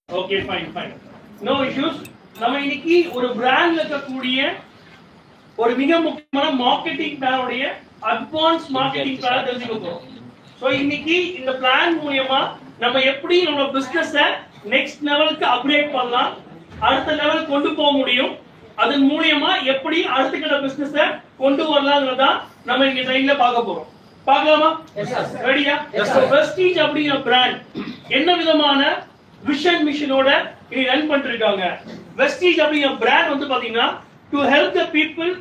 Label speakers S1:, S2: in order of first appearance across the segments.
S1: Okay fine fine no issues. நம்ம இன்னைக்கு ஒரு பிராண்ட்ல இருக்கக்கூடிய ஒரு மிக முக்கியமான மார்க்கெட்டிங் பிளானுடைய அட்வான்ஸ் மார்க்கெட்டிங் பிளான் தெரிஞ்சுக்க போறோம். சோ இன்னைக்கு இந்த பிளான் மூலமா நம்ம எப்படி நம்ம பிசினஸ நெக்ஸ்ட் லெவலுக்கு அப்கிரேட் பண்ணலாம், அடுத்த லெவலுக்கு கொண்டு போக முடியும், அதன் மூலமா எப்படி அடுத்த கட்ட பிசினஸ கொண்டு வரலாம்ங்கறத நம்ம இந்த ட்ரெயின்ல பார்க்க போறோம். பார்க்கலாமா? ரெடியா? பிரஸ்டீஜ் அப்படிங்கிற பிராண்ட் என்ன விதமான விஷன் மிஷனோட இனி ரன் பண்ணிருக்காங்க. வெஸ்டீஜ் அப்படிங்கிற பிராண்ட் வந்து பாத்தீங்கன்னா to help the people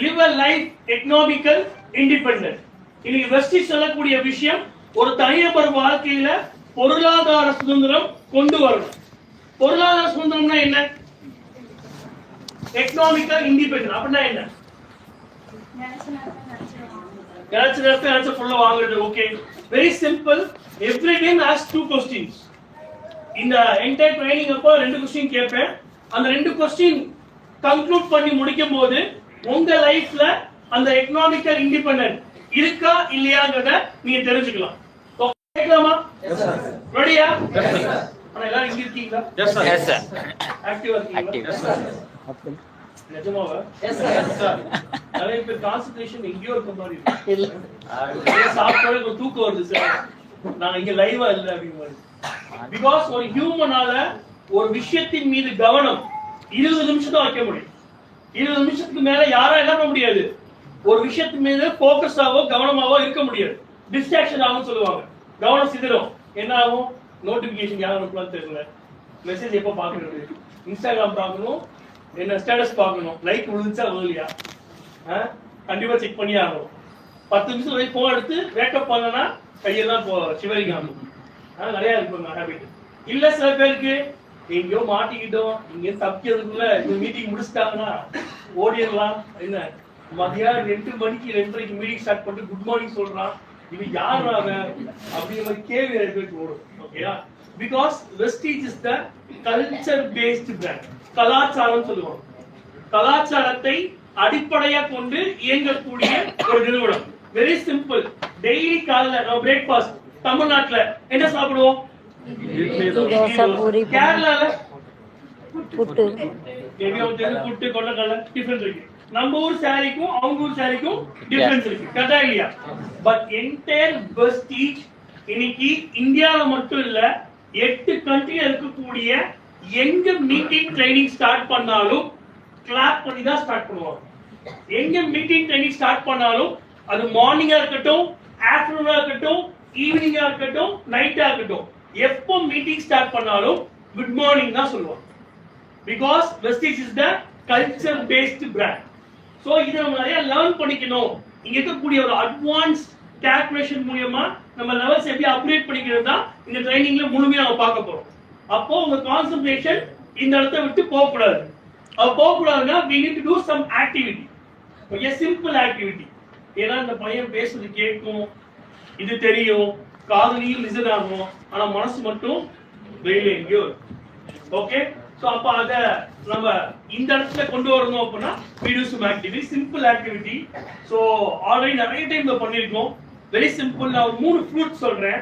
S1: live a life economical independent. இன்னைக்கு வெஸ்டீஜ் சொல்லக்கூடிய விஷயம் ஒரு தனிநபர் வாழ்க்கையில பொருளாதார சுதந்திரம் கொண்டு வரணும். பொருளாதார சுதந்திரம்னா என்ன? எக்கனாமிக்கல் இண்டிபெண்டன்ட் அப்படின்னா என்ன? ஃபுல்லா வாங்குறது. Okay, very simple. Every time ask 2 questions. இந்த என்டையர் ட்ரைனிங் அப்போ 2 क्वेश्चन கேட்பேன். அந்த 2 क्वेश्चन கன்க்ளூட் பண்ணி முடிக்கும் போது உங்க லைஃப்ல அந்த எக்கனாமிக்கல் இண்டிபெண்டன்ட் இருக்கா இல்லையாங்கறத நீங்க தெரிஞ்சுக்கலாம். கேட்கலாமா? Yes sir. ரெடியா? Yes sir. அண்ணா எல்லாரும் இங்க இருக்கீங்களா? Yes sir. Yes sir. ஆக்டிவா இருக்கீங்களா? Yes sir. நிஜமாவா? Yes sir. Yes sir. நிறைய பேர் கான்சன்ட்ரேஷன் எங்கேயோ இருக்க மாதிரி இருக்கு. இல்ல. சாப்பிட்டோட ஒரு தூக்கம் வருது சார். நான் இங்க லைவா இல்ல அப்படிங்க மாதிரி. பிகாஸ் ஒரு ஹியூமனால ஒரு விஷயத்தின் மீது கவனம் 20 நிமிஷம் தான் வைக்க முடியும். 20 நிமிஷத்துக்கு மேல யாரா என்ன பண்ண முடியாது. ஒரு விஷயத்தின் மீது போக்கஸாவோ கவனமாவோ இருக்க முடியாது. டிஸ்ட்ராக்ஷன் ஆகும் சொல்லுவாங்க. கவனம் சிதறும். என்ன ஆகும்? நோட்டிபிகேஷன் யாரும் அனுப்பலாம் தெரியல, மெசேஜ் எப்போ பாக்குறது, இன்ஸ்டாகிராம் பார்க்கணும், என்ன ஸ்டேட்டஸ் பார்க்கணும், லைக் விழுந்துச்சா விழுலையா, கண்டிப்பா செக் பண்ணி ஆகணும். 10 நிமிஷம் வரை போன் எடுத்து வேக்கப் பண்ணனா கையெல்லாம் சிவரிங்க ஆகும். நிறைய இருக்கு ஹேபிட். இல்ல சில பேருக்கு எங்கேயோ மாட்டிக்கிட்டோம், இங்க தப்பிக்கிறதுக்குள்ள இந்த மீட்டிங் முடிச்சிட்டாங்கன்னா ஓடிடலாம். என்ன மதியம் 2 மணிக்கு 2:30 மீட்டிங் ஸ்டார்ட் பண்ணிட்டு குட் மார்னிங் சொல்றான், இது யார் அப்படிங்கிற மாதிரி கேள்வி பேருக்கு ஓடும். ஓகேயா? Because Vestige is the culture based brand. கலாச்சாரம் சொல்லுவாங்க. கலாச்சாரத்தை அடிப்படையா கொண்டு இயங்கக்கூடிய ஒரு நிறுவனம். Very simple. டெய்லி காலைல பிரேக்ஃபாஸ்ட் தமிழ்நாட்டுல என்ன சாப்பிடுவோம்? கேரளால புட்டு, புட்டு கொண்டக்கடலை டிஃபரன்ஸ் இருக்கு. நம்ம ஊர் சாரிக்கும் அவங்க ஊர் சாரிக்கும் டிஃபரன்ஸ் இருக்கு. கரெக்டா இல்லையா? பட் என்டையர் வெஸ்டீஜ் இன்னைக்கு இந்தியால மட்டும் இல்ல 8 கண்ட்ரில இருக்கக்கூடிய எங்க மீட்டிங் ட்ரைனிங் ஸ்டார்ட் பண்ணாலும் கிளாப் பண்ணி தான் ஸ்டார்ட் பண்ணுவாங்க. எங்க மீட்டிங் ட்ரைனிங் ஸ்டார்ட் பண்ணாலும் அது மார்னிங்கா இருக்கட்டும், ஆஃப்டர்நூனா இருக்கட்டும், ஈவினிங்கா இருக்கட்டும், நைட்டா இருக்கட்டும், எப்போ மீட்டிங் ஸ்டார்ட் பண்ணாலும் குட் மார்னிங் தான் சொல்லுவாங்க. Because Vestige is the culture based brand. So இதை நம்ம நிறைய லேர்ன் பண்ணிக்கணும். இங்க இருக்கக்கூடிய ஒரு அட்வான்ஸ் கால்குலேஷன் மூலமா நம்ம லெவல்ஸ் எப்படி அப்கிரேட் பண்ணிக்கிறது தான் இந்த ட்ரைனிங்ல முழுமையா நம்ம பார்க்க போறோம். அப்போ உங்க கான்சென்ட்ரேஷன் இந்த இடத்தை விட்டு போக கூடாது. போக கூடாதுன்னா we need to do some activity. a simple activity. ஏன்னா இந்த பையன் பேசுறது கேட்கும், இது தெரியும், காதுலயும் லிசன் ஆகும், ஆனா மனசு மட்டும் வெளியில எங்கேயோ. ஓகே, சோ அப்ப அத நம்ம இந்த இடத்துல கொண்டு வரணும் அப்படின்னா we do some activity, simple activity. So already நிறைய டைம் இத பண்ணிருக்கோம். Very simple. நான் 3 ஃப்ரூட் சொல்றேன்,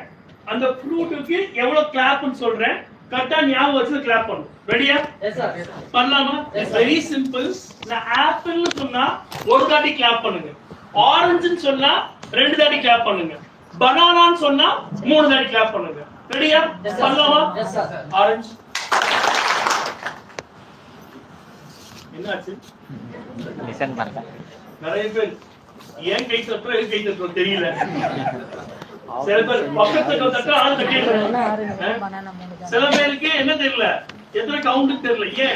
S1: அந்த ஃப்ரூட்டுக்கு எவ்வளவு கிளாப்னு சொல்றேன், கரெக்டா ஞாபகம் வச்சு கிளாப் பண்ணணும். ரெடியா? Yes sir. பண்ணலாமா? Very simple. நான் ஆப்பிள்னு சொன்னா ஒரு தாட்டி கிளாப் பண்ணுங்க, ஆரஞ்சுன்னு சொன்னா 2 தாட்டி கிளாப் பண்ணுங்க, பனானான்னு சொன்னா 3 தாட்டி கிளாப் பண்ணுங்க. ரெடியா? பண்ணலாமா? Yes sir. ஆரஞ்சு. என்னாச்சு?
S2: லிசன் பண்ணல.
S1: நிறைய பேர் ஏன் கை தட்டுறோம் எது கை தட்டுறோம் தெரியல. சில பேர் பக்கத்துல தட்டா ஆள் தட்டிடுறாங்க. சில பேருக்கு என்ன தெரியல, எத்தனை கவுண்ட் தெரியல. ஏன்?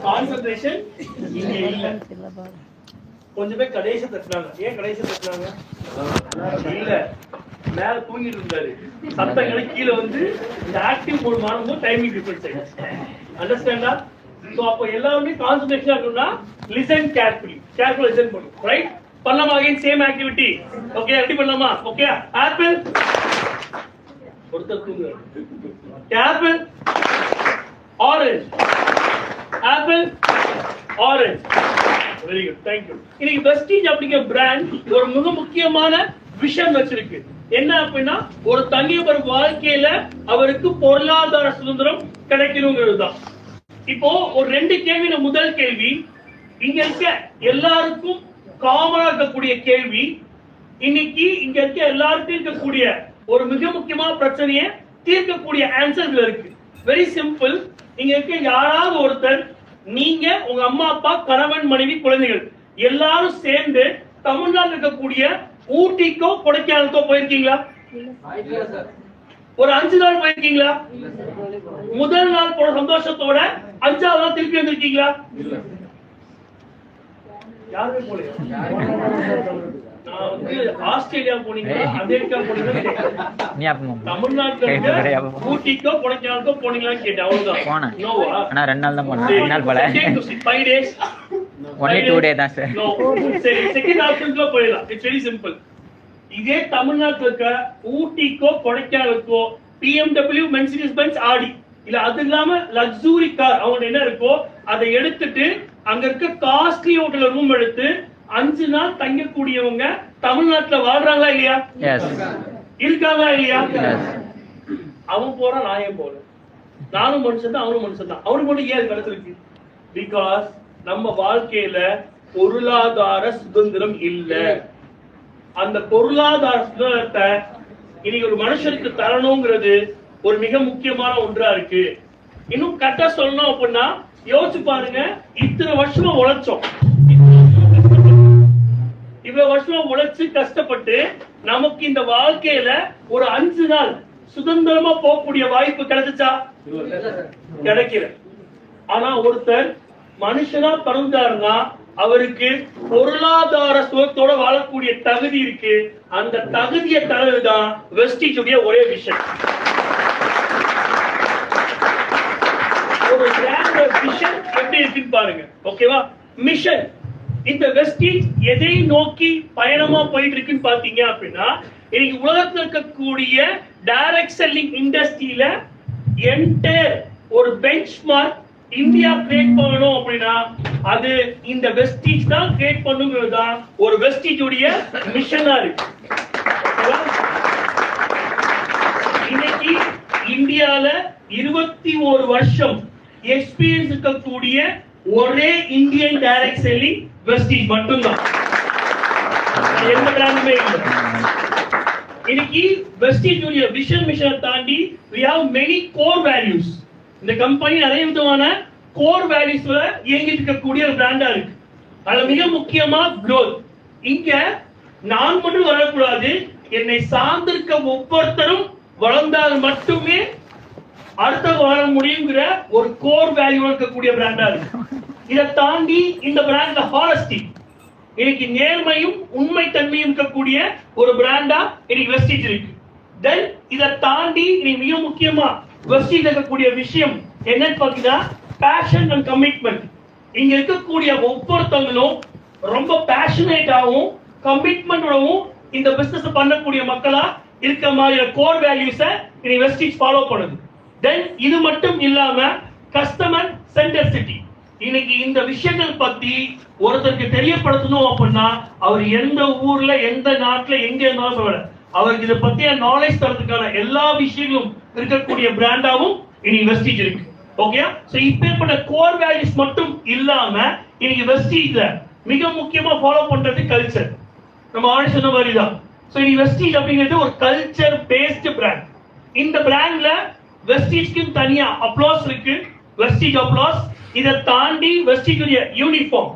S1: கான்சென்ட்ரேஷன் இங்க இல்ல. கொஞ்சம் பேர் கடைசி தட்டுறாங்க. ஏன் கடைசி தட்டுறாங்க? இல்ல, மேல தூங்கிட்டு இருந்தாரு, சத்தங்களை கீழே வந்து இந்த ஆக்டிவ் மோட் மாறும்போது டைமிங் டிஃபரன்ஸ் ஆயிடுச்சு. அண்டர்ஸ்டாண்டா? சோ அப்போ எல்லாருமே கான்சென்ட்ரேஷனா இருக்கணும்னா லிசன் கேர்ஃபுல்லி, கேர்ஃபுல்லா லிசன் பண்ணு. ரைட்? பண்ணலாமா? Again same activity. Okay, ready பண்ணலாமா? ஓகே, ஆப்பிள் ஒருத்தர் தூங்குறாரு. Apple, orange, apple, orange. Very good, thank you. இன்னைக்கு வெஸ்டீஜ் அப்படிங்கிற பிராண்ட் ஒரு மிக முக்கியமான விஷன் வச்சிருக்கு. என்ன அப்படின்னா ஒரு தனிநபர் வாழ்க்கையில அவருக்கு பொருளாதார சுதந்திரம் கிடைக்கணுங்கிறது தான். இப்போ ஒரு 2 கேள்வி. முதல் கேள்வி, இங்க இருக்க எல்லாருக்கும் காமனா இருக்கக்கூடிய கேள்வி, இன்னைக்கு இங்க இருக்க எல்லாருக்கும் இருக்கக்கூடிய ஒரு மிக முக்கியமான பிரச்சனையை தீர்க்கக்கூடிய ஆன்சர்ல இருக்கு. Very simple. இங்க இருக்க யாராவது ஒருத்தர், நீங்க உங்க அம்மா அப்பா கணவன் மனைவி குழந்தைகள் எல்லாரும் சேர்ந்து தமிழ்நாட்டில் இருக்கக்கூடிய ஊட்டிக்கோ கொடைக்கானலுக்கோ போயிருக்கீங்களா? ஒரு 5 நாள் போயிருக்கீங்களா? முதல் நாள் போன சந்தோஷத்தோட 5ஆவது நாள் திருப்பி வந்திருக்கீங்களா? யாருமே போலையா? நான் வந்து ஆஸ்திரேலியா போனீங்களா, அமெரிக்கா போனீங்களா, தமிழ்நாட்டுல ஊட்டிக்கோ கொடைக்கானலுக்கோ போனீங்களான்னு கேட்டேன். அவ்வளவுதான். நோவா?
S2: 2 நாள் தான் போனேன். 2 நாள் போல.
S1: 5 days.
S2: Only 2 days தான் சார்.
S1: சரி, செகண்ட் ஆப்ஷன்ல போயிடலாம். It's very simple. இதே தமிழ்நாட்டுல இருக்க ஊட்டிக்கோ கொடைக்கானலுக்கோ BMW, மெர்சிடிஸ் பென்ஸ், ஆடி இல்ல அது இல்லாம லக்ஸூரி கார் அவங்க என்ன இருக்கோ அதை எடுத்துட்டு அங்க இருக்க காஸ்ட்லி ஹோட்டல்ல ரூம் எடுத்து 5 நாள் தங்கக்கூடியவங்க தமிழ்நாட்டுல வாழ்றாங்களா இல்லையா? இருக்காங்களா இல்லையா? அவன் போறான், நான் ஏன் போறேன்? நானும் மனுஷன் தான், அவனும் மனுஷன் தான். அவனுக்கு மட்டும் ஏன் கிடைச்சிருக்கு? பிகாஸ் நம்ம வாழ்க்கையில பொருளாதார சுதந்திரம் இல்ல. அந்த பொருளாதார சுதந்திரத்தை இன்னைக்கு ஒரு மனுஷனுக்கு தரணுங்கிறது ஒரு மிக முக்கியமான ஒன்றா இருக்கு. இன்னும் கரெக்டா சொல்லணும் அப்படின்னா, யோசிச்சு பாருங்க, இத்தனை வருஷமா உழைச்சோம், இவ்வளவு வருஷமா உழைச்சு கஷ்டப்பட்டு நமக்கு இந்த வாழ்க்கையில ஒரு 5 நாள் சுதந்திரமா போகக்கூடிய வாய்ப்பு கிடைச்சா? கிடைக்கல. ஆனா ஒருத்தர் மனுஷனா பிறந்தாருன்னா அவருக்கு பொருளாதார சுகத்தோட வாழக்கூடிய தகுதி இருக்கு. அந்த தகுதியை தரதுதான் வெஸ்டீஜ் உடைய ஒரே விஷயம். ஒரு பிராண்ட் விஷன் எப்படி இருக்குன்னு பாருங்க. ஓகேவா? மிஷன். இந்த வெஸ்டீஜ் எதை நோக்கி பயணமா போயிட்டு இருக்குன்னு பாத்தீங்க அப்படின்னா, இன்னைக்கு உலகத்துல இருக்கக்கூடிய டைரக்ட் செல்லிங் இண்டஸ்ட்ரியில என்டையர் ஒரு பெஞ்ச்மார்க் இந்தியா கிரியேட் பண்ணணும் அப்படின்னா அது இந்த வெஸ்டீஜ் தான் கிரியேட் பண்ணுங்கிறது தான் ஒரு வெஸ்டீஜ் உடைய மிஷனா இருக்கு. இன்னைக்கு இந்தியால 21 வருஷம் எக்ஸ்பீரியன்ஸ் இருக்கக்கூடிய ஒரே இந்தியன் டைரக்ட் செல்லிங் வெஸ்டீஜ் மட்டும்தான். எந்த பிராண்டுமே இல்லை. இன்னைக்கு வெஸ்டீஜ் உடைய விஷன் மிஷனை தாண்டி we have many core values. இந்த கம்பெனி நிறைய விதமான கோர் வேல்யூஸ்ல இயங்கிட்டு இருக்கக்கூடிய ஒரு பிராண்டா இருக்கு. அதுல மிக முக்கியமா growth. இங்க நான் மட்டும் வரக்கூடாது, என்னை சார்ந்திருக்க ஒவ்வொருத்தரும் வளர்ந்தால் மட்டுமே அடுத்த வாழ முடியுங்கிற ஒரு கோர் வேல்யூ இருக்கக்கூடிய பிராண்டா இருக்கு. இதை தாண்டி இந்த பிராண்ட்ல ஹானஸ்டி, இன்னைக்கு நேர்மையும் உண்மை தன்மையும் இருக்கக்கூடிய ஒரு பிராண்டா இன்னைக்கு வெஸ்டீஜ் இருக்கு. தென் இதை தாண்டி இன்னைக்கு மிக முக்கியமா வெஸ்டீஜ் இருக்கக்கூடிய விஷயம் என்னன்னு பாத்தீங்கன்னா பேஷன் அண்ட் கமிட்மெண்ட். இங்க இருக்கக்கூடிய ஒவ்வொருத்தவங்களும் ரொம்ப பேஷனேட்டாவும் கமிட்மெண்டோடவும் இந்த பிசினஸ் பண்ணக்கூடிய மக்களா இருக்க மாதிரி கோர் வேல்யூஸை இன்னைக்கு வெஸ்டீஜ் ஃபாலோ பண்ணுது. தென் இது மட்டும் இல்லாம கஸ்டமர் சென்ட்ரிசிட்டி. இன்னைக்கு இந்த விஷயங்கள் பத்தி ஒருத்தருக்கு தெரியப்படுத்தணும் அப்படின்னா அவர் எந்த ஊர்ல எந்த நாட்டுல எங்க இருந்தாலும் அவருக்கு இதை பத்திய நாலேஜ் தரதுக்கான எல்லா விஷயங்களும் இருக்கக்கூடிய பிராண்டாவும் இன்னைக்கு வெஸ்டீஜ் இருக்கு. ஓகே, சோ இப்பேற்பட்ட கோர் வேல்யூஸ் மட்டும் இல்லாம இன்னைக்கு வெஸ்டீஜ்ல மிக முக்கியமா ஃபாலோ பண்றது கல்ச்சர். நம்ம ஆல்ரெடி சொன்ன மாதிரி தான். சோ இன்னைக்கு வெஸ்டீஜ் அப்படிங்கிறது ஒரு கல்ச்சர் பேஸ்ட் பிராண்ட். இந்த பிராண்ட்ல வெஸ்டீஜ்க்கு தனியா அப்ளாஸ் இருக்கு, வெஸ்டீஜ் அப்ளாஸ். இதை தாண்டி வெஸ்டீஜ் யூனிஃபார்ம்,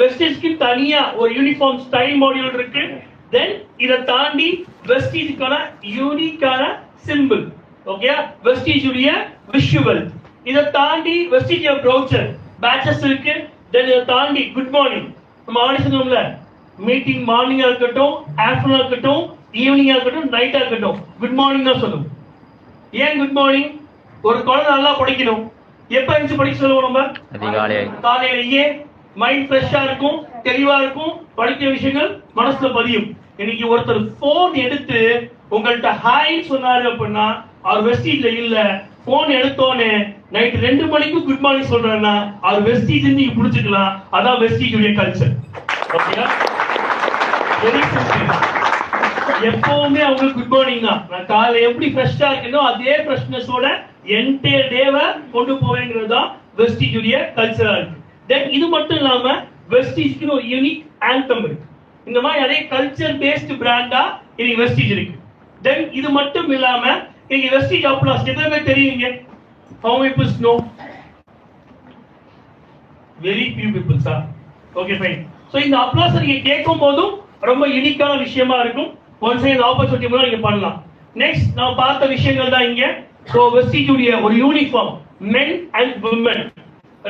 S1: வெஸ்டீஜ்க்கு தனியா ஒரு யூனிஃபார்ம் ஸ்டைல் மாடியூல் இருக்கு. தென் இதை தாண்டி வெஸ்டீஜ்க்கான யூனிக்கான சிம்பிள், ஓகே, வெஸ்டீஜ் உடைய விஷுவல். இதை தாண்டி வெஸ்டீஜ் ப்ரௌச்சர் பேட்சஸ் இருக்கு. தென் இதை தாண்டி குட் மார்னிங், நம்ம ஆல்ரெடி சொன்னோம்ல, மீட்டிங் மார்னிங்கா இருக்கட்டும், ஆஃப்டர்நூனா இருக்கட்டும், ஈவினிங்கா இருக்கட்டும், நைட்டா இருக்கட்டும், குட் மார்னிங் தான் சொல்லுவோம். ஏன் குட் மார்னிங்? ஒரு குழந்தை நல்லா படிக்கணும், எப்ப எழுந்து படிக்க சொல்லுவோம் நம்ம? காலையிலேயே. மைண்ட் ஃப்ரெஷ்ஷா இருக்கும், தெளிவா இருக்கும், படிக்கிற விஷயங்கள் மனசுல பதியும். இன்னைக்கு ஒருத்தர் போன் எடுத்து உங்கள்ட்ட ஹாய் சொன்னாரு அப்படின்னா அவர் வெஸ்டீஜ்ல இல்ல. போன் எடுத்தோன்னு நைட் 2 மணிக்கு குட் மார்னிங் சொல்றேன்னா அவர் வெஸ்டீஜ் நீங்க புடிச்சுக்கலாம். அதான் வெஸ்டீஜ் உடைய கல்ச்சர். ஓகேயா? Very simple. எப்பவுமே அவங்களுக்கு குட் மார்னிங் தான். நான் காலை எப்படி ஃப்ரெஷ்ஷா இருக்கனோ அதே ஃப்ரெஷ்னஸோட என்டையர் டேவை கொண்டு போவேங்கிறது தான் வெஸ்டீஜ் உடைய கல்ச்சரா இருக்கு. தென் இது மட்டும் இல்லாம வெஸ்டீஜ்க்கு ஒரு யூனிக் ஆந்தம் இருக்கு. இந்த மாதிரி நிறைய கல்ச்சர் பேஸ்ட் பிராண்டா இன்னைக்கு வெஸ்டீஜ் இருக்கு. தென் இது மட்டும் இல்லாம இன்னைக்கு வெஸ்டீஜ் அப்ளாஸ் எத்தனை பேர் தெரியுங்க? How many people know? Very few people sir. Okay fine. So இந்த அப்ளாஸ் நீங்க கேட்கும் போதும் ரொம்ப யூனிக்கான விஷயமா இருக்கும். ஒன்ஸ் இந்த ஆப்பர்ச்சுனிட்டி மூலம் நீங்க பண்ணலாம். நெக்ஸ்ட் நான் பார்த்த விஷயங்கள் தான் இங்க. சோ வெஸ்டீஜ் உடைய ஒரு யூனிஃபார்ம் men and women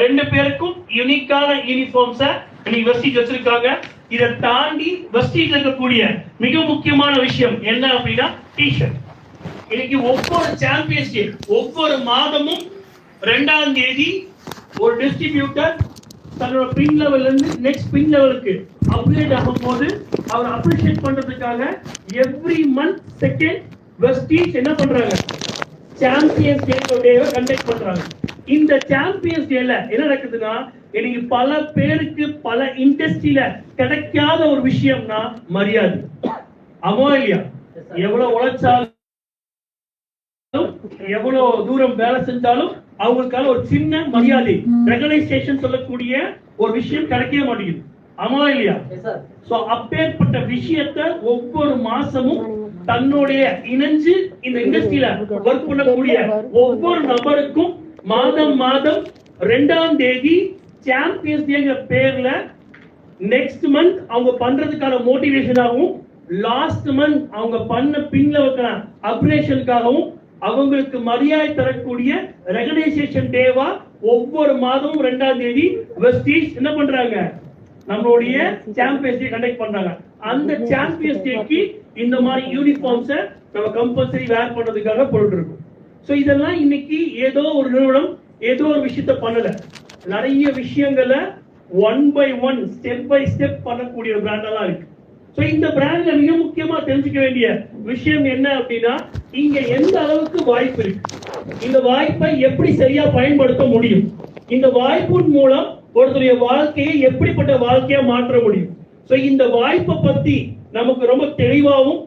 S1: ரெண்டு பேருக்கும் யூனிக்கான யூனிஃபார்ம்ஸ் இன்னைக்கு வெஸ்டீஜ் வச்சிருக்காங்க. இதை தாண்டி வெஸ்டீஜ் இருக்கக்கூடிய மிக முக்கியமான விஷயம் என்ன அப்படின்னா டி-ஷர்ட். இன்னைக்கு ஒவ்வொரு சாம்பியன்ஸ் டே ஒவ்வொரு மாதமும் 2ஆம் தேதி ஒரு டிஸ்ட்ரிபியூட்டர் தன்னோட பின் லெவல்ல இருந்து நெக்ஸ்ட் பின் லெவலுக்கு அப்கிரேட் ஆகும்போது அவர் அப்ரிஷியேட் பண்றதுக்காக எவ்ரி மந்த் செகண்ட் வெஸ்டீஜ் என்ன பண்றாங்க? சாம்பியன்ஸ் டேவை கண்டக்ட் பண்றாங்க. இந்த சாம்பியன்ஸ் டேல என்ன நடக்குதுன்னா இன்னைக்கு பல பேருக்கு பல இண்டஸ்ட்ரியில கிடைக்காத ஒரு விஷயம்னா மரியாதை. ஆமா இல்லையா? எவ்வளவு உழைச்சாலும் எவ்வளவு தூரம் வேலை செஞ்சாலும் அவங்களுக்கான ஒரு சின்ன மரியாதை ரெகனைசேஷன் சொல்லக்கூடிய ஒரு விஷயம் கிடைக்கவே மாட்டேங்குது. ஆமா இல்லையா? சோ அப்பேற்பட்ட விஷயத்தை ஒவ்வொரு மாசமும் தன்னுடைய இணைஞ்சு இந்த இண்டஸ்ட்ரியில ஒர்க் பண்ணக்கூடிய ஒவ்வொரு நபருக்கும் மாதம் 2ஆம் தேதி சாம்பியன்ஸ் டேங்கிற பேர்ல நெக்ஸ்ட் மந்த் அவங்க பண்றதுக்கான மோட்டிவேஷனாகவும் லாஸ்ட் மந்த் அவங்க பண்ண பின்ல வைக்கிற அப்ரேஷனுக்காகவும் அவங்களுக்கு மரியாதை தரக்கூடிய ரெகனைசேஷன் டேவா ஒவ்வொரு மாதமும் 2ஆம் தேதி வெஸ்டீஜ் என்ன பண்றாங்க? நம்மளுடைய சாம்பியன்ஸ் டே கண்டக்ட் பண்றாங்க. அந்த சாம்பியன்ஸ் டேக்கு இந்த மாதிரி யூனிஃபார்ம்ஸ் நம்ம கம்பல்சரி வேர் பண்றதுக்காக போட்டு இருக்கோம். சோ இதெல்லாம் இன்னைக்கு ஏதோ ஒரு நிறுவனம் ஏதோ ஒரு விஷயத்தை பண்ணல, நிறைய விஷயங்களை one by one step by step பண்ணக்கூடிய பிராண்டெல்லாம் இருக்கு. சோ இந்த பிராண்ட்ல மிக முக்கியமா தெரிஞ்சுக்க வேண்டிய விஷயம் என்ன அப்படின்னா இங்க எந்த அளவுக்கு வாய்ப்பு இருக்கு, இந்த வாய்ப்பை எப்படி சரியா பயன்படுத்த முடியும், இந்த வாய்ப்பின் மூலம் ஒருத்தருடைய வாழ்க்கையை எப்படிப்பட்ட வாழ்க்கையா மாற்ற முடியும். சோ இந்த வாய்ப்பை பத்தி நமக்கு ரொம்ப தெளிவாகவும்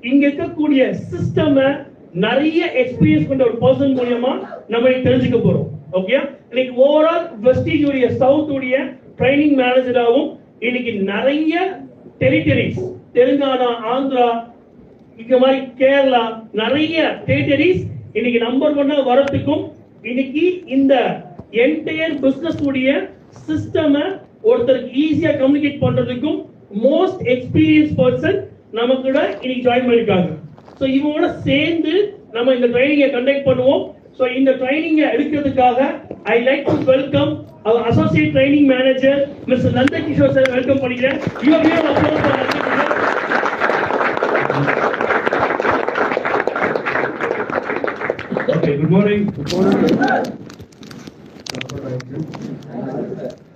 S1: இங்க இருக்கக்கூடிய சிஸ்டம் நிறைய எக்ஸ்பீரியன்ஸ் கொண்ட ஒரு பர்சன் மூலமா நம்ம தெரிஞ்சுக்க போறோம். ஓகே, இன்னைக்கு ஓவரால் வெஸ்டீஜ் உடைய சவுத் உடைய ட்ரைனிங் மேனேஜராகவும் இன்னைக்கு நிறைய டெரிட்டரிஸ் தெலுங்கானா, ஆந்திரா, இந்த மாதிரி கேரளா நிறைய டெரிட்டரிஸ் இன்னைக்கு நம்பர் 1 வரதுக்கும் இன்னைக்கு இந்த என்டையர் பிசினஸ் உடைய சிஸ்டம் ஒருத்தருக்கு ஈஸியா கம்யூனிகேட் பண்றதுக்கும் மோஸ்ட் எக்ஸ்பீரியன்ஸ் பர்சன் நம்ம கூட இன்னைக்கு ஜாயின் பண்ணிருக்காங்க. சோ இவங்களோட சேர்ந்து நம்ம இந்த ட்ரைனிங்கை கண்டக்ட் பண்ணுவோம். சோ இந்த ட்ரைனிங்கை எடுக்கிறதுக்காக I like to welcome our associate training manager Mr. Nanda Kishore sir. Welcome பண்ணிக்கிறேன். You are here for
S3: Okay, good morning.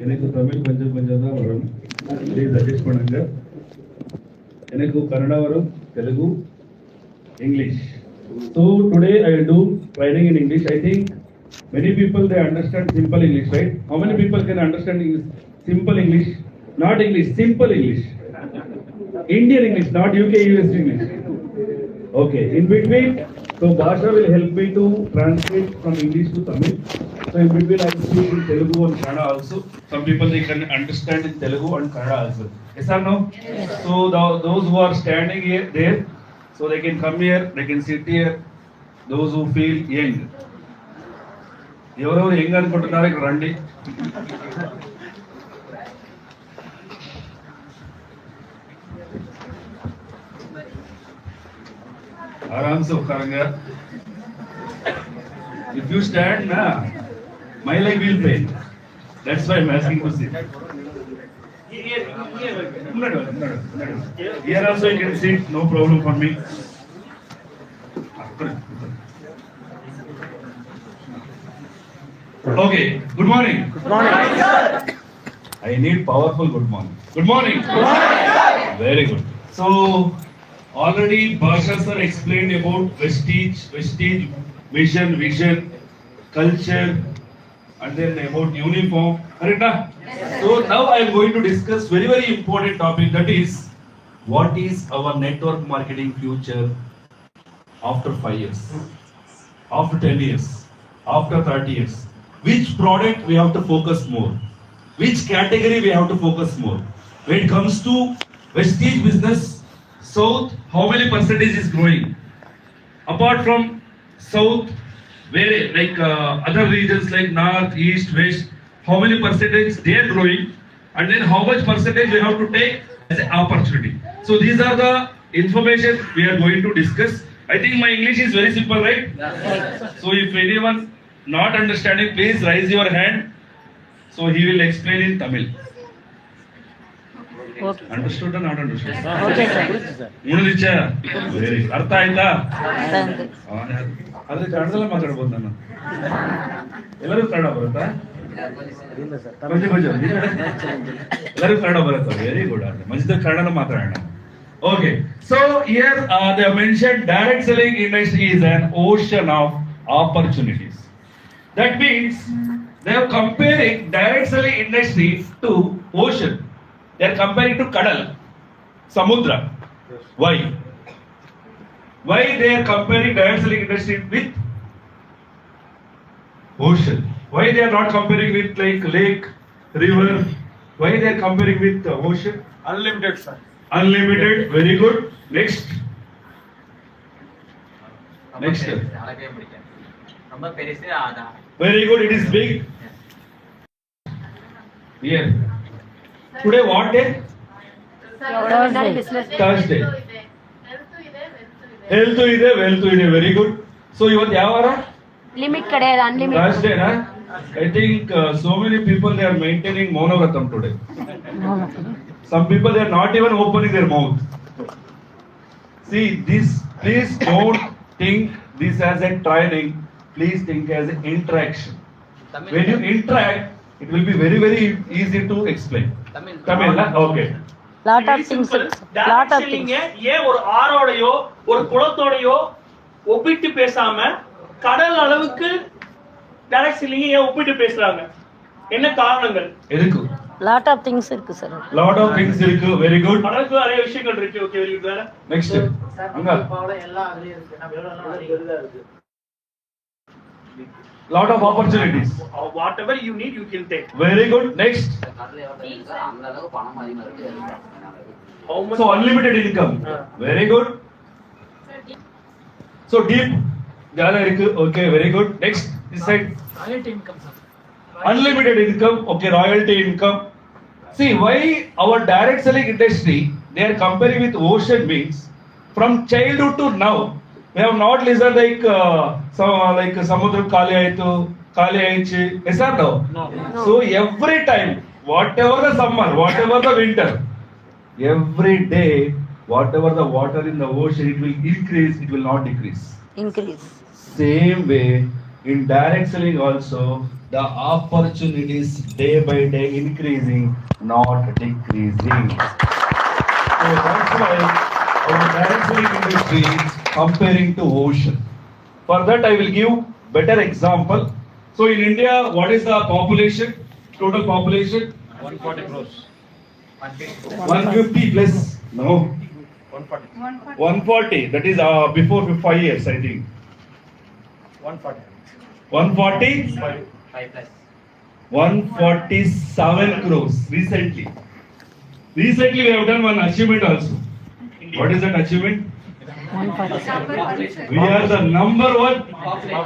S3: எனக்கு தமிழ் கொஞ்சம் கொஞ்சம் தான் வரும், ப்ளீஸ் அட்ஜஸ்ட் பண்ணுங்க. எனக்கு கன்னடா வரும், Telugu, English. So today I will do training in English. I think many people they understand simple English, right? How many people can understand English? Simple English, not English, simple English, Indian English, not UK US English. Okay, in between, so Bhasha will help me to translate from English to Tamil. So in between I will speak in Telugu and Kannada also. Some people they can understand in Telugu and Kannada also. Yes or no? Yes. So those who are standing here there, so they can come here, they can sit here. Those who feel young. ఎవరెవరు young అనుకుంటున్నారు ఇక్కడ రండి. आराम से उखाड़ेंगे. If you stand na, my leg will pain. That's why I'm asking to sit. Here also you can sit, no problem for me. Okay, good morning. Good morning, sir. I need powerful good morning. Good morning. Good morning, sir. Very good. So, already Bhasha sir explained about Vestige, vision, culture, and then about uniform. Correct? Yes, so now I am going to discuss very important topic, that is what is our network marketing future after 5 years, after 10 years, after 30 years? Which product we have to focus more? Which category we have to focus more? When it comes to Prestige business, South, how many percentage is growing? Apart from South, where like other regions like North, East, West, how many percentage they are growing, and then how much percentage we have to take as an opportunity. So these are the information we are going to discuss. I think my English is very simple, right? So if anyone not understanding, please raise your hand. So he will explain in Tamil.
S2: Okay.
S3: Understood or not understood?
S2: Okay, sir.
S3: ಮುಗಿದಿಚ್ಚಾ? Very good. ಅರ್ಥ ಆಯ್ತಾ?
S2: Thank you.
S3: ಆದ್ರೆ ಕನ್ನಡದಲ್ಲೇ ಮಾತಾಡ್ಬೋದು ನಾನು. ಎಲ್ಲರೂ ಕನ್ನಡ ಬರುತ್ತಾ? ಕೊಂಚ ಎಲ್ಲರೂ ಕನ್ನಡ ಬರುತ್ತಾ? Very good. ಮಂಚಿದ ಕನ್ನಡ ಮಾತಾಡೋಣ. Okay. So here they have mentioned direct selling industry is an ocean of opportunities. That means they are comparing direct selling industry to ocean. They are comparing to Kadal, Samudra. Why? Why they are comparing direct selling industry with ocean? Why they are not comparing with like lake, river? Why they are comparing with ocean?
S1: Unlimited, sir.
S3: Unlimited. Very good. Next. Next. Very good. It is big. Here. Today what day? Thursday. Health ಇದೆ, wealth ಇದೆ. Very good. So ಇವತ್ತು ಯಾವ ವಾರ?
S4: Limit ಕಡೆಯದು unlimited.
S3: Thursday na? I think so many people they are maintaining Maunavratam today. Some people they are not even opening their mouth. See this, please don't think this as a training. Please think as an interaction. When you interact, it will be very easy to explain. Tamil, okay.
S4: Lot of things lot of things.
S1: ஏன் ஒரு ஆறோடையோ ஒரு குளத்தோடையோ ஒப்பிட்டு பேசாம கடல் அளவுக்கு direct selling ஏன் ஒப்பிட்டு பேசுறாங்க? என்ன காரணங்கள்?
S3: எதுக்கு?
S4: லாட் ஆஃப் திங்ஸ் இருக்கு சார்.
S3: Lot of things இருக்கு. Very good.
S1: கடலுக்கு நிறைய விஷயங்கள் இருக்கு. Okay, very good.
S3: Next. அங்க
S5: எல்லாம் அதுலயே இருக்கு. நம்ம எவ்வளவு இருக்கு.
S3: lot of opportunities.
S1: Whatever you need, you can take.
S3: Very good. Next.
S1: How much?
S3: So unlimited income. Very good. So deep. Okay, very good. Next. This side.
S5: royalty income, sir.
S3: Unlimited income. Okay, royalty income. See why our direct selling industry they are comparing with ocean means from childhood to now we have not listened like samudra kali aichu. Yes or no?
S5: No.
S3: So every time, whatever the summer, whatever the winter, every day, whatever the water in the ocean, it will increase, it will not decrease.
S4: Increase.
S3: Same way, in direct selling also, the opportunities day by day increasing, not decreasing. So that's why our direct selling industry is comparing to ocean. For that, I will give better example. So in India, what is the population? Total population?
S1: 140 crores.
S3: 150 plus. No. 140. That is before 5 years, I think.
S1: 140.
S3: 140?
S1: 5 plus.
S3: 147 crores recently. Recently, we have done one achievement also. What is that achievement?
S4: 147.
S3: We are the number one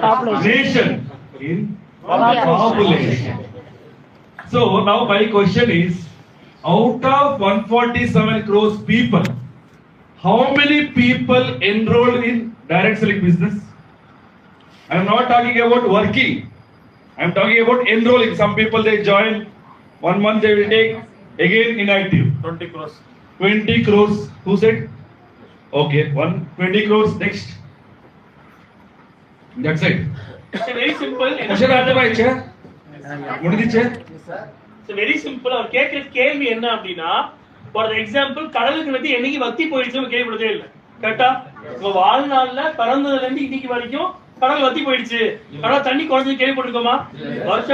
S4: Population.
S3: nation in population. So now my question is, out of 147 crores people, how many people enrolled in direct selling business? I am not talking about working. I am talking about enrolling. Some people they join 1 month, they will take again inactive.
S1: 20 crores.
S3: 20 crores. Who said? Okay, 20 crores. Next. That's it.
S1: It's a very simple.
S3: Question அர்த்தமாயிடுச்சா? முடிஞ்சிச்சா?
S1: It's very simple. அவர் கேட்கிற கேள்வி என்ன அப்படின்னா, for example கடலுக்கு வந்து என்னைக்கு வத்தி போயிடுச்சுன்னு கேள்விப்பட்டதே இல்லை. கரெக்டா? உங்க வாழ்நாள்ல பிறந்ததுல இருந்து இன்னைக்கு வரைக்கும் கடல் வத்தி போயிடுச்சு, கடல் தண்ணி குறைஞ்சு கேள்விப்பட்டிருக்கோமா?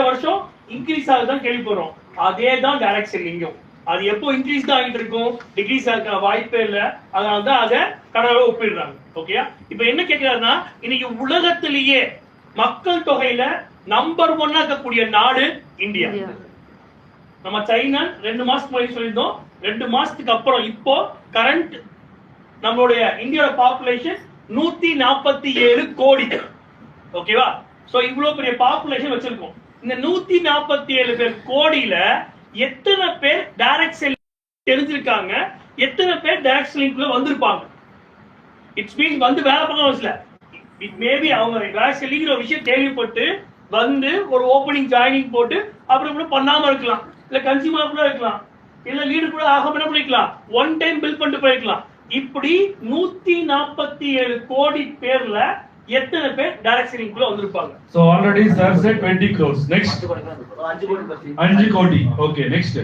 S1: வருஷம் இன்க்ரீஸ் ஆகுதான் கேள்விப்படுறோம். அதே தான் டைரக்ட் செல்லிங்கும். அது எப்போ இன்க்ரீஸ் தான் ஆகிட்டு இருக்கும், டிக்ரீஸ் ஆக வாய்ப்பே இல்லை. அதனால தான் அதை கடவுளை ஒப்பிடுறாங்க. ஓகேயா? இப்ப என்ன கேட்கிறாருன்னா, இன்னைக்கு உலகத்திலேயே மக்கள் தொகையில நம்பர் 1 இருக்கக்கூடிய நாடு இந்தியா. நம்ம சைனா 2 மாசத்துக்கு முன்னாடி சொல்லியிருந்தோம். 2 மாசத்துக்கு அப்புறம் இப்போ கரண்ட் நம்மளுடைய இந்தியாவோட பாப்புலேஷன் 147 கோடி. ஓகேவா? சோ இவ்வளவு பெரிய பாப்புலேஷன் வச்சிருக்கோம். இந்த 147 பேர் கோடியில எத்தனை பேர் டைரக்ட் செல்லிங் தெரிஞ்சிருக்காங்க, எத்தனை பேர் டைரக்ட் செல்லிங்க்குள்ள வந்திருப்பாங்க? இட்ஸ் மீன்ஸ் வந்து வேலை பார்க்க வரல. இட் மேபி அவங்க டைரக்ட் செல்லிங்கிற ஒரு விஷயம் கேள்விப்பட்டு வந்து ஒரு ஓப்பனிங் ஜாயினிங் போட்டு அப்புறம் கூட பண்ணாம இருக்கலாம், இல்ல கன்சியூமர் கூட இருக்கலாம், இல்ல லீடு கூட ஆகாம என்ன பண்ணிக்கலாம், ஒன் டைம் பில் பண்ணிட்டு போயிருக்கலாம். இப்படி 147 கோடி பேர்ல எத்தனை பேர் டைரக்ட் செல்லிங்க்குள்ள வந்திருப்பாங்க?
S3: So already sir said 20 crores. Next 5 கோடி. Okay, next.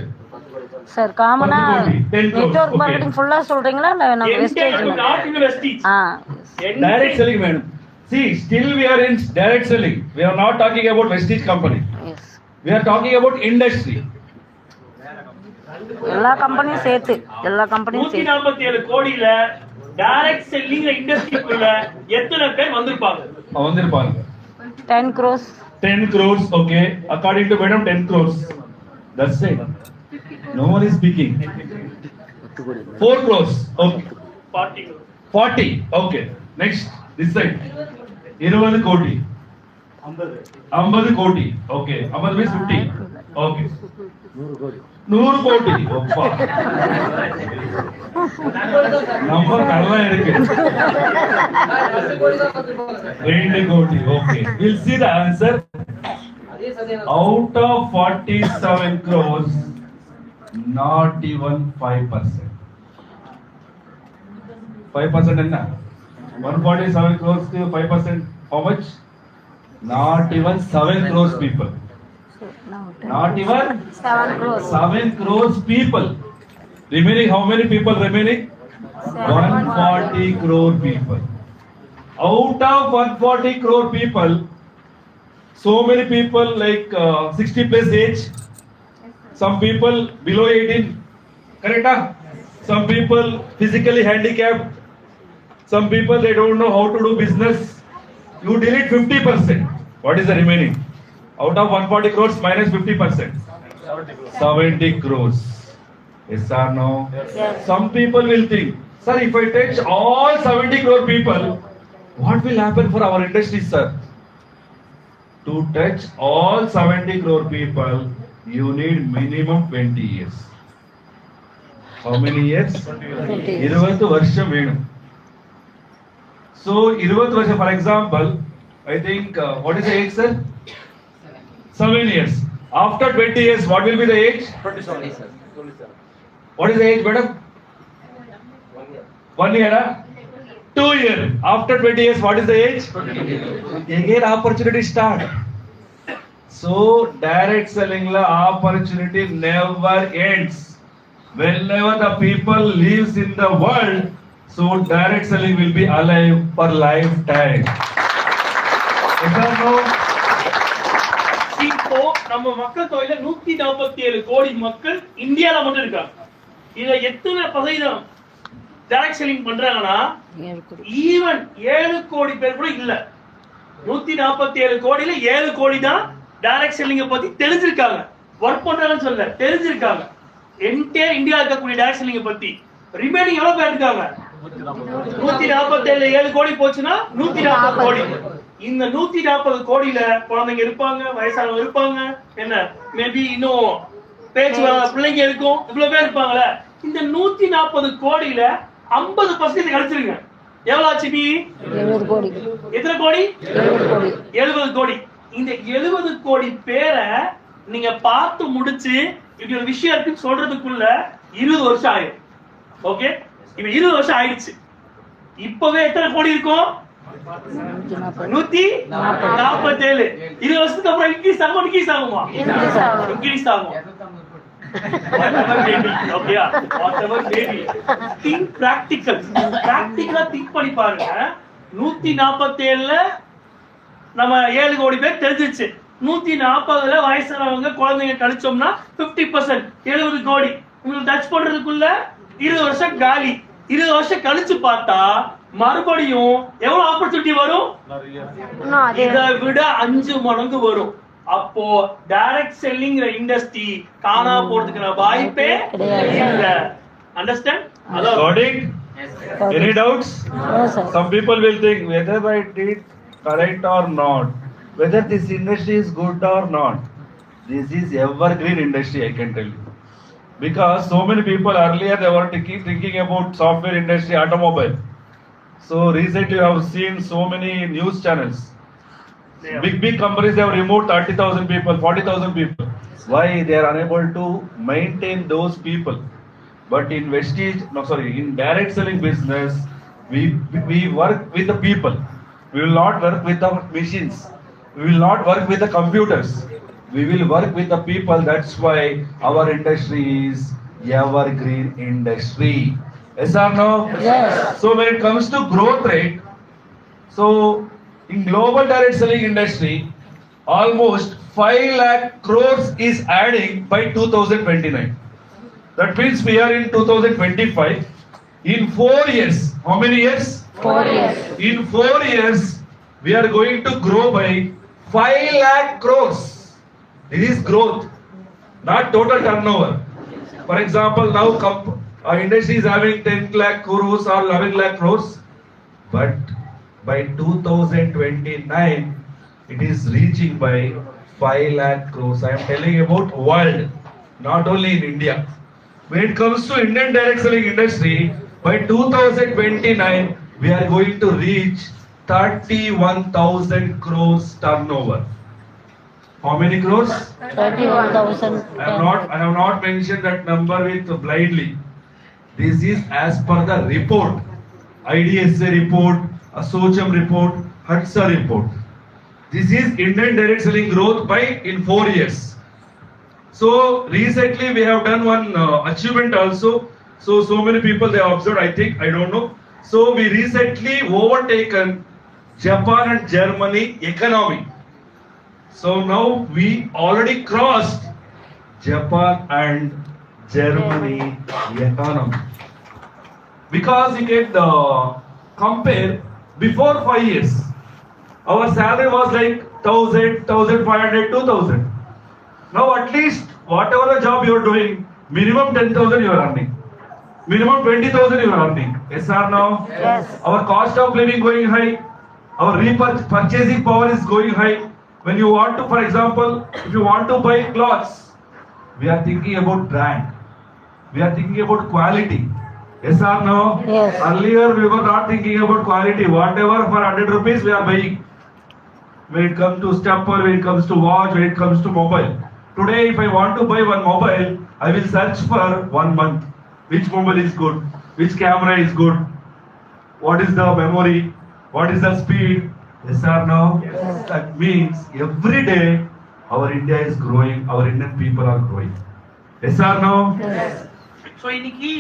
S4: சார் காமனா
S3: 10 crores.
S4: நெட்வொர்க் மார்க்கெட்டிங் ஃபுல்லா சொல்றீங்களா இல்ல நம்ம wastage?
S1: Not in vestige.
S3: Direct selling madam. See, still we are in direct selling. We are not talking about vestige company.
S4: Yes.
S3: We are talking about industry.
S4: எல்லா கம்பெனியும் சேர்த்து, எல்லா கம்பெனியும் சேர்த்து
S1: 147 கோடியில டைரக்ட் செல்லிங் இண்டஸ்ட்ரிக்குள்ள எத்தனை பேர் வந்திருப்பாங்க?
S3: வந்திருப்பாங்க
S4: 10 crores.
S3: 10 crores. Okay, according to madam 10 crores. That's it. No one is speaking. 4 crores. Okay. 40. Okay. Next, this side. 20 கோடி. 50 கோடி. Okay. 50 means 50. Okay. 100 கோடி. ஒப்பா. நம்பர் நல்லா இருக்கு. 2 கோடி. Okay. We'll see the answer. Out of 47 crores, not even 5%. 5% என்ன? 147 crores to 5%, how much? Not even 7 crores people. Not even
S4: 7 crores.
S3: 7 crores people. Remaining, how many people remaining? 140 crore people. Out of 140 crore people, so many people like 60 plus age, some people below 18, correct? Some people physically handicapped, some people they don't know how to do business. You delete 50%. What is the remaining? Out of 140 crores minus 50%. 70 crores. Yes or no?
S4: Yes.
S3: Some people will think, sir, if I touch all 70 crore people, what will happen for our industry, sir? To touch all 70 crore people, you need minimum 20 years. How many years? 20 வருஷம் வேணும். So 20 வருஷம், for example, I think what is the age, sir? 7 years. After 20 years, what will be the age? 27. What is the age, madam? 1 year. 2 years. After 20 years, what is the age? Again, opportunity start. So direct selling la opportunity never ends. Whenever the people lives in the world, so direct selling will be alive for lifetime. Is that no?
S1: இப்போ நம்ம மக்கள் தொகையில 147 கோடி மக்கள் இந்தியால மட்டும் இருக்காங்க. இதுல எத்தனை சதவீதம் டைரக்ட் செல்லிங் பண்றாங்கன்னா, ஈவன் 7 கோடி பேர் கூட இல்ல. 147 கோடியில 7 கோடி தான் டைரக்ட் செல்லிங்க பத்தி தெரிஞ்சிருக்காங்க. ஒர்க் பண்றாங்கன்னு சொல்ல, தெரிஞ்சிருக்காங்க. என்டையர் இந்தியா இருக்கக்கூடிய டைரக்ட் செல்லிங்க பத்தி. ரிமைனிங் எவ்வளவு பேர் இருக்காங்க? 147 7 கோடி போச்சுன்னா 140 கோடி. இந்த 140 கோடியில குழந்தைங்க இருப்பாங்க, வயசானவங்க இருப்பாங்க, என்ன மேபி இன்னும் பேச்சு பிள்ளைங்க இருக்கும், இவ்வளவு பேர் இருப்பாங்கல்ல. இந்த 140 கோடியில 50% கிடைச்சிருங்க. எவ்வளவு ஆச்சு?
S4: 70 கோடி.
S1: எத்தனை கோடி?
S4: 70 கோடி.
S1: 70 கோடி. இந்த 70 கோடி பேரை நீங்க பார்த்து முடிச்சு இப்படி ஒரு விஷயம் இருக்குன்னு சொல்றதுக்குள்ள 20 வருஷம் ஆயிடும். ஓகே, இப்ப 20 வருஷம் ஆயிடுச்சு. இப்பவே எத்தனை கோடி இருக்கும்? 147. 20 வருஷத்துக்கு அப்புறம் இன்க்ரீஸ் ஆகுமா, டிக்ரீஸ் ஆகுமா? இன்க்ரீஸ் ஆகும். Whatever may be, okay, whatever may be. Think practical. Practical think பண்ணி பாருங்க. 147ல நம்ம 7 கோடி பேர் தெரிஞ்சிச்சு. 140ல வயசானவங்க குழந்தைங்க கழிச்சோம்னா 50%, 70 கோடி. உங்களுக்கு டச் பண்றதுக்குள்ள 20 வருஷம் காலி. 20 வருஷம் கழிச்சு பார்த்தா மறுபடியும் எவ்வளவு ஆப்பர்ச்சுனிட்டி வரும்? இதை விட 5 மடங்கு வரும். அப்போ டைரக்ட் செல்லிங் இண்டஸ்ட்ரி காணா போறதுக்கான வாய்ப்பே இல்ல. Understand?
S6: Got it? Any doubts?
S4: No, sir.
S6: Some people will think whether I did correct or not, whether this industry is good or not. This is evergreen industry, I can tell you. Because so many people earlier they were thinking about software industry, automobile. So recently I have seen so many news channels. Big companies, they have removed 30,000 people, 40,000 people. Why? They are unable to maintain those people. But in in direct selling business, we work with the people. We will not work with the machines. We will not work with the computers. We will work with the people. That's why our industry is evergreen industry. Yes or no?
S4: Yes.
S6: So when it comes to growth rate, so in global direct selling industry, almost 5 lakh crores is adding by 2029. That means we are in 2025. In 4 years, how many years?
S4: 4 years.
S6: In 4 years, we are going to grow by 5 lakh crores. This is growth, not total turnover. For example, now our industry is having 10 lakh crores or 11 lakh crores. But by 2029, it is reaching by 5 lakh crores. I am telling about world, not only in India. When it comes to Indian direct selling industry, by 2029, we are going to reach 31,000 crores turnover. How many crores?
S4: 31,000.
S6: I have not mentioned that number with blindly. This is as per the report, IDSA report, Assocham report, HATSA report. This is Indian direct selling growth by in 4 years. So recently we have done one achievement also. So many people they observed, I think, I don't know. So we recently overtaken Japan and Germany economy. So now we already crossed Japan and Germany economy. Because you can compare before 5 years, our salary was like 1,000, 1,500, 2,000. Now at least whatever the job you are doing, minimum 10,000 you are earning. Minimum 20,000 you are earning. Yes or no?
S4: Yes.
S6: Our cost of living going high. Our purchasing power is going high. When you want to, for example, if you want to buy clothes, we are thinking about brand. We are thinking about quality. Yes or no?
S4: Yes.
S6: Earlier we were not thinking about quality. Whatever for 100 rupees we are buying. When it comes to stepper, when it comes to watch, when it comes to mobile. Today, if I want to buy one mobile, I will search for 1 month. Which mobile is good? Which camera is good? What is the memory? What is the speed? Yes or no?
S4: Yes.
S6: That means every day our India is growing, our Indian people are growing. Yes or no?
S4: Yes.
S1: So இன்னைக்கு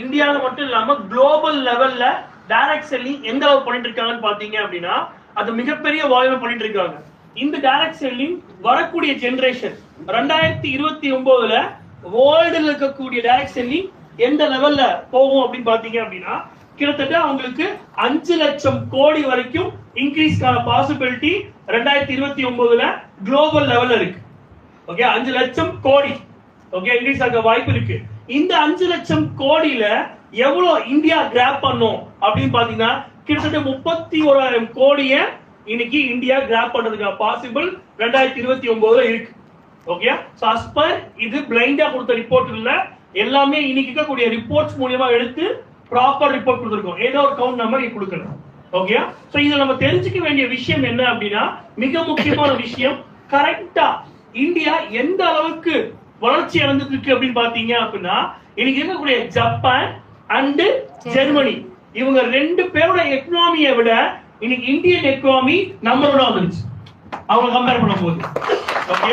S1: இந்தியால மட்டும் இல்லாம global லெவல்ல direct selling எந்த அளவு பண்ணிட்டு இருக்காங்கன்னு பாத்தீங்க அப்படின்னா அது மிகப்பெரிய வால்யூம் பண்ணிட்டு இருக்காங்க. இந்த டைரக்ட் செல்லிங் வரக்கூடிய ஜெனரேஷன் 2029ல வேர்ல்டுல இருக்கக்கூடிய டைரக்ட் செல்லிங் எந்த லெவல்ல போகும் அப்படின்னு பாத்தீங்க அப்படின்னா கிட்டத்தட்ட அவங்களுக்கு 5 லட்சம் கோடி வரைக்கும் இன்க்ரீஸ்க்கான பாசிபிலிட்டி 2029ல குளோபல் லெவல்ல இருக்கு. ஓகே, 5 லட்சம் கோடி ஓகே இன்க்ரீஸ் ஆக வாய்ப்பு இருக்கு. இந்த 5 லட்சம் கோடியில எவ்வளவு இந்தியா கிராப் பண்ணும் அப்படின்னு பாத்தீங்கன்னா கிட்டத்தட்ட 31,000 கோடிய இன்னைக்கு இந்தியா கிராப் பண்றதுக்கு பாசிபிள் 2029ல இருக்கு. ஓகே, சோ as per இது பிளைண்டா கொடுத்த ரிப்போர்ட் இல்ல, எல்லாமே இன்னைக்கு இருக்கக்கூடிய ரிப்போர்ட்ஸ் மூலமா எடுத்து ப்ராப்பர் ரிப்போர்ட் கொடுத்திருக்கோம். ஏதோ ஒரு கவுண்ட் நம்பர் நீங்க கொடுக்கணும். ஓகே, சோ இதுல நம்ம தெரிஞ்சுக்க வேண்டிய விஷயம் என்ன அப்படின்னா மிக முக்கியமான விஷயம், கரெக்டா இந்தியா எந்த அளவுக்கு வளர்ச்சி அடைஞ்சிட்டு இருக்கு அப்படின்னு பாத்தீங்க அப்படின்னா இன்னைக்கு இருக்கக்கூடிய ஜப்பான் அண்ட் ஜெர்மனி இவங்க 2 பேரோட எக்கனாமியை விட இன்னைக்கு இந்தியன் எக்கனாமி நம்பர் 1 வந்துருச்சு அவங்க கம்பேர் பண்ணும்போது. ஓகே,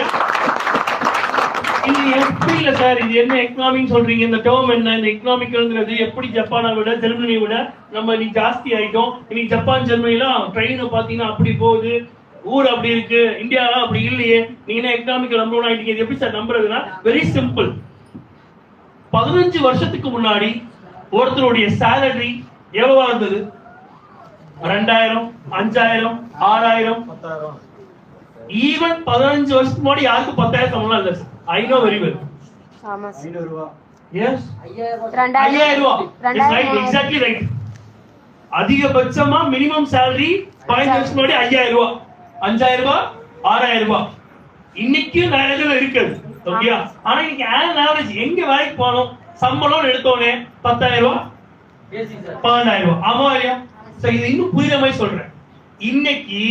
S1: இது எப்படி இல்ல சார், இது என்ன எக்கனாமின்னு சொல்றீங்க, இந்த டேர்ம் என்ன, இந்த எக்கனாமிக்ங்கிறது எப்படி ஜப்பானை விட ஜெர்மனியை விட நம்ம இன்னைக்கு ஜாஸ்தி ஆயிட்டோம், இன்னைக்கு ஜப்பான் ஜெர்மனிலாம் ட்ரெயினை பாத்தீங்கன்னா அப்படி போகுது, ஊர் அப்படி இருக்கு, இந்தியா அப்படி இல்லையே, நீங்க என்ன எக்கனாமிக் நம்பர் 1 ஆயிட்டீங்க, இது எப்படி சார் நம்புறதுன்னா வெரி சிம்பிள். 15 வருஷத்துக்கு முன்னாடி ஒருத்தருடைய சேலரி எவ்வளவா இருந்தது? 2000, 5000, 6000. ஈவன் 15 வருஷத்துக்கு முன்னாடி யாருக்கும் 10,000 சம்பளம் இல்ல. I know very well.
S4: ஆமா சார்.
S5: 500 ரூபாய்.
S1: எஸ்,
S4: 2000
S1: ரூபாய். Exactly right. அதிகபட்சமா மினிமம் சேலரி 15 வருஷத்துக்கு முன்னாடி 5000 ரூபாய், 5000 ரூபாய், 6000 ரூபாய். இன்னைக்கு நிறைய இடத்துல இருக்குது. ஓகே, ஆனா இன்னைக்கு ஆவரேஜ் எங்க வேலைக்கு போனோம் சம்பளம் எடுத்தோனே 10,000 ரூபாய், 12,000 ரூபாய். ஆமா இல்லையா? சோ இது இன்னும் புரியுற மாதிரி சொல்றேன். இன்னைக்கு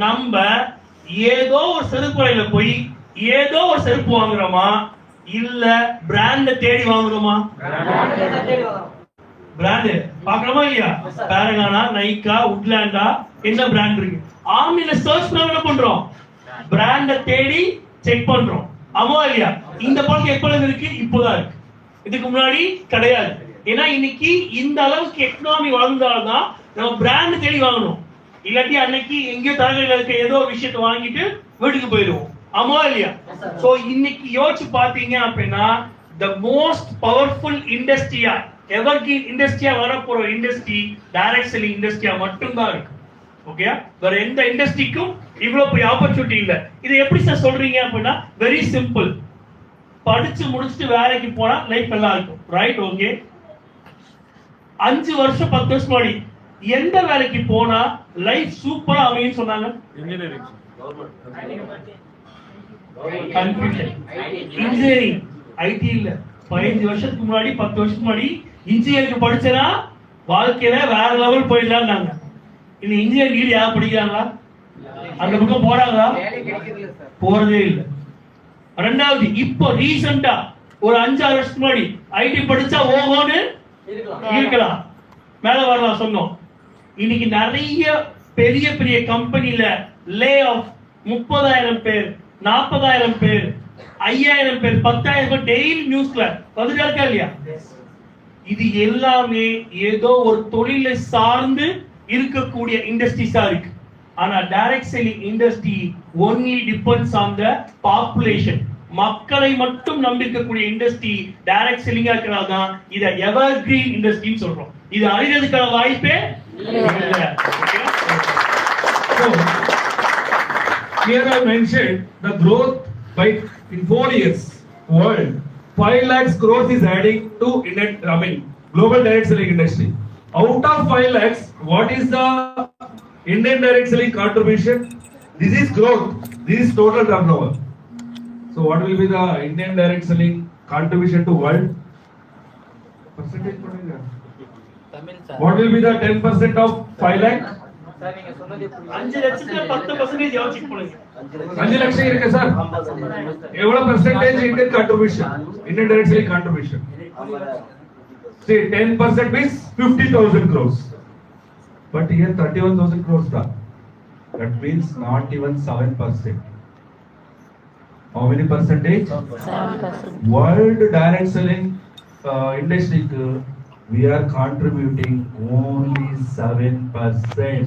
S1: நம்ம ஏதோ ஒரு செருப்பு கடையில போய் ஏதோ ஒரு செருப்பு வாங்குறோமா, இல்ல பிராண்ட தேடி வாங்குறோமா? பிராண்ட் பாக்கணுமா இல்லையா? பாரகானா, நைக்கா, உட்லாண்டா, என்ன பிராண்ட் இருக்கு? ஆன்லைன்ல சர்ச் பண்ண என்ன பண்றோம்? பிராண்ட தேடி செக் பண்றோம். ஆமா இல்லையா? இந்த பழக்கம் எப்பொழுது இருக்கு? இப்போதான் இருக்கு. இதுக்கு முன்னாடி கிடையாது. ஏன்னா இன்னைக்கு இந்த அளவுக்கு எக்கனாமி வளர்ந்தால்தான் நம்ம பிராண்ட் தேடி வாங்கணும். இல்லாட்டி அன்னைக்கு எங்கேயோ தரகரில் இருக்க ஏதோ ஒரு விஷயத்தை வாங்கிட்டு வீட்டுக்கு போயிடுவோம். ஆமா இல்லையா? சோ இன்னைக்கு யோசிச்சு பாத்தீங்க அப்படின்னா the most powerful இண்டஸ்ட்ரியா எவர்கிரீன் இண்டஸ்ட்ரியா வரப்போற இண்டஸ்ட்ரி டைரக்ட் செல்லிங் இண்டஸ்ட்ரியா மட்டும்தான் இருக்கு. ஓகே, வேற எந்த இண்டஸ்ட்ரிக்கும் இவ்வளவு பெரிய ஆப்பர்ச்சுனிட்டி இல்ல. இது எப்படி சார் சொல்றீங்க அப்படின்னா வெரி சிம்பிள். படிச்சு முடிச்சுட்டு வேலைக்கு போனா லைஃப் நல்லா இருக்கும். ரைட்? ஓகே, 5 வருஷம் 10 வருஷம் முன்னாடி எந்த வேலைக்கு போனா லைஃப் சூப்பரா அமையும் சொன்னாங்க? இன்ஜினியரிங், ஐடி இல்ல. 15 வருஷத்துக்கு முன்னாடி 10 வருஷத்துக்கு முன்னாடி இன்ஜினியரிங் படிச்சனா வாழ்க்கையில வேற லெவல் போயிடலாம்னாங்க. இந்த இன்ஜினியரிங் டிகிரி யாரும் படிக்கிறாங்களா? அந்த பக்கம் போறாங்களா? போறதே இல்ல. ரெண்டாவது, இப்போ ரீசெண்டா ஒரு 5-6 வருஷத்துக்கு முன்னாடி ஐடி படிச்சா ஓஹோன்னு இருக்கலாம், மேல வரலாம் சொன்னோம். இன்னைக்கு நிறைய பெரிய பெரிய கம்பெனில லே ஆஃப் 30,000 பேர், 40,000 பேர், 5,000 பேர், 10,000 பேர் டெய்லி நியூஸ்ல வந்துட்டே இருக்கா இல்லையா? இது எல்லாமே ஏதோ ஒரு தொழிலை சார்ந்து இருக்கக்கூடிய இண்டஸ்ட்ரீஸா இருக்கு. ஆனா direct selling industry only depends on the population. மக்களை மட்டும் நம்பிக்கக்கூடிய இண்டஸ்ட்ரி டைரக்ட் செல்லிங்கா இருக்கிறதால தான் இத எவர்கிரீன் இண்டஸ்ட்ரின்னு சொல்றோம். இது அழியறதுக்கான வாய்ப்பே இல்ல.
S6: So, here I mentioned the growth by in 4 years world 5 lakhs growth is adding to global direct selling industry. Out of 5 lakhs, what is the Indian direct selling contribution? This is growth. This is total turnover. So what will be the Indian direct selling contribution to world? Percentage padega. What will be the 10% of 5 lakh?
S1: 5 லட்சத்துல 10% எவ்வளவு check பண்ணுங்க?
S6: 5 லட்சம் இருக்கு sir. எவ்வளவு percentage Indian contribution? Indian direct selling contribution. See, 10% means 50,000 crores. But here 31,000 crores da. That means not even 7%. How many percentage?
S4: 7%.
S6: World direct selling industry we are contributing only 7%.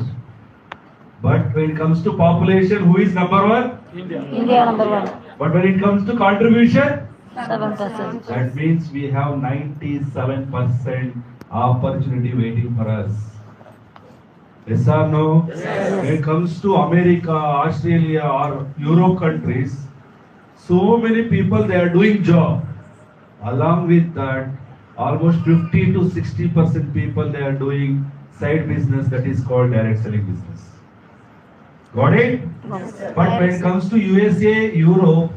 S6: But when it comes to population, who is number 1?
S4: India number 1.
S6: But when it comes to contribution,
S4: 7%.
S6: that means we have 97% opportunity waiting for us. Yes or no?
S4: Yes.
S6: When it comes to America, Australia or Europe countries, so many people they are doing job. Along with that, almost 50 to 60% people they are doing side business that is called direct selling business. Got it?
S4: Yes.
S6: But when it comes to USA, Europe,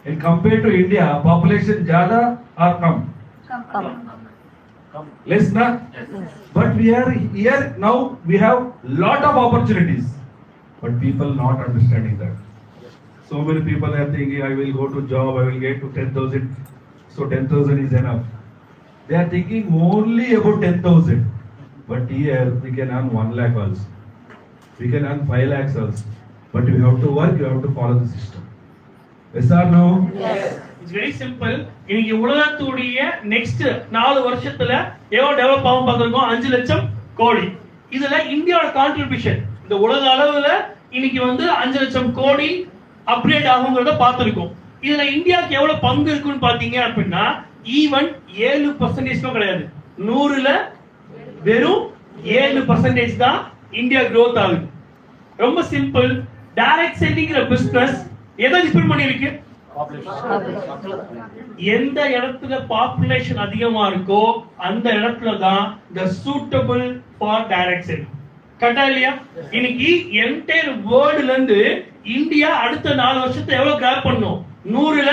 S6: and compared to India, population ज़्यादा or come?
S4: Come.
S6: Less na? But we are here now. We have lot of opportunities, but people not understanding that. So many people are thinking, I will go to job, I will get to 10,000. So 10,000 is enough. They are thinking only about 10,000. But here we can earn 1 lakh also. We can earn 5 lakhs also. But you have to work, you have to follow the system. Yes or no?
S4: Yes.
S1: It's very simple. இன்னைக்கு உலகத்துடைய next 4 வருஷத்துல எவ்வளவு develop ஆகும் பார்த்திருக்கோம்? 5 லட்சம் கோடி. இதுல இந்தியாவோட கான்ட்ரிபியூஷன் இந்த உலக அளவுல இன்னைக்கு 5 லட்சம் கோடி அப்கிரேட் ஆகுங்கிறத பார்த்திருக்கோம். இதுல இந்தியாவுக்கு எவ்வளவு பங்கு இருக்குன்னு பாத்தீங்க அப்படின்னா ஈவன் 7% கிடையாது, 100ல வெறும் 7% தான் இந்தியா growth ஆகுது. ரொம்ப சிம்பிள். டைரக்ட் செல்லிங்கிற பிசினஸ் எதை டிபெண்ட் பண்ணி இருக்கு? எந்த இடத்துல பாப்புலேஷன் அதிகமா இருக்கோ அந்த இடத்துல தான் the suitable for direct selling. கரெக்டா இல்லையா? இன்னைக்கு என்டையர் வேர்ல்ட்ல இருந்து இந்தியா அடுத்த 4 வருஷத்தை எவ்வளவு கிராப் பண்ணும்? 100ல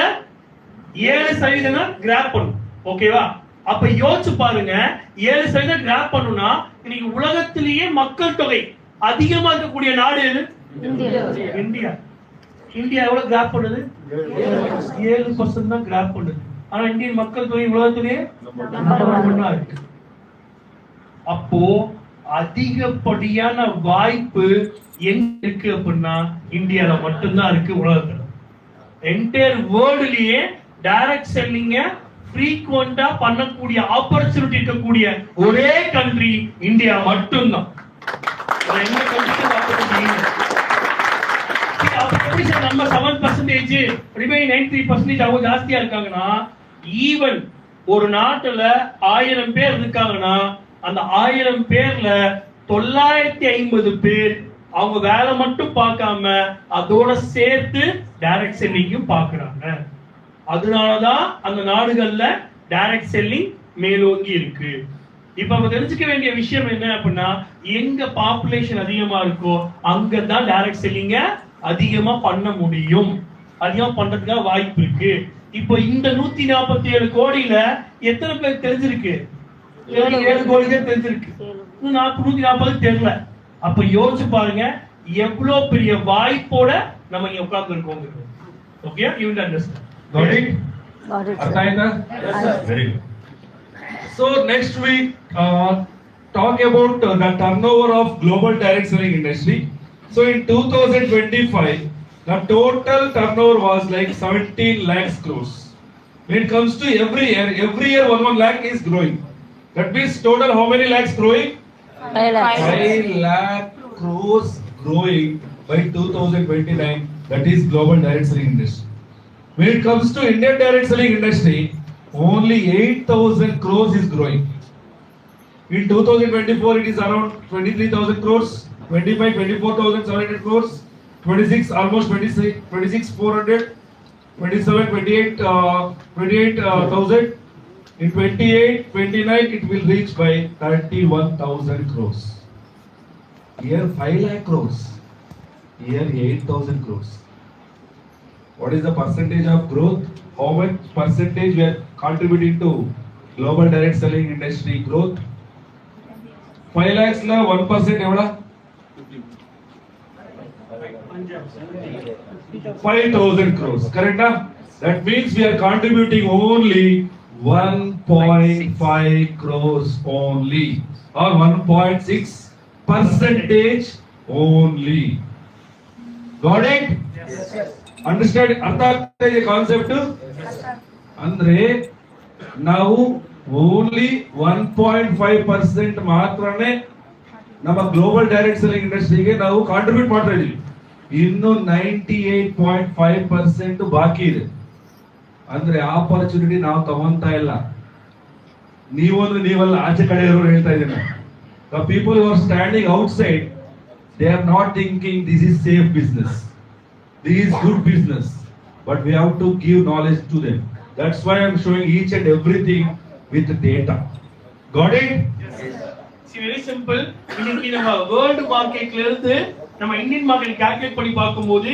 S1: 7% கிராப் பண்ணும். ஓகேவா? அப்ப யோசிச்சு பாருங்க, 7% கிராப் பண்ணுனா இன்னைக்கு உலகத்திலேயே மக்கள் தொகை அதிகமா இருக்கக்கூடிய நாடு எது? இந்தியா. இந்தியா எவ்வளவு கிராப் பண்ணுது? 7% தான் கிராப் பண்ணுது. ஆனா இந்தியன் மக்கள் தொகை உலகத்திலேயே இருக்கு. அப்போ அதிகப்படியான வாய்ப்பு எங்க இருக்கு அப்படின்னா இந்தியால மட்டும்தான் இருக்கு உலகத்துல. என்டையர் வேர்ல்ட்லயே டைரக்ட் செல்லிங்க ஃப்ரீக்வெண்டா பண்ணக்கூடிய ஆப்பர்ச்சுனிட்டி இருக்கக்கூடிய ஒரே கண்ட்ரி இந்தியா மட்டும்தான். எந்த கண்ட்ரிக்கும் ஆப்பர்ச்சுனிட்டி நம்ம 7% ரிமைன் 93% அவங்க ஜாஸ்தியா இருக்காங்கன்னா, ஈவன் ஒரு நாட்டுல 1000 பேர் இருக்காங்கன்னா அந்த 1000 பேர்ல 950 பேர் அவங்க வேலை மட்டும் பார்க்காம அதோட சேர்த்து டைரக்ட் செல்லிங்கும் பார்க்கறாங்க. அதனாலதான் அந்த நாடுகள்ல டைரக்ட் செல்லிங் மேலோங்கி இருக்கு. இப்ப நம்ம தெரிஞ்சுக்க வேண்டிய விஷயம் என்ன அப்படின்னா, எங்க பாப்புலேஷன் அதிகமா இருக்கோ அங்கதான் டைரக்ட் செல்லிங்க அதிகமா பண்ண முடியும், அதிகமா பண்றதுக்காக வாய்ப்பு இருக்கு. இப்போ இந்த 147 கோடியில எத்தனை பேர் தெரிஞ்சிருக்கு? 7 கோடி தெரிஞ்சிருக்கு. 140 தெரியல. அப்ப யோசிச்சு பாருங்க எவ்வளவு பெரிய வாய்ப்போட நம்ம இங்க உட்கார்ந்து இருக்கோம். Okay, you will understand.
S6: Got it?
S4: Got it, sir.
S6: Arthaina?
S4: Yes.
S6: Very good. So next we talk about the turnover of global direct selling industry. So in 2025, the total turnover was like 17 lakhs crores. When it comes to every year 1 lakh is growing. That means total how many lakhs growing?
S4: 5 lakhs.
S6: 5 lakh crores growing by 2029. That is global direct selling industry. When it comes to Indian direct selling industry, only 8,000 crores is growing. In 2024, it is around 23,000 crores. 25, 24,700 crores. 26, almost 26, 400. 27, 28,000. In 28, 29, it will reach by 31,000 crores. Here 5 lakh crores. Here 8,000 crores. What is the percentage of growth? How much percentage we are contributing to global direct selling industry growth? 5 lakhs la 1% evada? 5,000 crores. Correct na? That means we are contributing only 1.5 crores only, or 1.6% only. Got it? Yes. Understand? Artha agta ide concept? Andre ನಾವು only 1.5% ಮಾತ್ರನೇ ನಮ್ಮ global direct selling ಇಂಡಸ್ಟ್ರಿಗೆ ನಾವು contribute ಮಾಡ್ತಾ ಇದೀವಿ. ಇನ್ನು 98.5% ಬಾಕಿ ಇದೆ. ಅಂದ್ರೆ ಆಪರ್ಚುನಿಟಿ ನಾವು ತಗೊಂತಾ ಇಲ್ಲ. ನೀವಲ್ಲ ಆಚೆ ಕಡೆ ಇರೋರು ಹೇಳ್ತಾ ಇದ್ದೀನಿ. The people who are standing outside, they are not thinking this is safe business. This is good business. But we have to give knowledge to them. That's why I am showing each and everything with data. Got it?
S1: Yes. See, very simple. இன்னைக்கு நம்ம world மார்க்கெட்ல இருந்து நம்ம Indian market calculate பண்ணி பார்க்கும்போது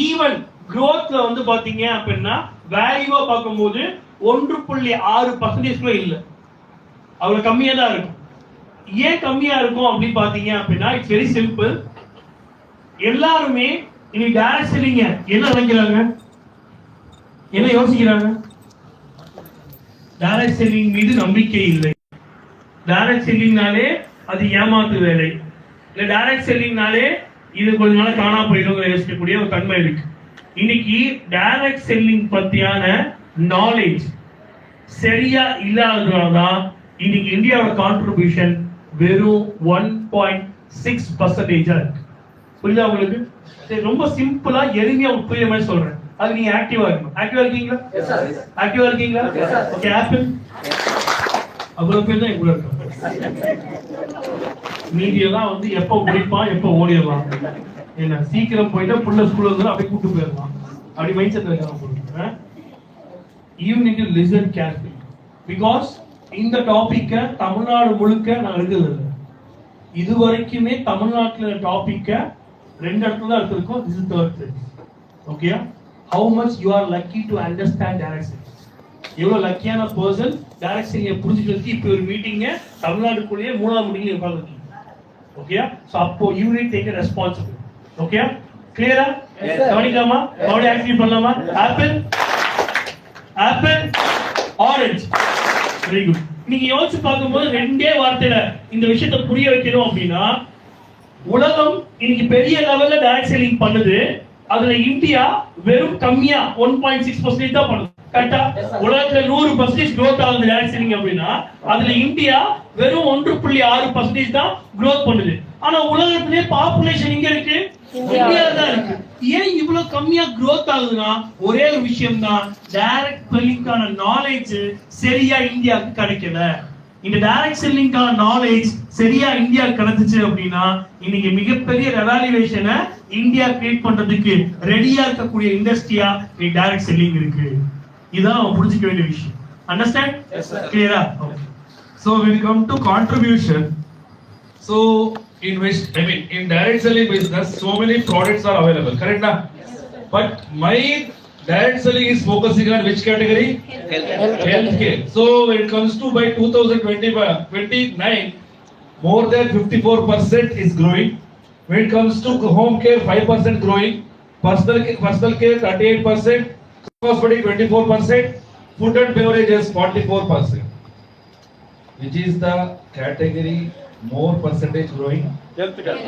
S1: even growthல வந்து பாத்தீங்க அப்படின்னா வேல்யூவா பார்க்கும்போது 1.6% கூட இல்ல, அவ்வளவு கம்மியா தான் இருக்கும். ஏன் கம்மியா இருக்கும் அப்படின்னு பாத்தீங்க அப்படின்னா இட்ஸ் வெரி சிம்பிள். எல்லாருமே இன்னைக்கு டைரக்ட் செல்லிங்க என்ன நினைக்கிறாங்க, என்ன யோசிக்கிறாங்க? டைரக்ட் செல்லிங் மீது நம்பிக்கை இல்லை. டைரக்ட் செல்லிங்னாலே அது ஏமாத்து வேலை, இல்ல டைரக்ட் செல்லிங்னாலே இது கொஞ்ச நாள் காணா போயிடும் யோசிக்கக்கூடிய ஒரு தன்மை இருக்கு. இன்னைக்கு டைரக்ட் செல்லிங் பத்தியான நாலேஜ் சரியா இல்லாததுனாலதான் இன்னைக்கு இந்தியாவோட கான்ட்ரிபியூஷன் வெறும் 1.6% இருக்கு. புரியுதா உங்களுக்கு? ரொம்ப சிம்பிளா எளிமையா புரியுற மாதிரி சொல்றேன். அது நீங்க ஆக்டிவா இருக்கணும். ஆக்டிவா இருக்கீங்களா? ஆக்டிவா இருக்கீங்களா? ஓகே. ஆப்பிள் அவ்வளவு பேர் தான் இவ்வளவு இருக்காங்க. மீதியெல்லாம் வந்து எப்போ முடிப்பான் எப்போ ஓடிடலாம், என்ன சீக்கிரம் போயிட்டா புள்ள ஸ்கூல்ல இருந்து அப்படியே கூட்டு போயிடலாம், அப்படி மைண்ட் செட் இருக்காங்க. You need to listen carefully because இந்த டாபிக்க தமிழ்நாடு முழுக்க நான் எடுக்கிறது இல்லை. இது வரைக்குமே தமிழ்நாட்டுல டாபிக்க 2 இடத்துல தான் எடுத்திருக்கோம். This is third place. Okay? How much you are lucky to understand direct selling. எவ்வளவு லக்கியான பர்சன் டைரக்ட் செல்லிங்கை புரிஞ்சுக்கிறதுக்கு இப்போ ஒரு மீட்டிங்க தமிழ்நாட்டுக்குள்ளேயே 3ஆவது மீட்டிங்ல உட்கார்ந்துருக்கீங்க. ஓகே, சோ அப்போ you will take a responsibility. Okay, கிளியரா? கவனிக்கலாமா? மறுபடியும் ஆக்டிவ் பண்ணலாமா? Apple, apple, orange. Very good. நீங்க யோசிச்சு பார்க்கும்போது 2 வார்த்தையில இந்த விஷயத்தை புரிய வைக்கணும் அப்படின்னா, உலகம் இன்னைக்கு பெரிய லெவல்ல டைரக்ட் செல்லிங் பண்ணுது. அதுல இந்தியா வெறும் கம்மியா 1.6% தான் பண்ணுது. கரெக்ட்டா? உலகத்துல 100% growth ஆகுது டைரக்ட் செல்லிங் அப்படின்னா, அதுல இந்தியா வெறும் 1.6% தான் growth பண்ணுது. ஆனா உலகத்திலே பாப்புலேஷன் எங்க இருக்கு? இந்தியால தான் இருக்கு. ஏன் இவ்வளவு கம்மியா growth ஆகுதுன்னா ஒரே ஒரு விஷயம் தான், டைரக்ட் செல்லிங்கான நாலேஜ் சரியா இந்தியாவுக்கு கிடைக்கல. இந்த டைரக்ட் செல்லிங்கான நாலேஜ் சரியா இந்தியா கிடைச்சிச்சு அப்படின்னா இன்னைக்கு மிகப்பெரிய ரெவாலுவேஷனை இந்தியா கிரியேட் பண்றதுக்கு ரெடியா இருக்கக்கூடிய இண்டஸ்ட்ரியா டைரக்ட் செல்லிங் இருக்கு. இதான் புரிஞ்சுக்க வேண்டிய விஷயம். அண்டர்ஸ்டாண்ட்? கிளியரா?
S6: So when we come to contribution, so in which in direct selling business, so many products are available, correct na? But my direct selling is focusing on which category? Healthcare. So when it comes to by 2029, more than 54% is growing. When it comes to home care, 5% growing. Personal care 38%. Hospitality 24%. Food and beverages 44%. Which is the category more percentage growing?
S4: Health care.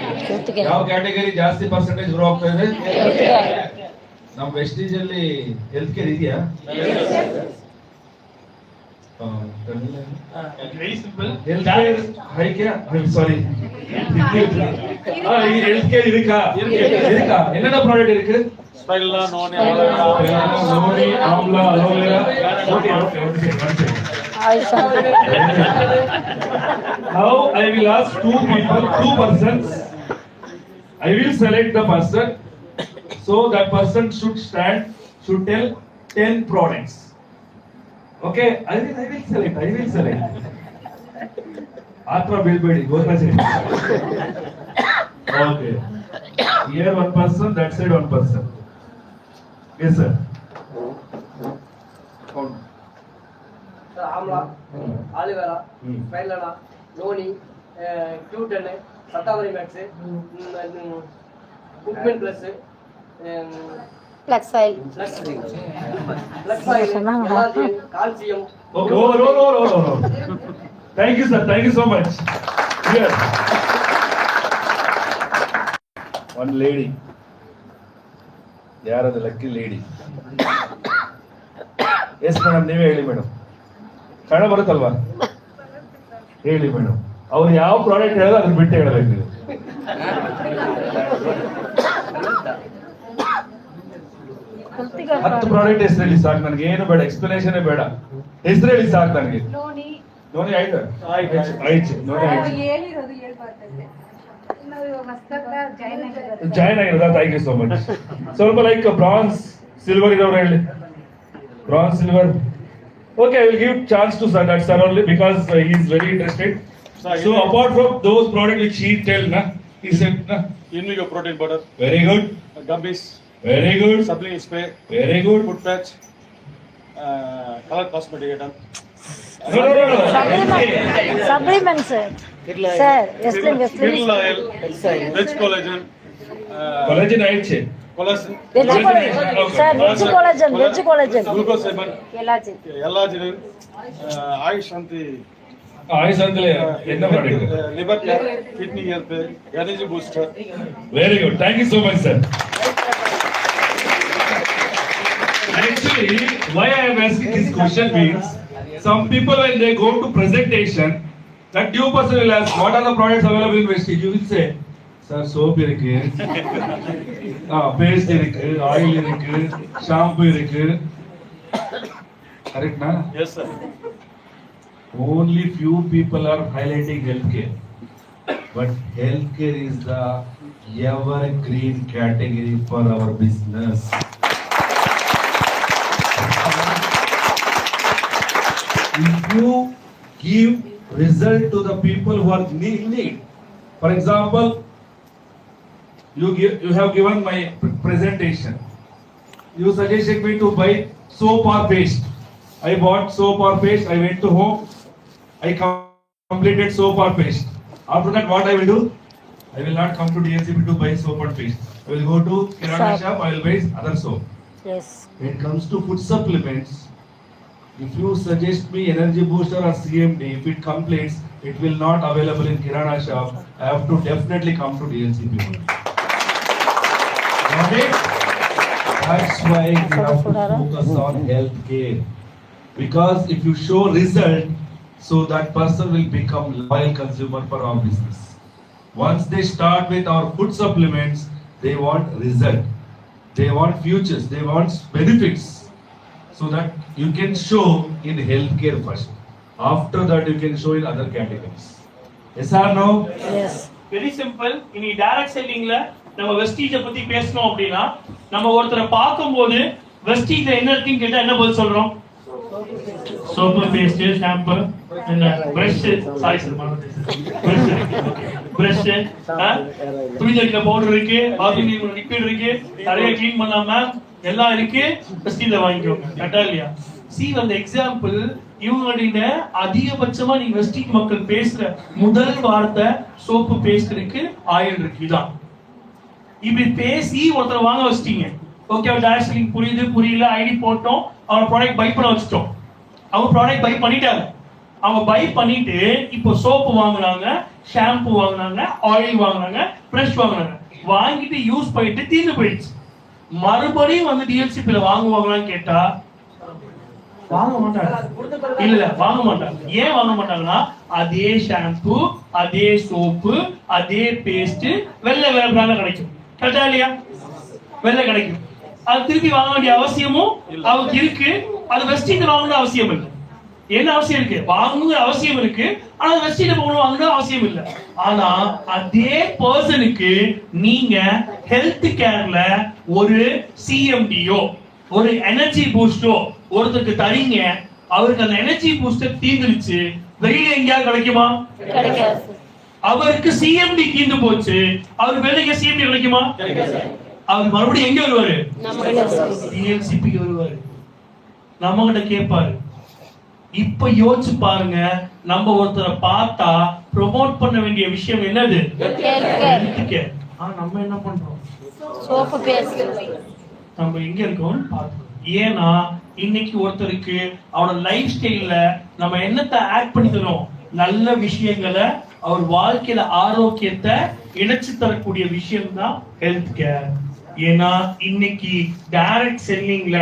S6: ಯಾವ category ಜಾಸ್ತಿ percentage grow ಆಗ್ತಾ ಇದೆ? ನಮ್ಮ Vestige ಅಲ್ಲಿ health care ಇದೆಯಾ?
S1: Very simple.
S6: Health care high care, sorry, ಈ health care இருக்கா? என்னென்ன ப்ராடக்ட் இருக்கு?
S7: Spirulina, noni,
S6: noni, amla, aloe vera. Okay. Now I will ask two persons. I will select the person. So that person should tell 10 products. Okay, I will select. Atra Bilbedi, go ahead. Okay. Here one person, that side one person. Yes, sir.
S8: Amla, aloe vera, spirulina, noni, Q10, Shatavari max, குக்மென் plus,
S4: Flex file.
S8: Calcium.
S6: Okay, oh. Thank you, sir. Thank you so much. Here. One lady. Yaar the lucky lady. Yes, madam. ನೀವೇ ಹೇಳಿ madam. Kannada ಬರುತ್ತಲ್ವಾ? ಹೇಳಿ madam. ಅವ್ರು ಯಾವ product ಹೇಳೋದು ಅದನ್ನ ಬಿಟ್ಟು ಹೇಳಬೇಕು ನೀವು. 10 ಪ್ರಾಡಕ್ಟ್ ಹೆಸರು ಹೇಳಿ ಸಾಕು ನನಗೆ, ಏನು ಬೇಡ, ಎಕ್ಸ್ಪ್ಲನೇಷನ್ ಬೇಡ, ಹೆಸರು ಹೇಳಿ ಸಾಕು ನನಗೆ. ನೋಡಿ ಆಯ್ತಾ? ಆಯ್ತು ನೋಡಿ ಆಯ್ತು. ಜಾಯ್ನ್ ಆಗಿರೋದಾ? Thank you so much. ಸ್ವಲ್ಪ ಲೈಕ್ ಬ್ರಾನ್ಸ್ ಸಿಲ್ವರ್ ಇರೋರು ಹೇಳಿ. Bronze silver. Okay, I will give chance to sir, that sir only, because he is very interested. So apart from those products which he tell na, he said na.
S7: Invigo protein powder.
S6: Very good.
S7: Gummies.
S6: Very good.
S7: Sublime spray.
S6: Very good.
S7: Foot patch. Color cosmetic item.
S6: No.
S4: Supplements, sir. Sir, wrestling.
S7: Krill oil. Veg collagen.
S6: Collagen ಆಯ್ತು.
S7: Collagen.
S4: Veg collagen.
S7: Glucose 7. Ellagen. Ayush Shanti.
S6: ಆಯ್ತು ಅಂತಲೇ என்ன product?
S7: Liver care, kidney health, energy booster.
S6: Very good. Thank you so much, sir. Actually, why I am asking this question means, some people when they go to presentation, that new person will ask, what are the products available in Vestige? You will say, sir soap இருக்கு, paste இருக்கு, oil இருக்கு, shampoo இருக்கு. கரெக்ட்னா?
S7: Yes, sir.
S6: Only few people are highlighting healthcare, but healthcare is the evergreen category for our business. If you give result to the people who are in need, for example, you have given my presentation. You suggested me to buy soap or paste. I bought soap or paste. I went to home. I completed soap or paste. After that, what I will do? I will not come to DLCP to buy soap or paste. I will go to Kirana
S4: Soap.
S6: shop. I will buy other soap.
S4: Yes.
S6: When it comes to food supplements, if you suggest me energy booster or CMD, if it completes, it will not available in Kirana shop. I have to definitely come to DLCP. Got it? That's why we have to focus on healthcare. Because if you show result, so that person will become loyal consumer for our business. Once they start with our food supplements, they want result. They want futures. They want benefits. So that you can show in healthcare first. After that, you can show in other categories. Yes or no?
S4: Yes.
S1: Very simple. இனி direct செல்லிங்ல நம்ம வெஸ்டீஜை பத்தி பேசணும் அப்படின்னா நம்ம ஒருத்தரை பார்க்கும்போது வெஸ்டீஜ்ல என்ன இருக்குன்னு கேட்டா என்ன பதில் சொல்றோம்? சோப்பு, பேஸ்ட், ஷாம்பு, என்ன பிரஷ், சாரி சார் பிரஷ், துணி துவைக்கிற பவுடர் இருக்கு, பாத்ரூம் லிக்விட் இருக்கு, தலையை க்ளீன் பண்ணாம எல்லாம் இருக்கு. வெஸ்டீஜ்ல வாங்கிக்கோங்க. கரெக்டா இல்லையா? சி அந்த எக்ஸாம்பிள் இவங்களுடைய அதிகபட்சமா நீங்க வெஸ்டீஜ் மக்கள் பேசுற முதல் வார்த்தை சோப்பு, பேஸ்ட் இருக்கு, ஆயில் இருக்கு. இதான் இப்படி பேசி ஒருத்தர் வாங்க வச்சிட்டீங்க. ஓகே, டைரக்ட் செல்லிங் புரியுது, புரியல, ஐடி போட்டோம், அவங்க ப்ராடக்ட் பை பண்ண வச்சிட்டோம். அவங்க ப்ராடக்ட் பை பண்ணிட்டாங்க. அவங்க பை பண்ணிட்டு இப்போ சோப்பு வாங்குறாங்க, ஷாம்பு வாங்குறாங்க, ஆயில் வாங்குறாங்க, பிரஷ் வாங்குறாங்க. வாங்கிட்டு யூஸ் பண்ணிட்டு தீர்ந்து போயிடுச்சு. மறுபடியும் வந்து டிஎல்சிபில வாங்குவாங்களான்னு கேட்டா வாங்க மாட்டாங்க. இல்ல வாங்க மாட்டாங்க. ஏன் வாங்க மாட்டாங்கன்னா அதே ஷாம்பு, அதே சோப்பு, அதே பேஸ்ட் வெள்ள வேற பிராண்ட்ல கிடைக்கும். கரெக்டா இல்லையா? வெள்ள கிடைக்கும். அது திருப்பி வாங்க வேண்டிய அவசியமும் அவருக்கு இருக்கு. அது வெஸ்டீஜ் வாங்கணும் அவசியம் இல்லை. என்ன அவசியம் இருக்கு? வாங்கணுங்கிற அவசியம் இருக்கு. ஆனா வெஸ்டீஜ் வாங்கணும் அவசியம் இல்லை. ஆனா அதே பர்சனுக்கு நீங்க ஹெல்த் கேர்ல ஒரு சிஎம்டியோ ஒரு எனர்ஜி பூஸ்டோ ஒருத்தருக்கு தரீங்க. அவருக்கு அந்த எனர்ஜி பூஸ்டர் தீந்துருச்சு. வெளியில எங்கேயாவது கிடைக்குமா?
S4: கிடைக்காது.
S1: அவருக்கு சிஎம்டி தீந்து போச்சு. அவருக்கு வெளியில சிஎம்டி கிடைக்குமா? அவர் மறுபடியும் எங்க வருவாரு? டிஎல்சிபிக்கு வருவாரு. நம்ம கிட்ட கேட்பாரு. இப்ப யோசிச்சு பாருங்க, நம்ம ஒருத்தரை பார்த்தா ப்ரோமோட் பண்ண வேண்டிய விஷயம் என்னது? நம்ம என்ன பண்றோம்?
S4: Soap, paste.
S1: நம்ம எங்க இருக்கோம் பார்த்தோம். ஏன்னா இன்னைக்கு ஒருத்தருக்கு அவனோட லைஃப் ஸ்டைல்ல நம்ம என்னத்தை ஆட் பண்ணி தரோம்? நல்ல விஷயங்களை, அவர் வாழ்க்கையில ஆரோக்கியத்தை இணைச்சு தரக்கூடிய விஷயம் தான் ஹெல்த் கேர். ஏன்னா இன்னைக்கு டைரக்ட் செல்லிங்ல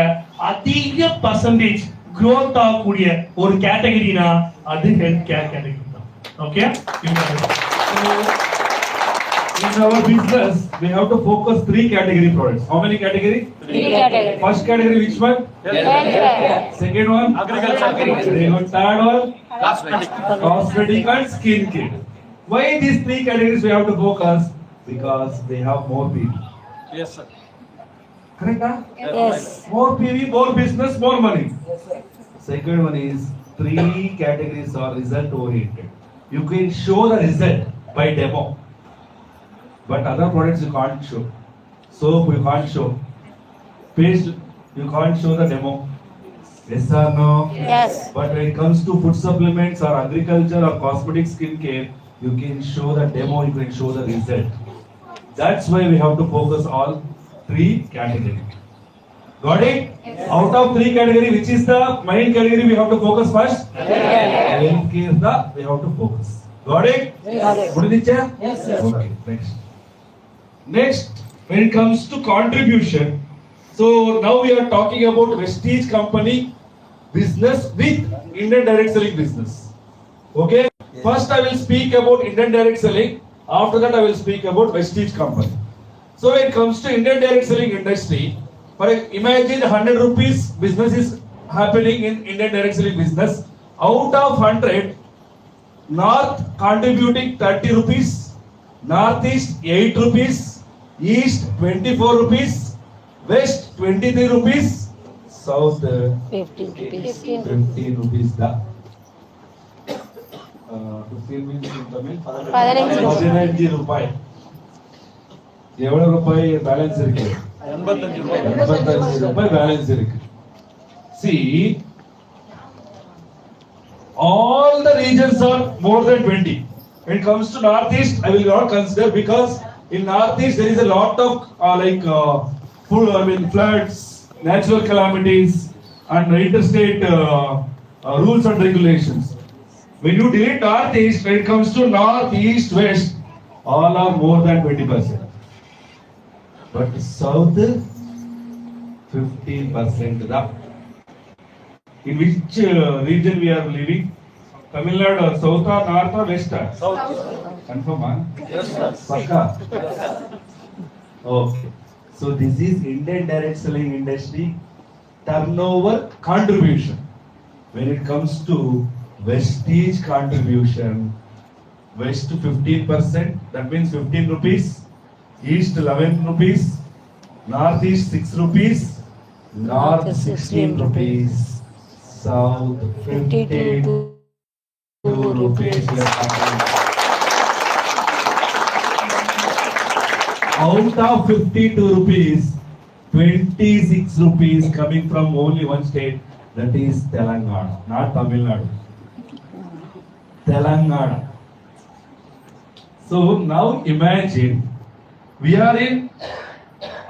S1: அதிக பர்சன்டேஜ் growth ஆகக்கூடிய ஒரு கேட்டகரினா அது ஹெல்த் கேர் கேட்டகரி தான். Okay,
S6: in our business we have to focus 3 category products. How many category?
S4: 3 category.
S6: First category which one?
S4: Healthcare.
S6: Second one?
S7: Agriculture.
S6: Third one?
S7: Cosmetic.
S6: Cosmetic and skin care. Why these 3 categories we have to focus? Because they have more PV.
S7: Yes, sir.
S6: Correct? Huh?
S4: Yes.
S6: More PV, more business, more money. Second one is 3 categories are result oriented. You can show the result by demo, but other products you can't show. Soap you can't show. Paste you can't show the demo. Yes or no?
S4: Yes.
S6: But when it comes to food supplements or agriculture or cosmetic skin care, you can show the demo, you can show the result. That's why we have to focus all 3 categories. Got it? Yes. Out of 3 category, which is the main category we have to focus first? Healthcare is the we have to focus. Got it?
S4: Got it.
S6: Put it in the chair?
S4: Yes, sir.
S6: Okay, next. Next, when it comes to contribution, so now we are talking about Vestige company business with Indian direct selling business. Okay? First I will speak about Indian direct selling. After that, I will speak about Vestige company. So when it comes to Indian direct selling industry, imagine 100 rupees business is happening in Indian direct selling business. Out of 100, North contributing 30 rupees, Northeast 8 rupees, East 24 rupees, West 23 rupees, South
S4: 15 rupees.
S6: 15 rupees. 15 means in Tamil? 15 ரூபாய். எவ்வளவு ரூபாய் balance இருக்கு? 85 ரூபாய் balance இருக்கு. See, all the regions are more than 20. When it comes to Northeast, I will not consider because in Northeast there is a lot of floods, natural calamities, and interstate rules and regulations. When you delete Northeast, when it comes to North, East, West, all are more than 20%. But South, 15% da. In which region we are living? Tamil Nadu, South or North or West? South. Confirm? Yes, sir. Pakka? Okay. So this is Indian direct selling industry turnover contribution. When it comes to Vestige contribution, West 15%, that means 15 rupees, East 11 rupees, Northeast 6 rupees, North 16 rupees, South 52 rupees. Out of 52 rupees, 26 rupees coming from only one state, that is Telangana, not Tamil Nadu. Telangana. So now imagine we are in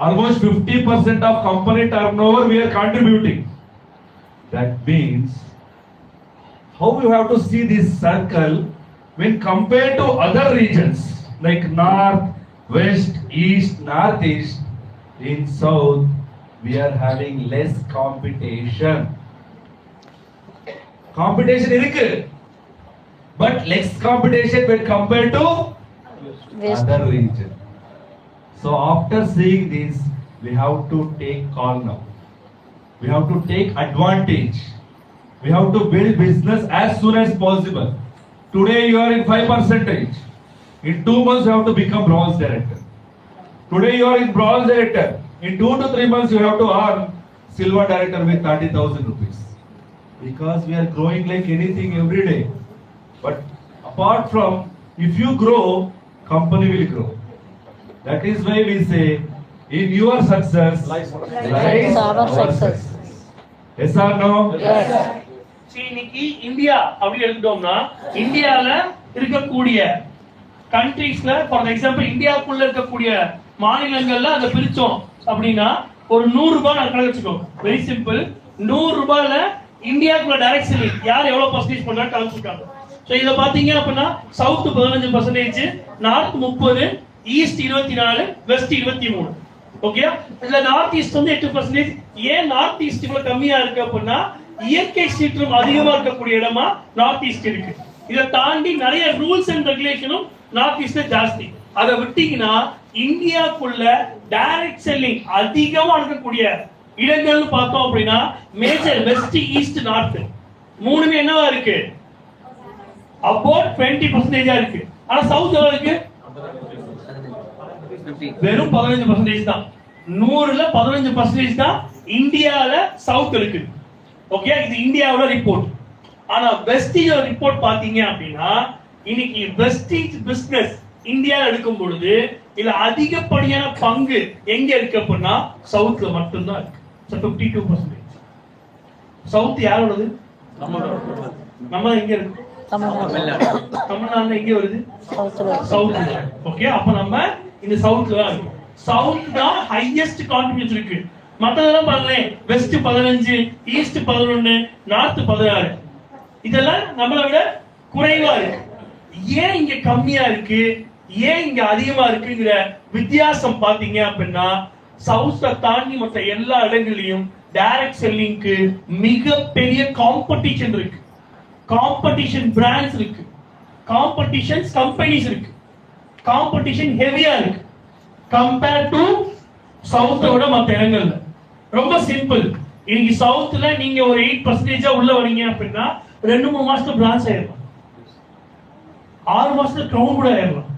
S6: almost 50% of company turnover we are contributing. That means how you have to see this circle when compared to other regions like North, West, East, Northeast. In South we are having less competition. Competition irukku, but less competition when compared to
S4: West.
S6: other region. So after seeing this, we have to take call now. We have to take advantage. We have to build business as soon as possible. Today you are in 5%. In 2 months you have to become bronze director. Today you are in bronze director. In 2 to 3 months you have to earn silver director with 30,000 rupees. Because we are growing like anything every day. But apart from, if you grow, company will grow. That is why we say, in your success lies
S4: our success.
S6: Yes or no?
S4: Yes.
S1: சரி, இன்னைக்கு India அப்படி எடுத்துட்டோம்னா இந்தியால இருக்கக்கூடிய கண்ட்ரீஸ்ல for example இந்தியாவுக்குள்ள இருக்கக்கூடிய மாநிலங்கள்ல அதை பிரிச்சோம் அப்படின்னா ஒரு 100 ரூபாய் நான் கணக்கு வச்சுக்கோ. Very simple. 100 ரூபாயில இந்தியாவுக்குள்ள டைரக்ட் செல்லிங் யார் எவ்வளவு பர்சன்டேஜ் பண்றாங்க கணக்கிருக்காங்க. சோ இத பாத்தீங்க அப்படின்னா south 15%, north 30, east 24, west 23. Okay, இதுல நார்த் ஈஸ்ட் வந்து 8%. ஏன் நார்த் ஈஸ்ட் இவ்வளவு கம்மியா இருக்கு அப்படின்னா இயற்கை சீற்றம் அதிகமா இருக்கக்கூடிய இடமா நார்த் ஈஸ்ட் இருக்கு. இதை தாண்டி நிறைய ரூல்ஸ் அண்ட் ரெகுலேஷனும் நார்த் ஈஸ்ட்ல ஜாஸ்தி. அதை விட்டீங்கன்னா இந்தியாக்குள்ள டைரக்ட் செல்லிங் அதிகமா இருக்கக்கூடிய இடங்கள்னு பார்த்தோம் அப்படின்னா மேஜர் வெஸ்ட், ஈஸ்ட், நார்த் மூணுமே என்னவா இருக்கு? அபவுட் 20% இருக்கு. ஆனா சவுத் எவ்வளவு இருக்கு? வெறும் 15% தான். 100ல 15% தான் இந்தியால சவுத் இருக்கு. ஓகே, இது இந்தியாவோட ரிப்போர்ட். ஆனா வெஸ்டீஜோட ரிப்போர்ட் பாத்தீங்க அப்படின்னா இன்னைக்கு வெஸ்டீஜ் பிசினஸ் இந்தியால எடுக்கும் பொழுது இதுல அதிகப்படியான பங்கு எங்க இருக்கு அப்படின்னா சவுத்ல மட்டும்தான் இருக்கு. 52%. சவுத் யாரோடது? நம்ம எங்க இருக்கு? தமிழ்நாடுல எங்க வருது? சவுத். ஓகே, அப்ப நம்ம இந்த சவுத்ல தான் இருக்கு. சவுத் தான் ஹையஸ்ட் கான்ட்ரிபியூஷன் இருக்கு. மத்ததெல்லாம் பாருங்களேன், வெஸ்ட் 15, ஈஸ்ட் 11, நார்த் 16. இதெல்லாம் நம்மளை விட குறைவா இருக்கு. ஏன் இங்க கம்மியா இருக்கு, ஏன் இங்க அதிகமா இருக்குங்கிற வித்தியாசம் பாத்தீங்க அப்படின்னா சவுத்தை தாண்டி மற்ற எல்லா இடங்களையும் டைரக்ட் செல்லிங்க்கு மிகப்பெரிய காம்படிஷன் இருக்கு. காம்படிஷன் பிராண்ட்ஸ் இருக்கு, காம்படிஷன் கம்பெனிஸ் இருக்கு. காம்படிஷன் ஹெவியா இருக்கு கம்பேர் டு சவுத்தை விட மற்ற இடங்கள்ல. ரொம்ப சிம்பிள். இன்னைக்கு சவுத்துல நீங்க ஒரு 8% உள்ள வரீங்க அப்படின்னா 2-3 மாசத்துல பிரான்ச் ஆயிடலாம், 6 மாசத்துல கிரவுன் கூட ஆயிடலாம்,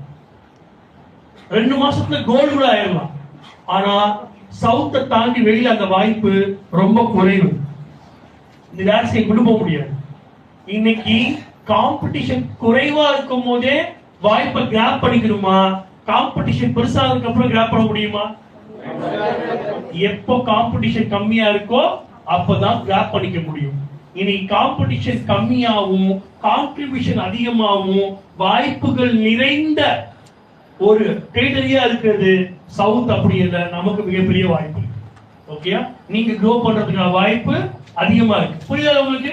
S1: 2 மாசத்துல கோல்டு கூட ஆயிடலாம். ஆனா சவுத்தை தாண்டி வெளியில அந்த வாய்ப்பு ரொம்ப குறைவு. இந்த வேலையை கொண்டு போக முடியாது. இன்னைக்கு காம்படிஷன் குறைவா இருக்கும் போதே வாய்ப்பை கிராப் பண்ணிக்கணுமா, காம்படிஷன் பெருசா இருக்க அப்புறம் கிராப் பண்ண முடியுமா? எப்போ காம்படிஷன் கம்மியா இருக்கோ அப்பதான் கிராப் பண்ணிக்க முடியும். இன்னைக்கு காம்படிஷன் கம்மியாவும் கான்ட்ரிபியூஷன் அதிகமாகவும் வாய்ப்புகள் நிறைந்த ஒரு டெரிட்டரியா இருக்கிறது சவுத். அப்படி இல்லை, நமக்கு மிகப்பெரிய வாய்ப்பு. ஓகே, நீங்க க்ரோ பண்றதுக்கான வாய்ப்பு அதிகமா இருக்கு. புரியுதா உங்களுக்கு?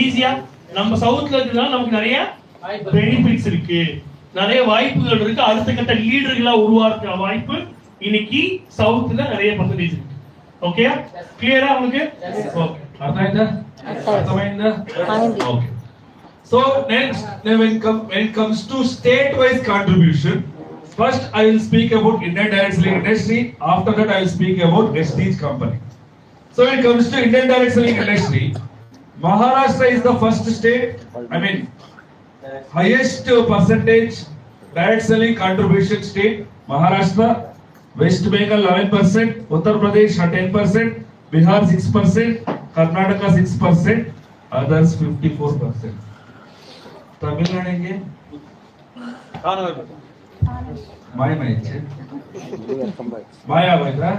S1: ஈஸியா நம்ம சவுத்ல இருக்கிறதுனால நமக்கு நிறைய பெனிஃபிட்ஸ் இருக்கு, நிறைய வாய்ப்புகள் இருக்கு. அடுத்த கட்ட லீடர்களா உருவாக்குற வாய்ப்பு இன்னைக்கு சவுத்ல நிறைய பர்சன்டேஜ் இருக்கு. ஓகே, கிளியரா உங்களுக்கு? Okay,
S6: அர்த்தமாயிந்தா? Okay. So next, when it comes to state-wise contribution, first I will speak about Indian direct selling industry. After that, I will speak about Prestige company. So when it comes to Indian direct selling industry, Maharashtra is the first state. I mean, highest percentage direct selling contribution state. Maharashtra, West Bengal 11%, Uttar Pradesh 10%, Bihar 6%, Karnataka 6%, others 54%. Tamil Nadu ಹೆಂಗೆ? ಮಾಯಮಾಯಿತು. ಮಾಯ ಆಗೋಯ್ತಾ?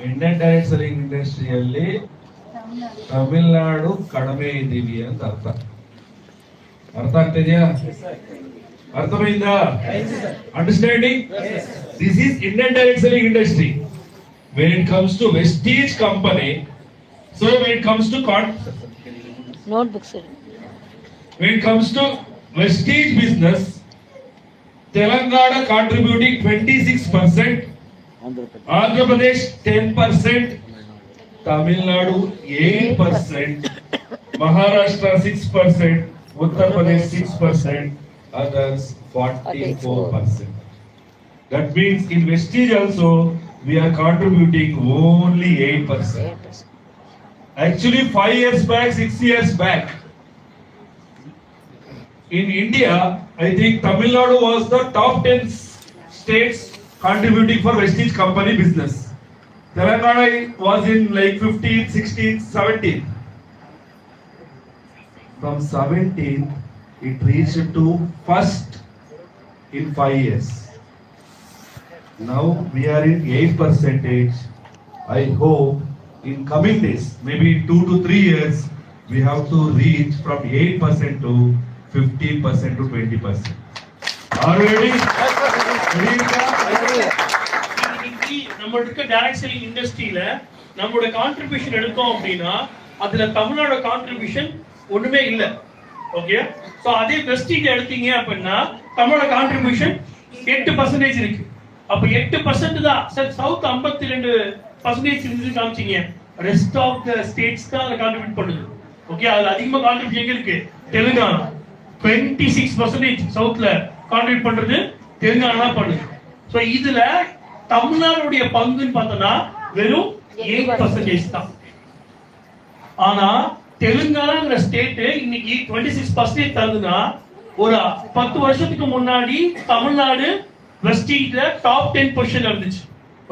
S6: Indian direct selling ಇಂಡಸ್ಟ್ರಿಯಲ್ಲಿ ತಮಿಳುನಾಡು ಕಡಿಮೆ ಇದ್ದೀವಿ ಅಂತ ಅರ್ಥ. ಅರ್ಥ ಆಗ್ತಿದ್ಯಾ? ಅರ್ಥమైందా? Understanding? This is Indian direct selling industry. When it comes to Prestige company, so when it comes to
S4: notebooks.
S6: when it comes to Prestige business, Telangana contributing 26%, Andhra Pradesh 10%, Tamil Nadu 8%, Maharashtra 6%, Uttar Pradesh 6%, others 44%. That means in Prestige also we are contributing only 8%. Actually 5 years back, 6 years back, in India, I think Tamil Nadu was the top 10 states contributing for Prestige company business. Telangana was in like 15th, 16th, 17th. From 17th, it reached to first in 5 years. Now we are in 8%. I hope in coming days, maybe 2 to 3 years, we have to reach from 8% to 15% to 20%. Are you ready?
S1: நம்ம இருக்க direct selling இண்டஸ்ட்ரியில நம்மளோட contribution எடுத்தோம் அப்படின்னா அதுல Tamil Nadu contribution ஒண்ணுமே இல்ல. Okay, so அதே வெஸ்டீஜ் எடுத்தீங்க அப்படின்னா தமிழோட கான்ட்ரிபியூஷன் 8% இருக்கு. அப்ப 8% தான் சார். சவுத் 52% இருந்து காமிச்சீங்க. ரெஸ்ட் ஆஃப் த ஸ்டேட்ஸ் தான் அதை கான்ட்ரிபியூட் பண்ணுது. ஓகே, அதுல அதிகமா கான்ட்ரிபியூஷன் இருக்கு தெலுங்கானா 26% சவுத்ல கான்ட்ரிபியூட் பண்றது தெலுங்கானா பண்ணுது. சோ இதுல தமிழ்நாடுடைய பங்குன்னு பார்த்தோம்னா வெறும் 8% தான். ஆனா தெலுங்கானாங்கிற ஸ்டேட் இன்னைக்கு 26% தருதுன்னா ஒரு 10 வருஷத்துக்கு முன்னாடி தமிழ்நாடு வெஸ்டீஜ்ல டாப் 10 பொசிஷன்ல இருந்துச்சு.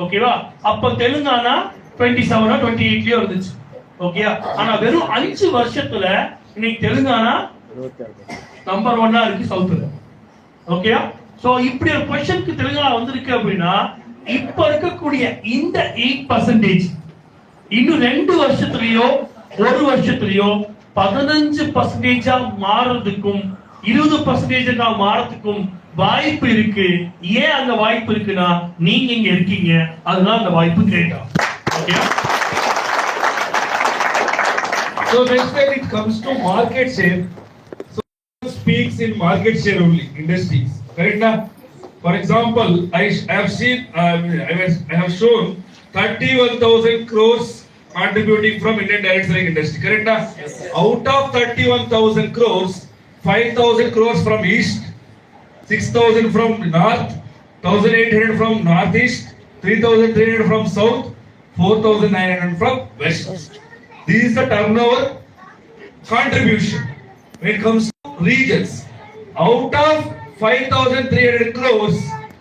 S1: ஓகேவா? அப்ப தெலுங்கானா 27 28 இருந்துச்சு. ஓகேயா? ஆனா வெறும் 5 வருஷத்துல இன்னைக்கு தெலுங்கானா நம்பர் 1 இருக்கு சவுத்ல. ஓகேயா? சோ இப்படி ஒரு பொசிஷனுக்கு தெலுங்கானா வந்திருக்கு அப்படின்னா இப்ப இருக்கக்கூடிய இந்த 8% இன்னும் 2 வருஷத்துலயோ 1 வருஷத்துலயோ 15% மாறதுக்கும் 20% மாறதுக்கும் வாய்ப்பு இருக்கு. ஏன் அந்த வாய்ப்பு இருக்குன்னா நீங்க இங்க இருக்கீங்க, அதனால அந்த வாய்ப்பு கிரியேட் ஆகும். Okay,
S6: so next time it comes to market share, so speaks in market share only industries, correct na? For example, I have seen I have shown 31,000 crores contributing from Indian direct selling industry, correct na? Yes. Out of 31,000 crores, 5,000 crores from east, 6,000 from north, 1,800 from northeast, 3,300 from south, 4,900 from west. This is the turnover contribution when it comes to regions. Out of 5,300 crores,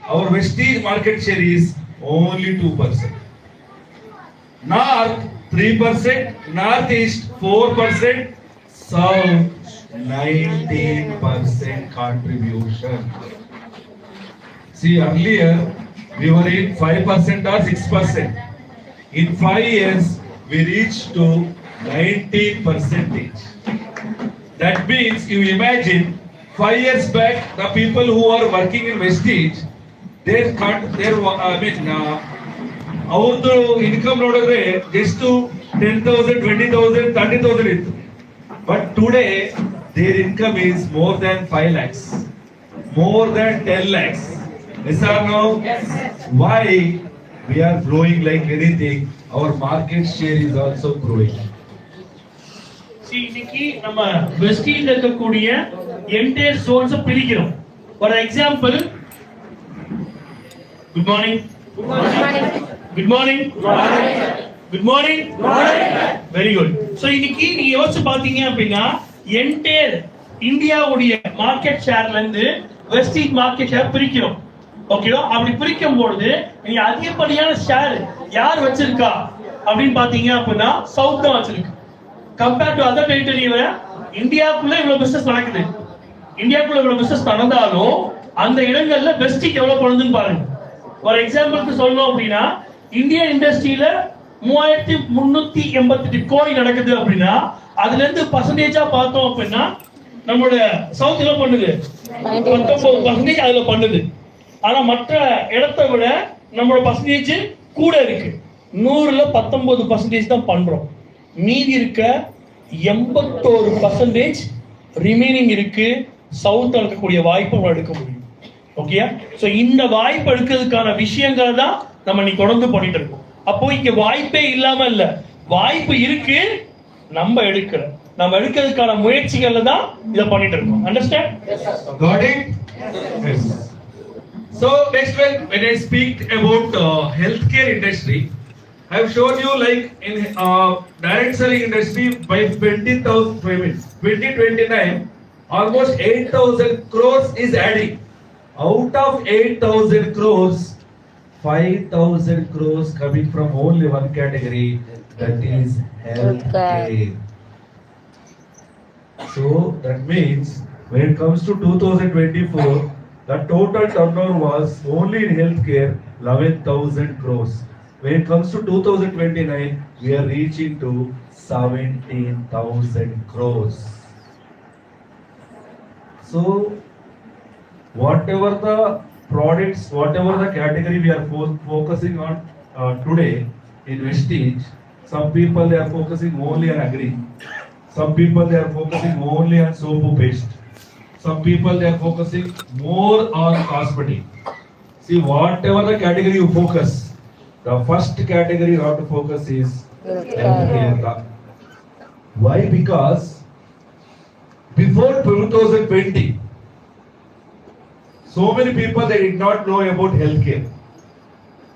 S6: our Vestige market share is only 2%. North 3%, Northeast 4%, South 19% contribution. See, earlier we were in 5% or 6%. In 5 years we reached to 19%. That means you imagine 5 years back the people who are working in Vestige, ಅವ್ರದ್ದು income ನೋಡಿದ್ರೆ ಎಷ್ಟು 10,000, 20,000, 30,000 ಇತ್ತು. But today their income is more than 5 lakhs, more than 10 lakhs. Yes or no?
S8: Yes.
S6: Why? We are growing like anything. Our market share is also growing.
S1: See, இன்னைக்கு நம்ம வெஸ்டில இருக்கக்கூடிய entire Jones பிரிக்கிறோம். For example, good morning, good morning, good morning, good morning, very good. So இன்னைக்கு நீங்க யோசிச்சு பாத்தீங்க அப்படின்னா entire இந்தியாவுடைய மார்க்கெட் ஷேர்ல இருந்து வெஸ்டிஜ் மார்க்கெட் ஷேர் பிரிக்கிறோம். ஓகேவா? அப்படி பிரிக்கும் பொழுது நீங்க அதிகப்படியான ஷேர் யார் வச்சிருக்கா அப்படின்னு பாத்தீங்க அப்படின்னா சவுத் தான் வச்சிருக்கு. கம்பேர் டு அதர் டெரிட்டரியில இந்தியாவுக்குள்ள இவ்வளவு பிசினஸ் நடக்குது. இந்தியாவுக்குள்ள இவ்வளவு பிசினஸ் நடந்தாலும் அந்த இடங்கள்ல வெஸ்டிஜ் எவ்வளவு பண்ணுதுன்னு பாருங்க. ஒரு எக்ஸாம்பிளுக்கு சொல்லணும் அப்படின்னா இந்தியன் இண்டஸ்ட்ரியில 3,388 கோடி நடக்குது அப்படின்னா அதுல இருந்து பர்சன்டேஜா பார்த்தோம் அப்படின்னா நம்மளோட சவுத்ல பண்ணுது 19% அதுல பண்ணுது. ஆனா மற்ற இடத்தை விட நம்மளோட பர்சன்டேஜ் கூட இருக்கு. 100ல 19% தான் பண்றோம். மீதி இருக்க 81% ரிமைனிங் இருக்கு. சவுத்ல இருக்கக்கூடிய வாய்ப்பு நம்ம எடுக்க முடியும். ஓகேயா? சோ இந்த வாய்ப்பு எடுக்கிறதுக்கான விஷயங்களை தான் நம்ம இன்னைக்கு தொடர்ந்து பண்ணிட்டு இருக்கோம். அப்போ இங்க வாய்ப்பே இல்லாம இல்ல, வாய்ப்பு இருக்கு, நம்ம எடுக்கிற நம்ம எடுக்கிறதுக்கான முயற்சிகள்ல தான் இத பண்ணிட்டு இருக்கோம். Understand?
S6: Got it? Yes. So next when I speak about healthcare industry, I have shown you like in direct selling industry by 2029 almost 8,000 crores is adding. Out of 8,000 crores, 5,000 crores coming from only one category, that is healthcare. So that means when it comes to 2024, the total turnover was only in healthcare 11,000 crores. When it comes to 2029, we are reaching to 17,000 crores. So whatever the products, whatever the category we are focusing on today in Vestige, some people they are focusing only on agri, some people they are focusing only on soap paste, some people they are focusing more on cosmetic. See, whatever the category you focus, the first category you have to focus is healthcare. Why? Because before 2020, so many people they did not know about healthcare.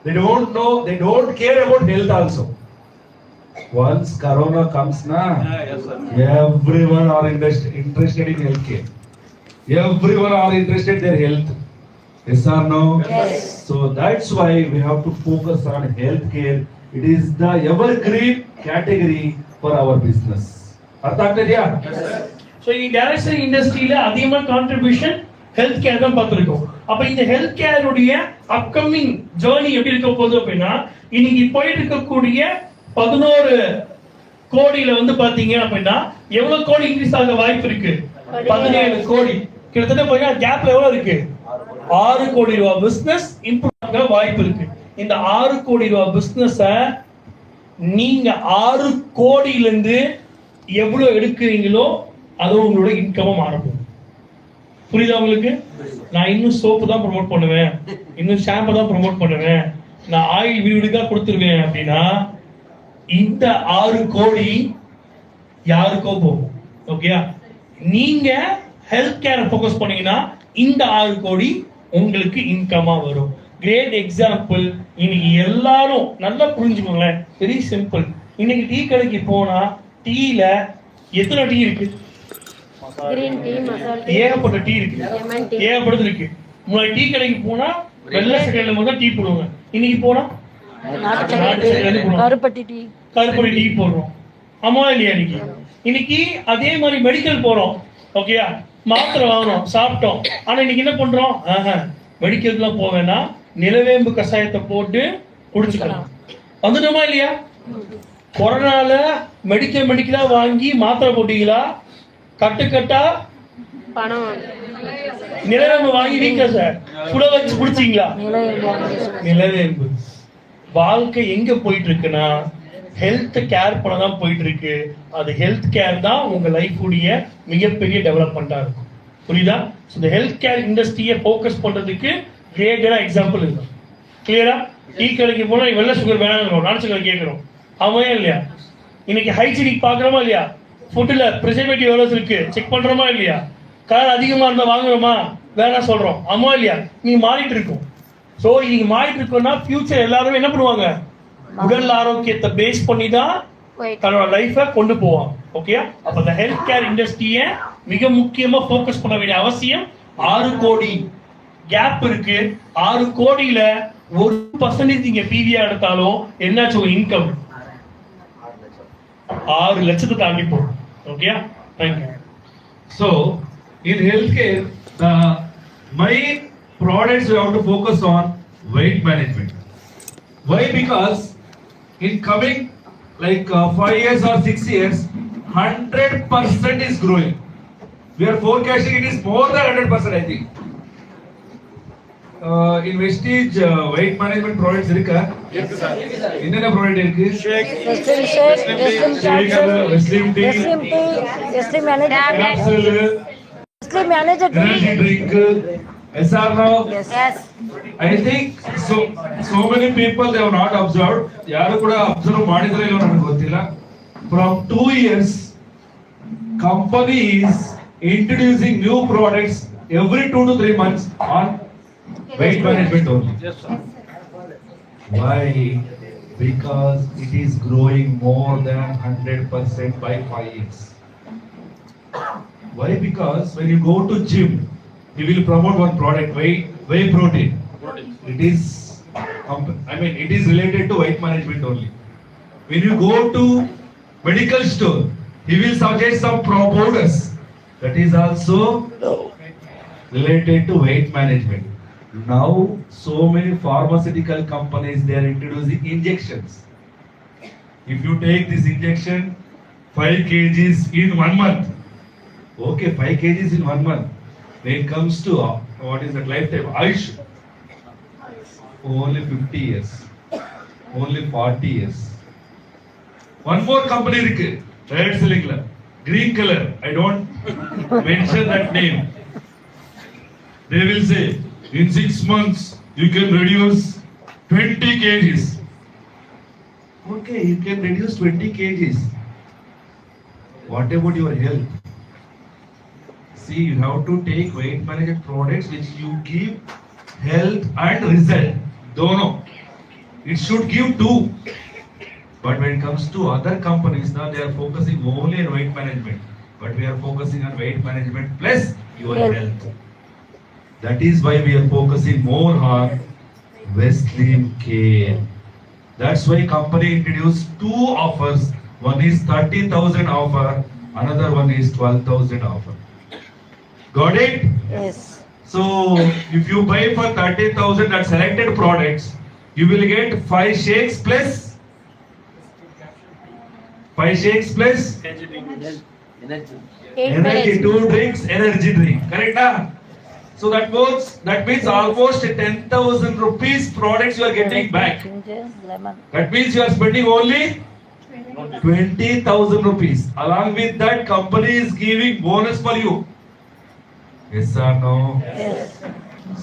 S6: They don't know, they don't care about health also. Once Corona comes na, everyone are interested in healthcare. Everyone are interested in their health. Yes or no?
S4: Yes.
S6: So that's why we have to focus on healthcare. It is the evergreen category for our business. Artha agtidya?
S1: So இந்த direct selling இண்டஸ்ட்ரியில அதிகமான contribution health care தான் பார்த்திருக்கோம். அப்ப இந்த health கேருடைய upcoming journey எப்படி இருக்க போகுது அப்படின்னா இன்னைக்கு போயிட்டு இருக்கக்கூடிய 11 கோடியில வந்து பாத்தீங்க அப்படின்னா எவ்வளவு கோடி இன்க்ரீஸ் ஆக வாய்ப்பு இருக்கு? 17 கோடி. கிட்டத்தட்ட போய் கேப்ல எவ்வளவு இருக்கு? 6 கோடி ரூபாய் பிசினஸ் இம்ப்ரூவ் ஆக வாய்ப்பு இருக்கு. இந்த 6 கோடி ரூபாய் பிசினஸ நீங்க 6 கோடியில இருந்து எவ்வளவு எடுக்கிறீங்களோ அது உங்களோட இன்கமா மாறும். புரியுதா உங்களுக்கு? நான் இன்னும் சோப்பு தான் ப்ரோமோட் பண்ணுவேன், இன்னும் ஷாம்பு தான் ப்ரோமோட் பண்ணுவேன், நான் ஆயில் வீடுக்கா கொடுத்துருவேன் அப்படின்னா இந்த 6 கோடி யாருக்கோ போகும். ஓகேயா? நீங்க ஹெல்த் கேர் ஃபோக்கஸ் பண்ணீங்கன்னா இந்த 6 கோடி உங்களுக்கு இன்கமா வரும். Great example. இன்னைக்கு எல்லாரும் நல்லா புரிஞ்சுக்கோங்களேன், வெரி சிம்பிள். இன்னைக்கு டீ கடைக்கு போனா டீல எத்தனை டீ இருக்கு?
S4: Green tea, masala tea,
S1: ஏகப்பட்ட டீ இருக்கு,
S4: lemon tea.
S1: ஏகப்பட்டது இருக்கு. முன்னாடி டீ கடைக்கு போனா வெள்ளை சக்கரையில மட்டும் டீ போடுவாங்க. இன்னைக்கு போனா
S4: நாட்டு
S1: நாட்டு
S4: சக்கரை
S1: சக்கரை
S4: tea,
S1: போடுவோம்.
S4: கருப்பட்டி டீ.
S1: கருப்பொடி டீ போடுறோம். ஆமா இல்லையா? இன்னைக்கு அதே மாதிரி மெடிக்கல் போறோம், ஓகேயா, மாத்திரை வாங்குறோம், சாப்பிட்டோம். ஆனா இன்னைக்கு என்ன பண்றோம்? மெடிக்கலுக்குலாம் போவேன்னா நிலவேம்பு கஷாயத்தை போட்டு குடிச்சுக்கலாம். வந்துட்டோமா இல்லையா? கொரோனால மெடிக்கலா வாங்கி மாத்திரை போட்டீங்களா? கட்டா
S4: பணம்
S1: நிலவேம்பு வாங்கி வீங்க சார் சுட வச்சு குடிச்சீங்களா? நிலவேம்பு. வாழ்க்கை எங்க போயிட்டு இருக்குன்னா ஹெல்த் கேர் பண்ண தான் போயிட்டு இருக்கு. அது ஹெல்த் கேர் தான் உங்க லைஃப் உடைய மிகப்பெரிய டெவலப்மெண்டா இருக்கும். புரியுதா? இந்த ஹெல்த் கேர் இண்டஸ்ட்ரியை ஃபோக்கஸ் பண்றதுக்கு கிரேட்டா எக்ஸாம்பிள் இருக்கும். கிளியரா? டீ கடைக்கு போனா வெள்ளை சுகர் வேணாங்கிறோம், நாட்டு சுகர் கேட்கிறோம். ஆமாயா இல்லையா? இன்னைக்கு ஹைஜீனிக் பாக்குறோமா இல்லையா? ஃபுட்ல ப்ரிசர்வேட்டிவ் எவ்வளவு இருக்கு செக் பண்றோமா இல்லையா? கலர் அதிகமா இருந்தா வாங்குறோமா வேணா சொல்றோம். ஆமா இல்லையா? நீங்க மாறிட்டு இருக்கும். சோ நீங்க மாறிட்டு இருக்கோம்னா ஃபியூச்சர் எல்லாரும் என்ன பண்ணுவாங்க? உடல் ஆரோக்கியத்தை பேஸ் பண்ணி தான் தன்னோட லைஃபை கொண்டு போவாங்க. ஓகே? அப்ப இந்த ஹெல்த் கேர் இண்டஸ்ட்ரியை மிக முக்கியமா ஃபோக்கஸ் பண்ண வேண்டிய அவசியம். 6 கோடி கேப் இருக்கு. 6 கோடியில 1% நீங்க பிவியா எடுத்தாலும் என்னாச்சு உங்க இன்கம்? 6 லட்சத்தை தாண்டி போகும். Okay? Thank you.
S6: So, in healthcare, the main products we have to focus on weight management. Why? Because in coming like 5 years or 6 years, 100% is growing. We are forecasting it is more than 100%, I think. In Vestige weight management products irukka? Enna product irukku?
S4: Slim shake, slim capsule,
S6: Slim tea,
S4: slim tea, slim energy
S6: capsule,
S4: slim energy
S6: energy
S4: drink.
S6: drink. SR now?
S4: Yes.
S6: I think so many people they have not observed. ಯಾರು ಕೂಡ observe ಮಾಡಿದ್ರೆ ಇಲ್ಲೋ ನನಗೆ ಗೊತ್ತಿಲ್ಲ. From 2 years, company is introducing new products every 2 to 3 months on weight management only.
S7: Yes, sir.
S6: Why? Because it is growing more than 100% by 5 years. Why? Because when you go to gym, he will promote one product, whey protein. It is, it is related to weight management only. When you go to medical store, he will suggest some powders. That is also related to weight management. Now, so many pharmaceutical companies they are introducing injections. If you take this injection, 5 kgs in 1 month. Okay, 5 kgs in 1 month. When it comes to what is that lifetime? Ayush. Only 50 years. Only 40 years. One more company irukku. Red selling la. Green color. I don't mention that name. They will say in 6 months you can reduce 20 kgs. Okay, you can reduce 20 kgs. What about your health? See, you have to take weight management products which you give health and result. Dono. It should give 2. But when it comes to other companies, now they are focusing only on weight management. But we are focusing on weight management plus your health. That is why we are focusing more on Westline Care. That's why company introduced 2 offers. One is 30,000 offer, another one is 12,000 offer. Got it?
S4: Yes.
S6: So if you buy for 30,000 at selected products, you will get 5 shakes plus energy, 2 drinks, energy drink. Correct? Na? So that means almost 10,000 rupees products you are getting back.
S4: Ginger, lemon.
S6: That means you are spending only 20,000 rupees. Along with that, company is giving bonus for you. Yes or no?
S4: Yes.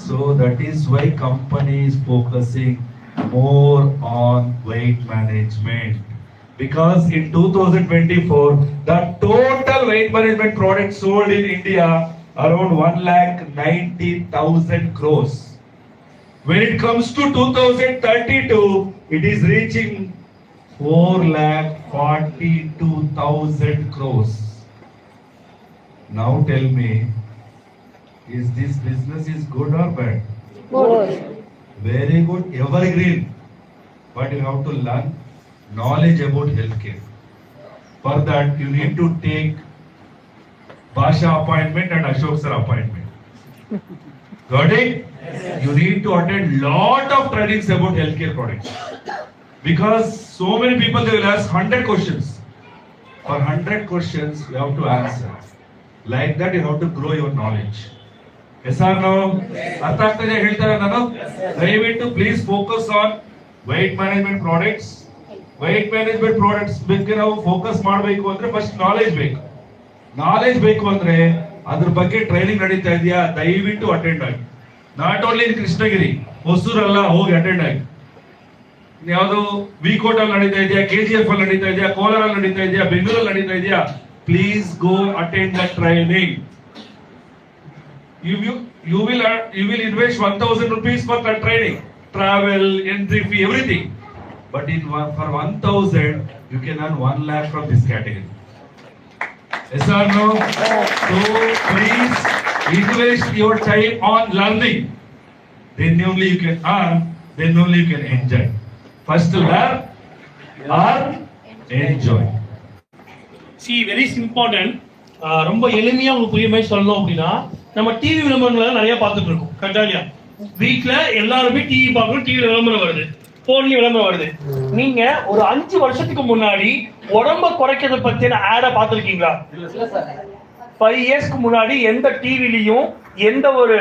S6: So that is why company is focusing more on weight management. Because in 2024, the total weight management products sold in India around 1,90,000 crores. When it comes to 2032, it is reaching 4,42,000 crores. Now tell me, is this business is good or bad?
S4: Good.
S6: Very good, evergreen. But you have to learn knowledge about healthcare. For that, you need to take Basha appointment and Ashok sir appointment. Got it? You need to attend lot of trainings about healthcare products. Because so many people, they will ask 100 questions. For 100 questions, you have to answer. Like that, you have to grow your knowledge. Yes or no? ಅರ್ಥ ಆಗ್ತದೆ ಹೇಳ್ತಾರೆ ನಾನು ದಯವಿಟ್ಟು please focus on weight management products. weight management products ಬಗ್ಗೆ ನಾವು focus ಮಾಡಬೇಕು ಅಂದ್ರೆ first knowledge ಬೇಕು. ನಾಲೆಜ್ ಬೇಕು ಅಂದ್ರೆ ಅದ್ರ ಬಗ್ಗೆ ಟ್ರೈನಿಂಗ್ ನಡೀತಾ ಇದೆಯಾ ದಯವಿಟ್ಟು ಅಟೆಂಡ್ ಆಗಿ. ನಾಟ್ ಓನ್ಲಿ ಇನ್ ಕೃಷ್ಣಗಿರಿ, ಹೊಸೂರಲ್ಲ, ಹೋಗಿ ಅಟೆಂಡ್ ಆಗಿ. ಯಾವುದು ವಿಕೋಟ್ ಅಲ್ಲಿ ನಡೀತಾ ಇದೆಯಾ, KGF ಅಲ್ಲಿ ನಡೀತಾ ಇದೆಯಾ, ಕೋಲಾರ ಅಲ್ಲಿ ನಡೀತಾ ಇದೆಯಾ, ಬೆಂಗಳೂರಲ್ಲಿ ನಡೀತಾ ಇದೆಯಾ, please go attend the training. You will invest 1,000 rupees for the training, travel, entry fee, everything. But for 1,000, you can earn 1 lakh from this category. Yes or no? So please invest your time on learning. Then only you can earn, then only you can enjoy. First learn, earn, enjoy.
S1: See, very important. ரொம்ப எளிமையா உங்களுக்கு புரிய மாதிரி சொல்லணும் அப்படின்னா, நம்ம TV விளம்பரங்களை நிறைய பார்த்துட்டு இருக்கோம். கரெக்டா இல்லையா? வீட்ல எல்லாருமே டிவி பார்க்கணும், டிவில விளம்பரம் வருது, போன்லயும் விளம்பரம் வருது. நீங்க ஒரு 5 வருஷத்துக்கு முன்னாடி உடம்ப குறைக்கிறத பத்தின ஆட பார்த்திருக்கீங்களா? 5 இயர்ஸ்க்கு முன்னாடி எந்த டிவிலையும் எந்த ஒரு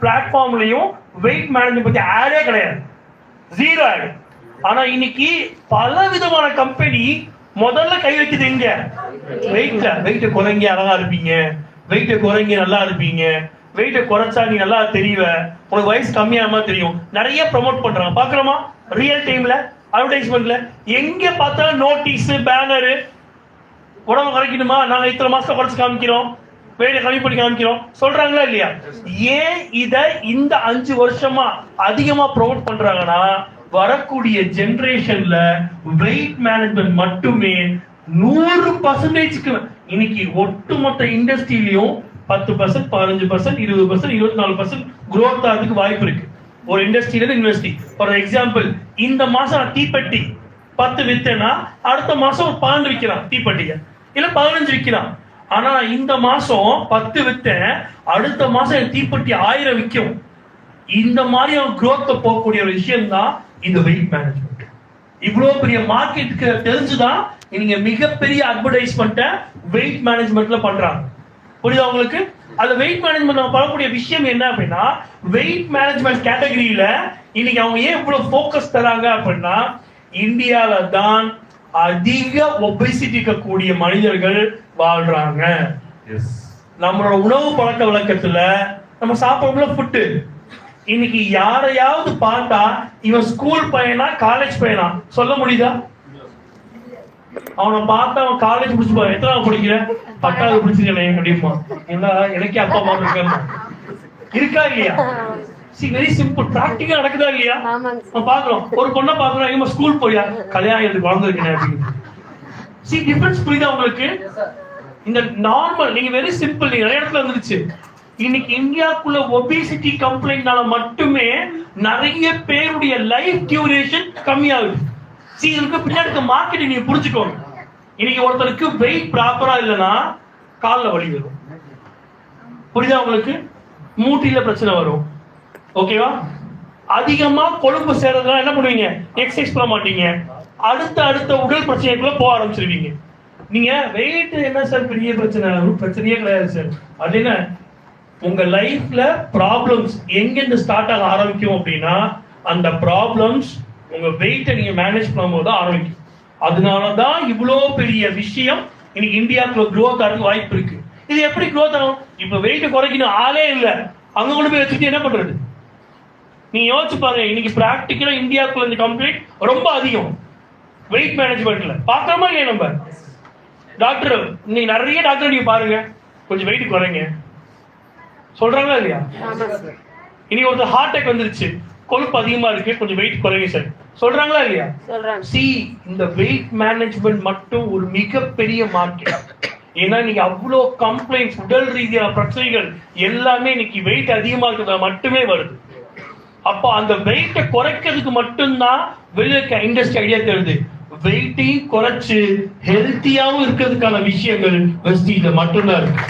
S1: பிளாட்ஃபார்ம்லயும் வெயிட் மேனேஜ்மெண்ட் பத்தி ஆடே கிடையாது, ஜீரோ ஆட். ஆனா இன்னைக்கு பல விதமான கம்பெனி முதல்ல கை வைக்குது எங்க? வெயிட்ல. வெயிட் குறைங்க அழகா இருப்பீங்க, வெயிட் குறைங்க நல்லா இருப்பீங்க, வெயிட் குறைச்சா நீ நல்லா தெரியுவ, உனக்கு வயசு கம்மியாம தெரியும். நிறைய ப்ரமோட் பண்றாங்க, பாக்குறோமா? ரியல் டைம்ல அட்வர்டைஸ்மெண்ட்ல எங்க பார்த்தாலும் நோட்டீஸ், பேனரு, உடம்பு குறைக்கணுமா, நாங்க இத்தனை மாசத்துல குறைச்சு காமிக்கிறோம், வெயிட்ட கம்மி பண்ணி காமிக்கிறோம் சொல்றாங்களா இல்லையா? ஏன் இத இந்த 5 வருஷமா அதிகமா ப்ரமோட் பண்றாங்கன்னா, வரக்கூடிய ஜெனரேஷன்ல வெயிட் மேனேஜ்மெண்ட் மட்டுமே 100% இன்னைக்கு ஒட்டுமொத்த இண்டஸ்ட்ரியிலையும் 10%, 15%, 20%, 24% growth ஆகிறதுக்கு வாய்ப்பு இருக்கு. ஒரு இண்டஸ்ட்ரியில இன்வெஸ்டி. ஃபார் எக்ஸாம்பிள், இந்த மாசம் நான் தீப்பெட்டி 10 வித்தேன்னா அடுத்த மாசம் 12 விற்கிறான் தீப்பெட்டிய, இல்ல 15 விற்கிறான். ஆனா இந்த மாசம் 10 வித்தேன், அடுத்த மாசம் என் தீப்பெட்டி 1000 விற்கும். இந்த மாதிரி growth போகக்கூடிய ஒரு விஷயம் தான் இந்த வெயிட் மேனேஜ்மெண்ட். இவ்வளவு பெரிய மார்க்கெட்டுக்கு தெரிஞ்சுதான் நீங்க மிகப்பெரிய அட்வர்டைஸ்மெண்ட்டை வெயிட் மேனேஜ்மெண்ட்ல பண்றாங்க. புரியுதா உங்களுக்கு? அந்த வெயிட் மேனேஜ்மெண்ட் நம்ம பண்ணக்கூடிய விஷயம் என்ன அப்படின்னா, வெயிட் மேனேஜ்மெண்ட் கேட்டகரியில இன்னைக்கு அவங்க ஏன் இவ்வளவு ஃபோக்கஸ் தராங்க அப்படின்னா, இந்தியால தான் அதிக ஒபேசிட்டி இருக்கக்கூடிய மனிதர்கள் வாழ்றாங்க. நம்மளோட உணவு பழக்க வழக்கத்துல நம்ம சாப்பிடுற ஃபுட்டு இன்னைக்கு யாரையாவது பார்த்தா இவன் ஸ்கூல் பையனா காலேஜ் பையனா சொல்ல முடியுதா? அவனை பார்த்தா அவன் காலேஜ் முடிச்சுப்பான், எத்தனை படிக்கிற? 10வது படிச்சிருக்கேன் அப்படிமா. என்ன எனக்கே அப்பா அம்மா இருக்காங்க, இருக்கா இல்லையா? வெரி சிம்பிள், பிராக்டிக்கல் நடக்குதா இல்லையா? நம்ம பாக்குறோம், ஒரு பொண்ணை பாக்குறோம், இவன் ஸ்கூல் போயா, கல்யாணம் எனக்கு வளர்ந்துருக்கேன் அப்படின்னு. சி டிஃபரன்ஸ் புரியுதா உங்களுக்கு? இந்த நார்மல், நீங்க வெரி சிம்பிள், நீங்க நிறைய இடத்துல வந்துருச்சு. இன்னைக்கு இந்தியாக்குள்ள ஒபிசிட்டி கம்ப்ளைண்ட்னால மட்டுமே நிறைய பேருடைய லைஃப் டியூரேஷன் கம்மியாகுது. இதுக்கு பின்னாடி மார்க்கெட்டிங் நீங்க புரிஞ்சுக்கோங்க. இன்னைக்கு ஒருத்தருக்கு வெயிட் ப்ராப்பரா இல்லைன்னா காலில் வலி வரும், புரியுதா உங்களுக்கு? மூட்டில பிரச்சனை வரும், ஓகேவா? அதிகமா கொழுப்பு சேர்றதுனால என்ன பண்ணுவீங்க? எக்ஸசைஸ் பண்ண மாட்டீங்க, அடுத்த உடல் பிரச்சனைக்குள்ள போக ஆரம்பிச்சிருவீங்க. நீங்க வெயிட் என்ன சார் பெரிய பிரச்சனை? பிரச்சனையே கிடையாது சார். அப்படின்னா உங்க லைஃப்ல ப்ராப்ளம்ஸ் எங்கிருந்து ஸ்டார்ட் ஆக ஆரம்பிக்கும் அப்படின்னா, அந்த ப்ராப்ளம்ஸ் உங்க வெயிட்டை நீங்க மேனேஜ் பண்ணும்போது ஆரம்பிக்கும். அதனாலதான் இவ்வளோ பெரிய விஷயம் இன்னைக்கு இந்தியாவுக்குள்ள க்ரோத் ஆகிறதுக்கு வாய்ப்பு இருக்கு. இது எப்படி க்ரோத் ஆகும்? இப்ப வெயிட் குறைக்கணும் ஆளே இல்லை, அங்க கொண்டு போய் வச்சுட்டு என்ன பண்றது? நீங்க யோசிச்சு பாருங்க. இன்னைக்கு பிராக்டிக்கலா இந்தியாவுக்குள்ள இந்த கம்ப்ளைண்ட் ரொம்ப அதிகம் வெயிட் மேனேஜ்மெண்ட்ல. பாக்குறோமா இல்லையா? நம்ம டாக்டர், நீங்க நிறைய டாக்டர் நீங்க பாருங்க, கொஞ்சம் வெயிட் குறைங்க, சொல்றாங்களா இல்லையா? இனி ஒருத்தர் ஹார்ட் அட்டாக் வந்துருச்சு, கொழுப்பு அதிகமா இருக்கு, கொஞ்சம் வெயிட் குறைங்க சார், சொல்றாங்களா இல்லையா?
S4: சொல்றாங்க.
S1: சி, இந்த வெயிட் மேனேஜ்மெண்ட் மட்டும் ஒரு மிகப்பெரிய மார்க்கெட். ஏன்னா நீங்க அவ்வளோ கம்ப்ளைண்ட்ஸ், உடல் ரீதியான பிரச்சனைகள் எல்லாமே இன்னைக்கு வெயிட் அதிகமா இருக்கிறது மட்டுமே வருது. அப்போ அந்த வெயிட்டை குறைக்கிறதுக்கு மட்டும்தான் வெளியே இண்டஸ்ட்ரி ஐடியா தருது. வெயிட்டையும் குறைச்சு ஹெல்த்தியாவும் இருக்கிறதுக்கான விஷயங்கள் வெஸ்டீஜ்ல மட்டும்தான் இருக்கு.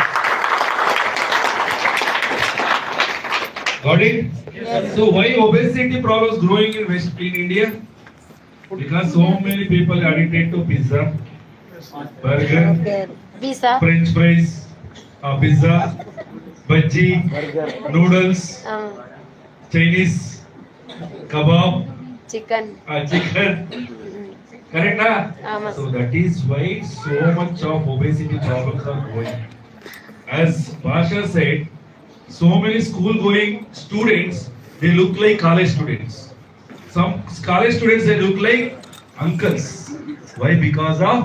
S6: Got it? Yes. So why obesity problems growing in India? Because so many people are addicted to pizza, burger,
S4: Visa.
S6: French fries, pizza, bhaji, noodles, Chinese, kebab,
S4: Chicken.
S6: Chicken. Correct, na? So that is why so much of obesity problems are growing. As Basha said, so many school-going students, they look like college students. Some college students, they look like uncles. Why? Because of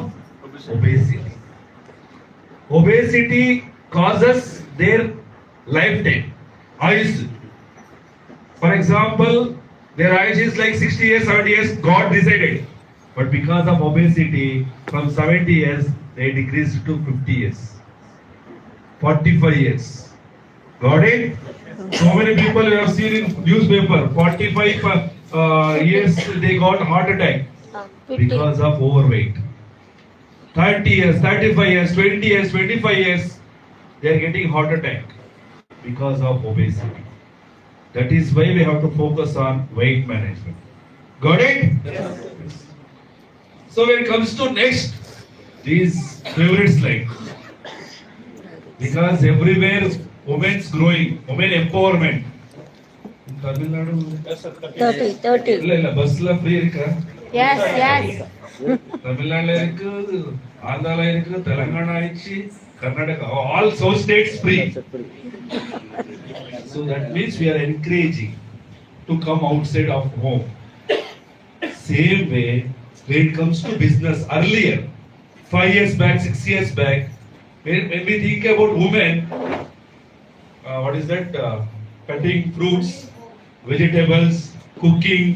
S6: obesity. Obesity causes their lifetime eyes. For example, their age is like 60 years, 70 years, God decided. But because of obesity, from 70 years, they decreased to 50 years, 45 years. Got it? So many people we have seen in newspaper, 45 years they got heart attack
S4: 50.
S6: because of overweight. 30 years, 35 years, 20 years, 25 years, they are getting heart attack because of obesity. That is why we have to focus on weight management. Got it? Yes. So when it comes to next, these favorite slide. Because everywhere women's growing, women empowerment. In Tamil Nadu,
S4: 30.
S6: இல்ல பஸ்ல free இருக்கா?
S4: Yes, yes.
S6: தமிழ்நாடுல இருக்கு, ஆந்திரால இருக்கு, தெலுங்கானா ஆயிடுச்சு, Karnataka, all south states free. So that means we are encouraging to come outside of home. Same way when it comes to business, earlier 5 years back, 6 years back, when we think about women, what is that? Cutting fruits, vegetables, cooking,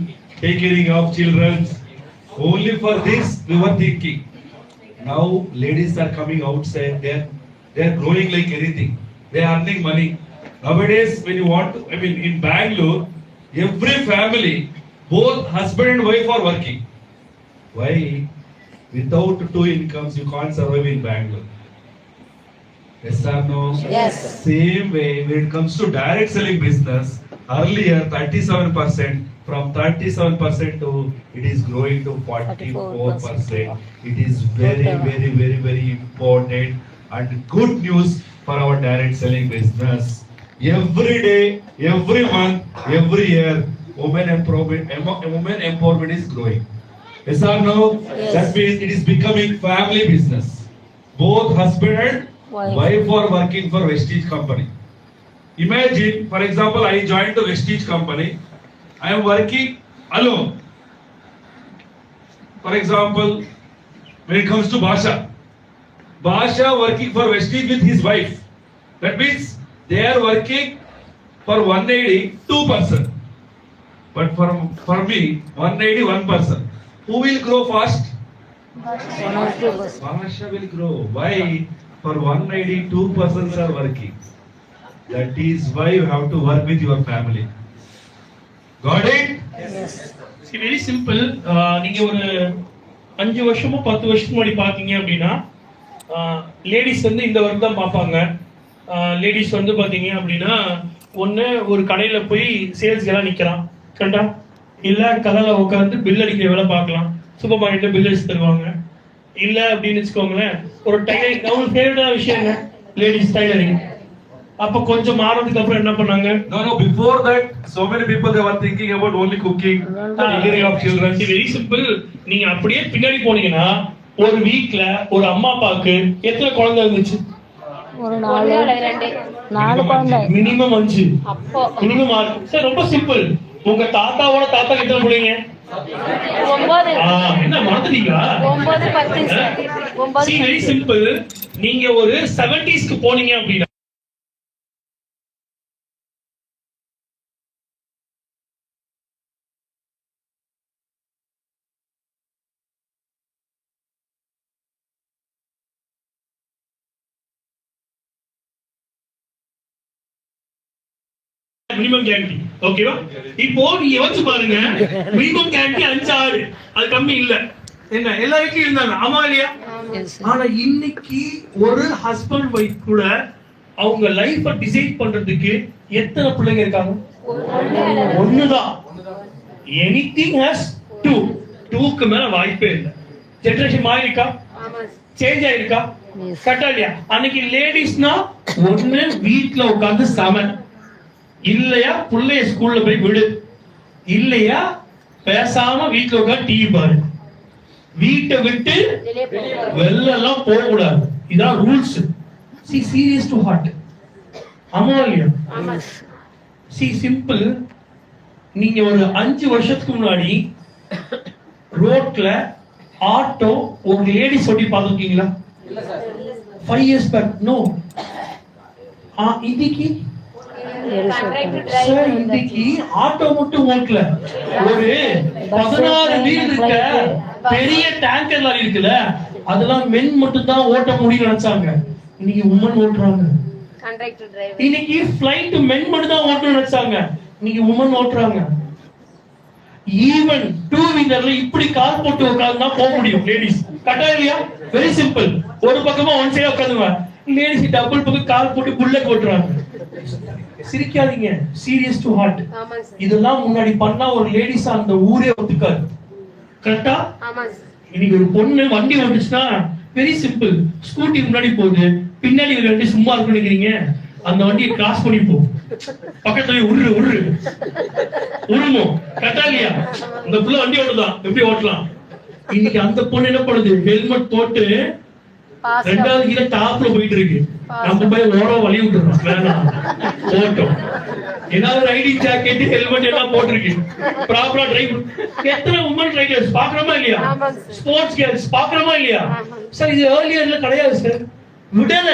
S6: taking care of children. Only for this we were thinking. Now ladies are coming outside. They are growing like anything. They are earning money. Nowadays, when you want to, in Bangalore, every family, both husband and wife are working. Why? Without 2 incomes, you can't survive in Bangalore. Yes or no?
S4: Yes.
S6: Same way, when it comes to direct selling business, earlier 37%, from 37% to it is growing to 44%. It is very, very, very, very important and good news for our direct selling business. Every day, every month, every year, women empowerment is growing. Yes or no?
S4: Yes.
S6: That means it is becoming family business. Both husband and wife are working for Vestige company. Imagine, for example, I joined the Vestige company. I am working alone. For example, when it comes to Basha working for Vestige with his wife. That means they are working for 180, 2 person. But for me, 180, 1 person. Who will grow fast? Basha will grow. Why? For 180, 2 persons are working. That is why you have to work with your family. Got it?
S4: Yes.
S1: See, very simple. நீங்க ஒரு 5 வருஷமோ 10 வருஷத்துக்கு முன்னாடி பாத்தீங்க அப்படின்னா ladies வந்து இந்த work தான் பார்ப்பாங்க. லேடிஸ் வந்து பாத்தீங்க அப்படின்னா ஒண்ணு ஒரு கடையில போய் சேல்ஸ் எல்லாம் நிக்கலாம் கண்டா, இல்ல கடையில உட்காந்து பில் அடிக்கிற வேலை பார்க்கலாம், சூப்பர் மார்க்கெட்ல பில் அடிச்சு தருவாங்க. இல்ல அப்படின்னு வச்சுக்கோங்களேன், ஒரு டைலரிங் அவங்களுக்கு ஃபேவரட்டான விஷயம் என்ன? Ladies tailoring. அப்ப கொஞ்சம் மாறதுக்கு அப்புறம் என்ன பண்ணாங்க?
S6: No, before that, so many people they were thinking about only cooking, taking care of children.
S1: Very simple. நீங்க அப்படியே பின்னாடி போனீங்கன்னா ஒரு வீட்ல ஒரு அம்மா அப்பாவுக்கு எத்தனை குழந்தை இருந்துச்சு?
S4: ஒரு 4 குழந்தை.
S1: மினிமம் 5.
S4: அப்போ
S1: மினிமம் 6. சார் ரொம்ப சிம்பிள். உங்க தாத்தாவோட தாத்தா எத்தனை பிள்ளைங்க?
S4: 9.
S1: என்ன மறந்துட்டீங்களா?
S4: 9, 10 சார். 9.
S1: Very simple. நீங்க ஒரு 70s போனீங்க அப்படின்னா மினிமம் கேரண்டி. ஓகேவா? இப்போ நீங்க யோசிச்சு பாருங்க, மினிமம் கேரண்டி 5 6, அது கம்மி இல்ல. என்ன எல்லா வீட்லயும் இருந்தாங்க, ஆமா இல்லையா? ஆனா இன்னைக்கு ஒரு ஹஸ்பண்ட் ஒய்ஃப் கூட அவங்க லைஃப டிசைட் பண்றதுக்கு எத்தனை பிள்ளைங்க இருக்காங்க? ஒண்ணுதான். Anything has 2. 2க்கு மேல வாய்ப்பே இல்லை. ஜெனரேஷன் மாறி இருக்கா? சேஞ்ச் ஆயிருக்கா? கரெக்டா இல்லையா? அன்னைக்கு லேடிஸ்னா ஒண்ணு வீட்ல உட்கார்ந்து சமன், இல்லையா புள்ளைய ஸ்கூல்ல போய் விடு, இல்லையா பேசாம வீட்ல உட்கார்ந்து டிவி பாரு, வீட்டை விட்டு வெளியெல்லாம் போக கூடாது. இதான் ரூல்ஸ். சி சீரியஸ் டு ஹார்ட். ஆமா இல்லையா? சி சிம்பிள். நீங்க ஒரு 5 வருஷத்துக்கு முன்னாடி ரோட்ல ஆட்டோ ஒரு லேடி சொல்லி பார்த்துருக்கீங்களா? 5 years back no. இன்னைக்கு சார் இன்னைக்கு ஆட்டோ மட்டும் ஓட்டல, ஒரு 16 வீல் இருக்க பெரிய டேங்கர் லாரி இருக்குல்ல, அதெல்லாம் மென் மட்டும் தான் ஓட்ட முடியும் நினைச்சாங்க. இன்னைக்கு உமன் ஓட்டுறாங்க. இன்னைக்கு ஃளைட் மென் மட்டும் தான் ஓட்டணும் நினைச்சாங்க, இன்னைக்கு உமன் ஓட்டுறாங்க. ஈவன் 2 வீலர்ல இப்படி கால் போட்டு உட்கார்ந்தா போக முடியும் லேடிஸ். கரெக்டா இல்லையா? Very simple. ஒரு பக்கமா ஒன் சைடா உட்கார்ந்துங்க, லேடிஸ் டபுள் பக்கம் கால் போட்டு புல்லட் ஓட்டுறாங்க. சிரிக்காதீங்க, சீரியஸ் டு ஹார்ட். இதெல்லாம் முன்னாடி பண்ணா ஒரு லேடிஸ் அந்த ஊரே ஒத்துக்காது. கரெக்டா? இன்னைக்கு ஒரு பொண்ணு வண்டி ஓட்டுச்சுன்னா வெரி சிம்பிள். ஸ்கூட்டி முன்னாடி போகுது, பின்னாடி ஒரு வண்டி சும்மா இருக்கு நினைக்கிறீங்க, அந்த வண்டியை கிராஸ் பண்ணி போ, பக்கத்துல உருணும். கரெக்டா இல்லையா? அந்த புள்ள வண்டி ஓட்டுதான், எப்படி ஓட்டலாம்? இன்னைக்கு அந்த பொண்ணு என்ன பண்ணுது? ஹெல்மெட் போட்டு 2வது கீழ டாப்ல போயிட்டு இருக்கு. நம்ம போய் ஓரம் வழி விட்டுறோம், வேணாம் ஓட்டம். ஏதாவது ரைடிங் ஜாக்கெட் ஹெல்மெட் எல்லாம் போட்டிருக்கு, ப்ராப்பரா டிரைவ். எத்தனை உமன் ரைடர்ஸ் பாக்குறோமா இல்லையா? ஸ்போர்ட்ஸ் கேர்ள்ஸ் பாக்குறோமா இல்லையா? சார் இது ஏர்லியர்ல கிடையாது சார், விடல.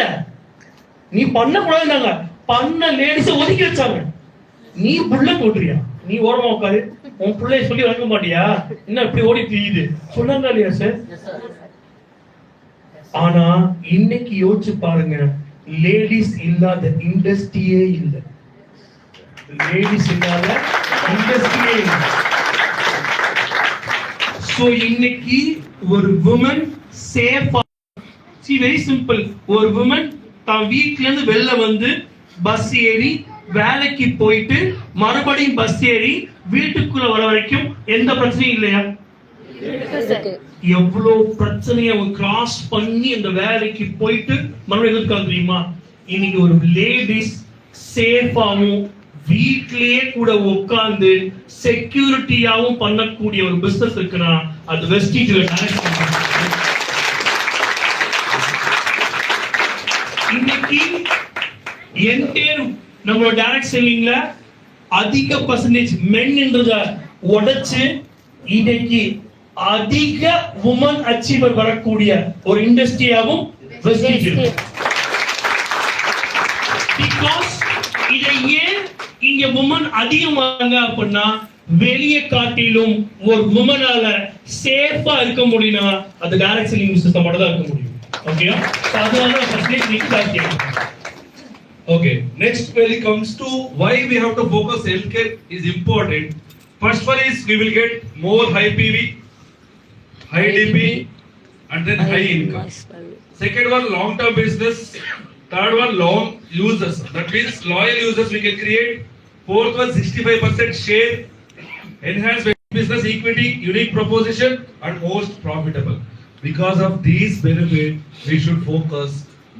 S1: நீ பண்ண கூடாதுன்னாங்க, பண்ண லேடிஸ ஒதுக்கி வச்சாங்க. நீ புல்லட் ஓட்டுறியா? நீ ஓரமா உட்காரு, உன் பிள்ளைய சொல்லி வளர்க்க மாட்டியா? என்ன இப்படி ஓடி தெரியுது சொன்னாங்க இல்லையா சார்? ஆனா இன்னைக்கு யோசிச்சு பாருங்க, லேடிஸ் இல்லாத இண்டஸ்ட்ரியே இல்ல. லேடிஸ் இல்லாத இண்டஸ்ட்ரியே இல்ல. சோ இன்னைக்கு ஒரு woman சேஃபா, see very simple, ஒரு woman தான் வீட்ல இருந்து வெளில வந்து பஸ் ஏறி வேலைக்கு போயிட்டு மறுபடியும் பஸ் ஏறி வீட்டுக்குள்ள வர வரைக்கும் எந்த பிரச்சனையும் இல்லையா? எவ்வளவு பிரச்சனையை அவங்க கிராஸ் பண்ணி அந்த வேலைக்கு போயிட்டு மறுபடியும் எதிர்க்காது தெரியுமா? இன்னைக்கு ஒரு லேடிஸ் சேஃபாவும் வீட்லயே கூட உட்கார்ந்து செக்யூரிட்டியாவும் பண்ணக்கூடிய ஒரு பிசினஸ் இருக்குன்னா அது வெஸ்டீஜ்ல இன்னைக்கு என்டையர் நம்மளோட டைரக்ட் செல்லிங்ல அதிக பர்சன்டேஜ் மென் என்றத உடைச்சு இன்னைக்கு அதிக உமன் அச்சீவர் வரக்கூடிய ஒரு இண்டஸ்ட்ரியாவும் வெஸ்டீஜ். பிகாஸ் இதை ஏன் இங்க உமன் அதிகம் வராங்க அப்படின்னா, வெளியே காட்டிலும் ஒரு உமனால சேஃபா இருக்க முடியும்னா அது டைரக்ட் செல்லிங் பிசினஸ் மட்டும் தான் இருக்க முடியும். ஓகே, அதனால பர்சன்டேஜ் நீங்க காட்டிங்க.
S6: Okay, next when it comes to why we have to focus healthcare is important. First one is we will get more high PV, high DP, and then high income. Second one, long-term business. Third one, long users. That means loyal users we can create. Fourth one, 65% share. Enhanced business equity, unique proposition, and most profitable. Because of these benefits, we should focus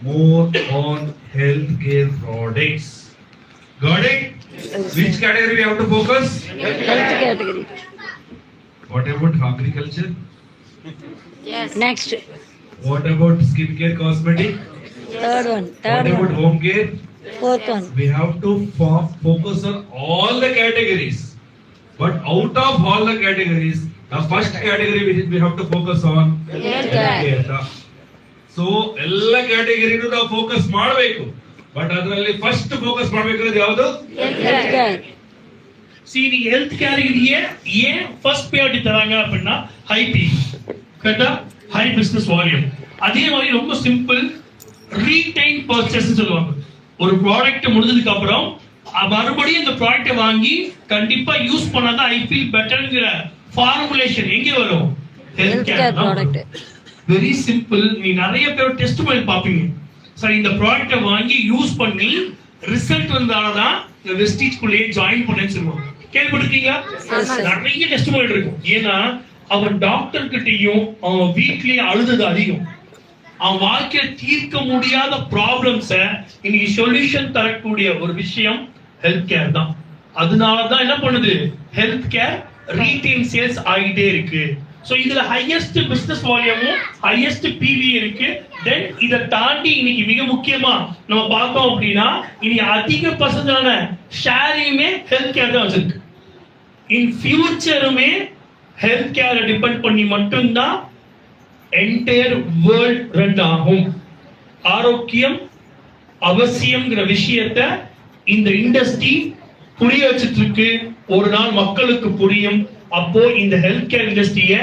S6: more on healthcare products. Got it? Which category we have to focus?
S4: Health category.
S6: What about agriculture?
S4: Yes. Next.
S6: What about skincare, cosmetic?
S4: Third one.
S6: What about home care?
S4: Fourth one.
S6: We have to focus on all the categories. But out of all the categories, the first category which we have to focus on healthcare. So ಎಲ್ಲ ಕ್ಯಾಟಗರಿನೂ ನಾವು focus ಮಾಡಬೇಕು, but ಅದರಲ್ಲಿ first focus ಮಾಡಬೇಕಾದ್ರೆ ಯಾವುದು?
S1: சரி, health கேட்டகரியே ஏன் first priority தராங்க அப்படின்னா ஹை பி, கரெக்ட்டா? High business volume. அதே மாதிரி ரொம்ப சிம்பிள், ரீடைன் பர்ச்சேஸ் சொல்லுவாங்க. ஒரு ப்ராடக்ட் முடிஞ்சதுக்கு அப்புறம் மறுபடியும் இந்த ப்ராடக்ட்டை வாங்கி கண்டிப்பா யூஸ் பண்ணாதான் ஐ ஃபீல் பெட்டர்ங்கிற ஃபார்முலேஷன் எங்க வரும்? Health care
S4: product.
S1: Very simple. நீ நிறைய பேர் டெஸ்டிமோனியல் பாப்பீங்க. சார் இந்த ப்ராடக்ட்டை வாங்கி யூஸ் பண்ணி ரிசல்ட் வந்தாலதான் இந்த வெஸ்டீஜ் குள்ளேயே ஜாயின் பண்ணேன்னு சொல்லுவாங்க. கேள்விப்பட்டிருக்கீங்களா? நிறைய டெஸ்டிமோனியல் இருக்கும். ஏன்னா அவன் டாக்டர் கிட்டையும் அவன் வீட்லயும் அழுதது அதிகம். அவன் வாழ்க்கையில தீர்க்க முடியாத ப்ராப்ளம்ஸ இன்னைக்கு சொல்யூஷன் தரக்கூடிய ஒரு விஷயம் ஹெல்த் கேர் தான். அதனாலதான் என்ன பண்ணுது? ஹெல்த் கேர் ரீட்டைல் சேல்ஸ் ஆகிட்டே இருக்கு. சோ இதுல ஹையஸ்ட் பிசினஸ் வால்யூமும் ஹையஸ்ட் பிவி இருக்கு. தென் இதை தாண்டி இன்னைக்கு மிக முக்கியமா நம்ம பார்த்தோம் அப்படின்னா இனி அதிக பர்சன்டான ஷேரையுமே ஹெல்த் கேர் தான் வச்சிருக்கு. இன் ஃபியூச்சருமே ஹெல்த் கேரை டிபெண்ட் பண்ணி மட்டும்தான் என்டையர் வேர்ல்ட் ரன் ஆகும். ஆரோக்கியம் அவசியம்ங்கிற விஷயத்தை இந்த இண்டஸ்ட்ரி புரிய வச்சிட்டு இருக்கு. ஒரு நாள் மக்களுக்கு புரியும். அப்போ இந்த ஹெல்த் கேர் இண்டஸ்ட்ரிய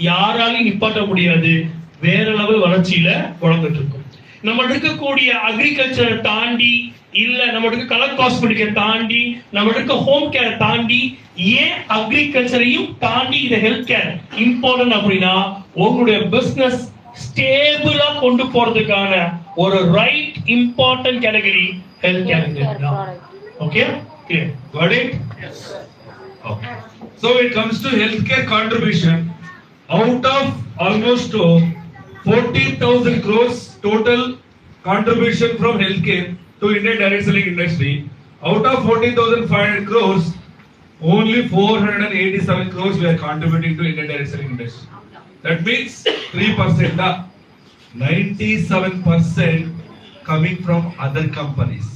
S1: யாராலையும் நிப்பாட்ட முடியாது. வேற லெவல் வளர்ச்சியில வளர்ந்துட்டு இருக்கும். நம்ம இருக்கக்கூடிய அக்ரிகல்ச்சரை தாண்டி இல்ல நம்ம இருக்க கலர் காஸ்மெட்டிக்கை தாண்டி நம்ம இருக்க ஹோம் கேர் தாண்டி ஏன் அக்ரிகல்ச்சரையும் தாண்டி இந்த ஹெல்த் கேர் இம்பார்ட்டன்ட் அப்படின்னா உங்களுடைய பிசினஸ் ஸ்டேபிளா கொண்டு போறதுக்கான ஒரு right important category health care தான். Okay, clear?
S6: Got it? Yes. Okay. So it comes to healthcare contribution. Out of almost 40,000 crores total contribution from healthcare to Indian direct selling industry. Out of 14,500 crores, only 487 crores we are contributing to Indian direct selling industry. That means 3%. 97% coming from other companies.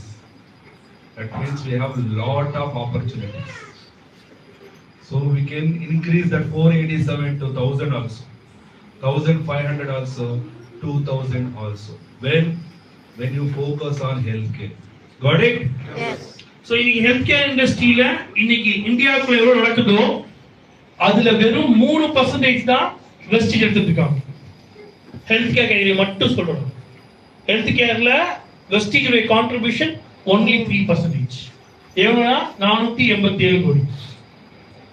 S6: That means we have a lot of opportunities. So we can increase that 487 to 1000 also, 1500 also, 2000 also. When you focus on healthcare. Got it?
S4: Yes.
S1: So இன்னைக்கு health care இண்டஸ்ட்ரியில இன்னைக்கு இந்தியாவுக்குள்ள எவ்வளவு நடக்குதோ அதுல வெறும் 3% தான் wastage எடுத்துட்டு இருக்காங்க. ஹெல்த் கேர் கேட்டகரி மட்டும் சொல்றோம். ஹெல்த் கேர்ல வெஸ்டேஜ் கான்ட்ரிபியூஷன் only 3%. எவ்வளவுனா 487 கோடி.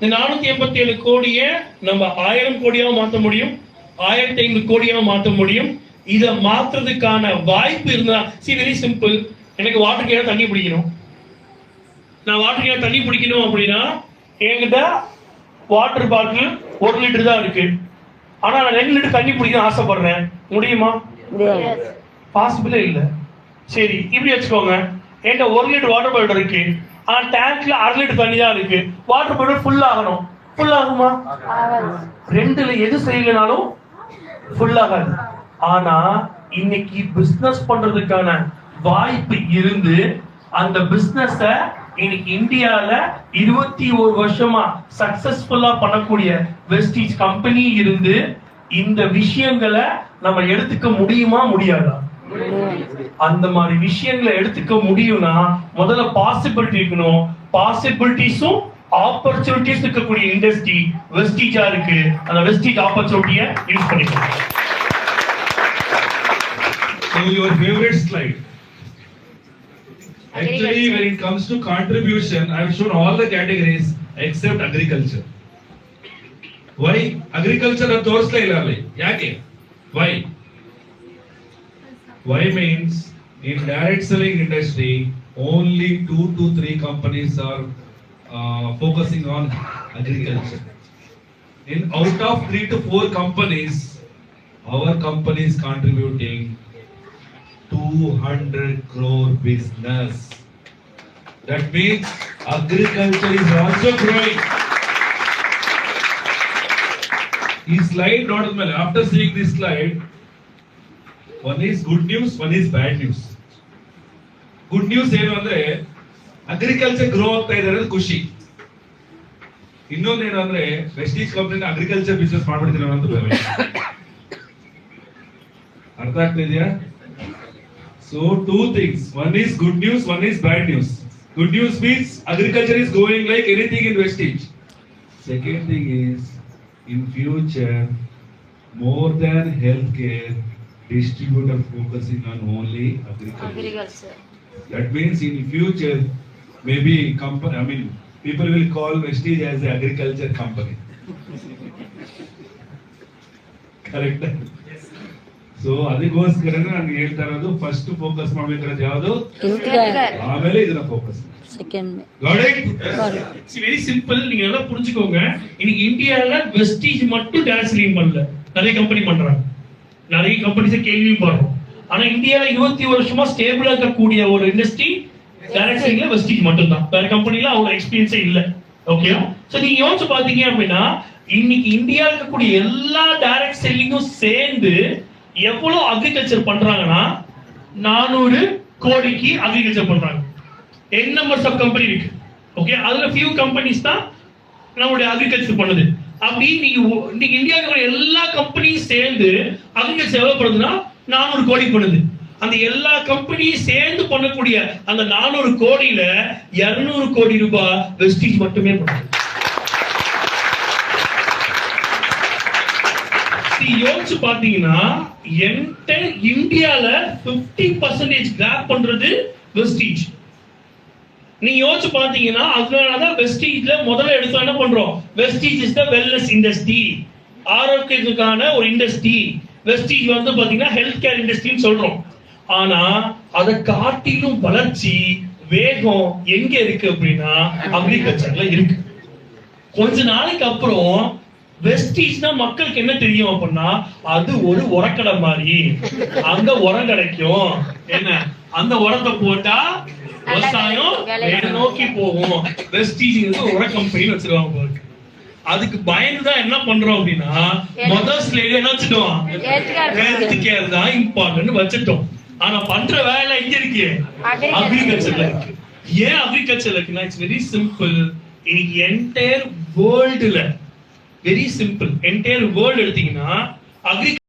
S1: இந்த 487 கோடியை நம்ம 1000 கோடியா மாற்ற முடியும், 1500 கோடியா மாற்ற முடியும். இதை மாற்றுறதுக்கான வாய்ப்பு இருந்தா வெரி சிம்பிள். எனக்கு வாட்டர் கேன் தண்ணி பிடிக்கணும். நான் வாட்டர் கேன் தண்ணி பிடிக்கணும் அப்படின்னா என்கிட்ட வாட்டர் பாட்டில் 1 லிட்டர் தான் இருக்கு. ஆனா நான் 2 லிட்டர் தண்ணி பிடிக்கணும் ஆசைப்படுறேன். முடியுமா? பாசிபிளே இல்ல. சரி, இப்படி வச்சுக்கோங்க. என்கிட்ட 1 லிட்டர் வாட்டர் பாட்டில் இருக்கு. ஆனா டேங்க்ல 1/2 லிட்டர் தண்ணி தான் இருக்கு. வாட்டர் பாட்டில் ஃபுல் ஆகணும். ஃபுல் ஆகுமா? ரெண்டுல எது செய்யலனாலும் ஃபுல் ஆகாது. ஆனா இன்னைக்கு பிசினஸ் பண்றதுக்கான வாய்ப்பு இருந்து அந்த பிசினஸ இன்னைக்கு இந்தியால 21 வருஷமா சக்சஸ்ஃபுல்லா பண்ணக்கூடிய வெஸ்டீஜ் கம்பெனி இருந்து இந்த விஷயங்களை நம்ம எடுத்துக்க முடியுமா முடியாதா? அந்த மாதிரி விஷயங்களை எடுத்துக்க முடியும்னா முதல்ல பாசிபிலிட்டி இருக்கணும். பாசிபிலிட்டிஸும் ஆப்பர்ச்சுனிட்டிஸ் இருக்கக்கூடிய இண்டஸ்ட்ரி வெஸ்டீஜா இருக்கு. அந்த வெஸ்டீஜ் ஆப்பர்ச்சுனிட்டியை யூஸ் பண்ணிக்கணும்.
S6: So your favorite slide. Actually, when it comes to contribution, I have shown all the categories except agriculture. Why? Agriculture are ತೋರಿಸ್ಲೇ ಇಲ್ಲ ಅಲ್ಲಿ. ಯಾಕೆ? Why? Why means in direct selling industry, only 2 to 3 companies are focusing on agriculture. In out of 3 to 4 companies, our company is contributing 200 crore business. That means agriculture is also growing. This slide not only after seeing this slide, one is good news, one is bad news. Good news ಏನು ಅಂದ್ರೆ agriculture grow ಆಗ್ತಾ ಇದೆ ಅನ್ನೋದು ಖುಷಿ. ಇನ್ನೊಂದೇನು ಅಂದ್ರೆ Vestige company agriculture business ಮಾಡ್ಬಿಡ್ತೀನಿ ಅನ್ನೋದು ಬೇರೆ. ಅರ್ಥ ಆಗ್ತಿದೆಯಾ? So two things, one is good news, one is bad news. Good news means agriculture is going like anything in Vestige. Second thing is in future more than healthcare, distributor focusing on only agriculture. That means in future maybe company, I mean, people will call Vestige as an agriculture company. Correct? So, ಅದಕ್ಕೋಸ್ಕರ ನಾನು ಹೇಳ್ತಾ ಇರೋದು first focus ಮಾಡ್ಬೇಕಾದ್ರೆ ಯಾವುದು,
S4: Integer.
S6: ಆಮೇಲೆ ಇದನ್ನ focus.
S4: Second.
S6: Got it?
S1: It's very simple. நீங்க நல்லா புரிஞ்சுக்கோங்க. இன்னைக்கு இந்தியால வெஸ்டீஜ் மட்டும் டான்ஸ் லீன் பண்ணல, நிறைய கம்பெனி பண்றாங்க, நிறைய கம்பெனிஸ் கேள்விப்படுறோம். ஆனா இந்தியால 20 வருஷமா ஸ்டேபிளா இருக்கக்கூடிய ஒரு இண்டஸ்ட்ரி டைரக்ட் செல்லிங்ல வெஸ்டீஜ் மட்டும் தான். வேற கம்பெனில அவ்வளவு எக்ஸ்பீரியன்ஸே இல்ல. ஓகே, சோ நீங்க யோசிச்சு பாத்தீங்க அப்படின்னா இன்னைக்கு இந்தியால இருக்கக்கூடிய எல்லா டைரக்ட் செல்லிங்கும் சேர்ந்து எவ்வளவு அக்ரிகல்ச்சர் பண்றாங்கன்னா 400 கோடிக்கு அக்ரிகல்ச்சர் பண்றாங்க. n நம்பர்ஸ் ஆஃப் கம்பெனி இருக்கு. ஓகே, அதுல few கம்பெனிஸ் தான் நம்மளுடைய அக்ரிகல்ச்சர் பண்ணுது. அப்படி நீங்க இந்தியாவுக்கு எல்லா கம்பெனியும் சேர்ந்து அக்ரிகல்ச்சர் எவ்வளவு பண்ணுதுன்னா 400 கோடி பண்ணுது. அந்த எல்லா கம்பெனியும் சேர்ந்து பண்ணக்கூடிய அந்த 400 கோடியில 200 கோடி ரூபாய் வெஸ்டீஜ் மட்டுமே பண்ணுது. யோசிச்சு பாத்தீங்கன்னா இந்தியால 50% கிராப் பண்றது வெஸ்டீஜ். நீங்க யோசிச்சு பாத்தீங்கன்னா அதனாலதான் வெஸ்டீஜ்ல முதல்ல எடுத்து என்ன பண்றோம், Vestige is the wellness industry, ஆரோக்கியத்துக்கான ஒரு இண்டஸ்ட்ரி. வெஸ்டீஜ் வந்து பாத்தீங்கன்னா ஹெல்த் கேர் இண்டஸ்ட்ரின்னு சொல்றோம். ஆனா அதை காட்டிலும் வளர்ச்சி வேகம் எங்க இருக்கு அப்படின்னா அக்ரிகல்ச்சர்ல இருக்கு. கொஞ்ச நாளைக்கு அப்புறம் வெஸ்டீஜ்னா மக்களுக்கு என்ன தெரியும் அப்படின்னா அது ஒரு உரக்கடை மாதிரி, அங்க உரம் கிடைக்கும், என்ன அந்த உரத்தை போட்டா விவசாயம் மேல நோக்கி போகும். வெஸ்டீஜ் உர கம்பெனி வச்சிருவாங்க பாருங்க. அதுக்கு பயந்துதான் என்ன பண்றோம் அப்படின்னா முதல் ஸ்லைடு என்ன வச்சுட்டோம், ஹெல்த் கேர் தான் இம்பார்ட்டன்ட் வச்சுட்டோம். ஆனா பண்ற வேலை எங்க இருக்கு, அக்ரிகல்ச்சர்ல இருக்கு. ஏன் அக்ரிகல்ச்சர்ல இருக்குன்னா இட்ஸ் வெரி சிம்பிள். இன்னைக்கு என்டையர் வேர்ல்டுல வெரி சிம்பிள், என்டையர் வேர்ல்டு எடுத்தீங்கன்னா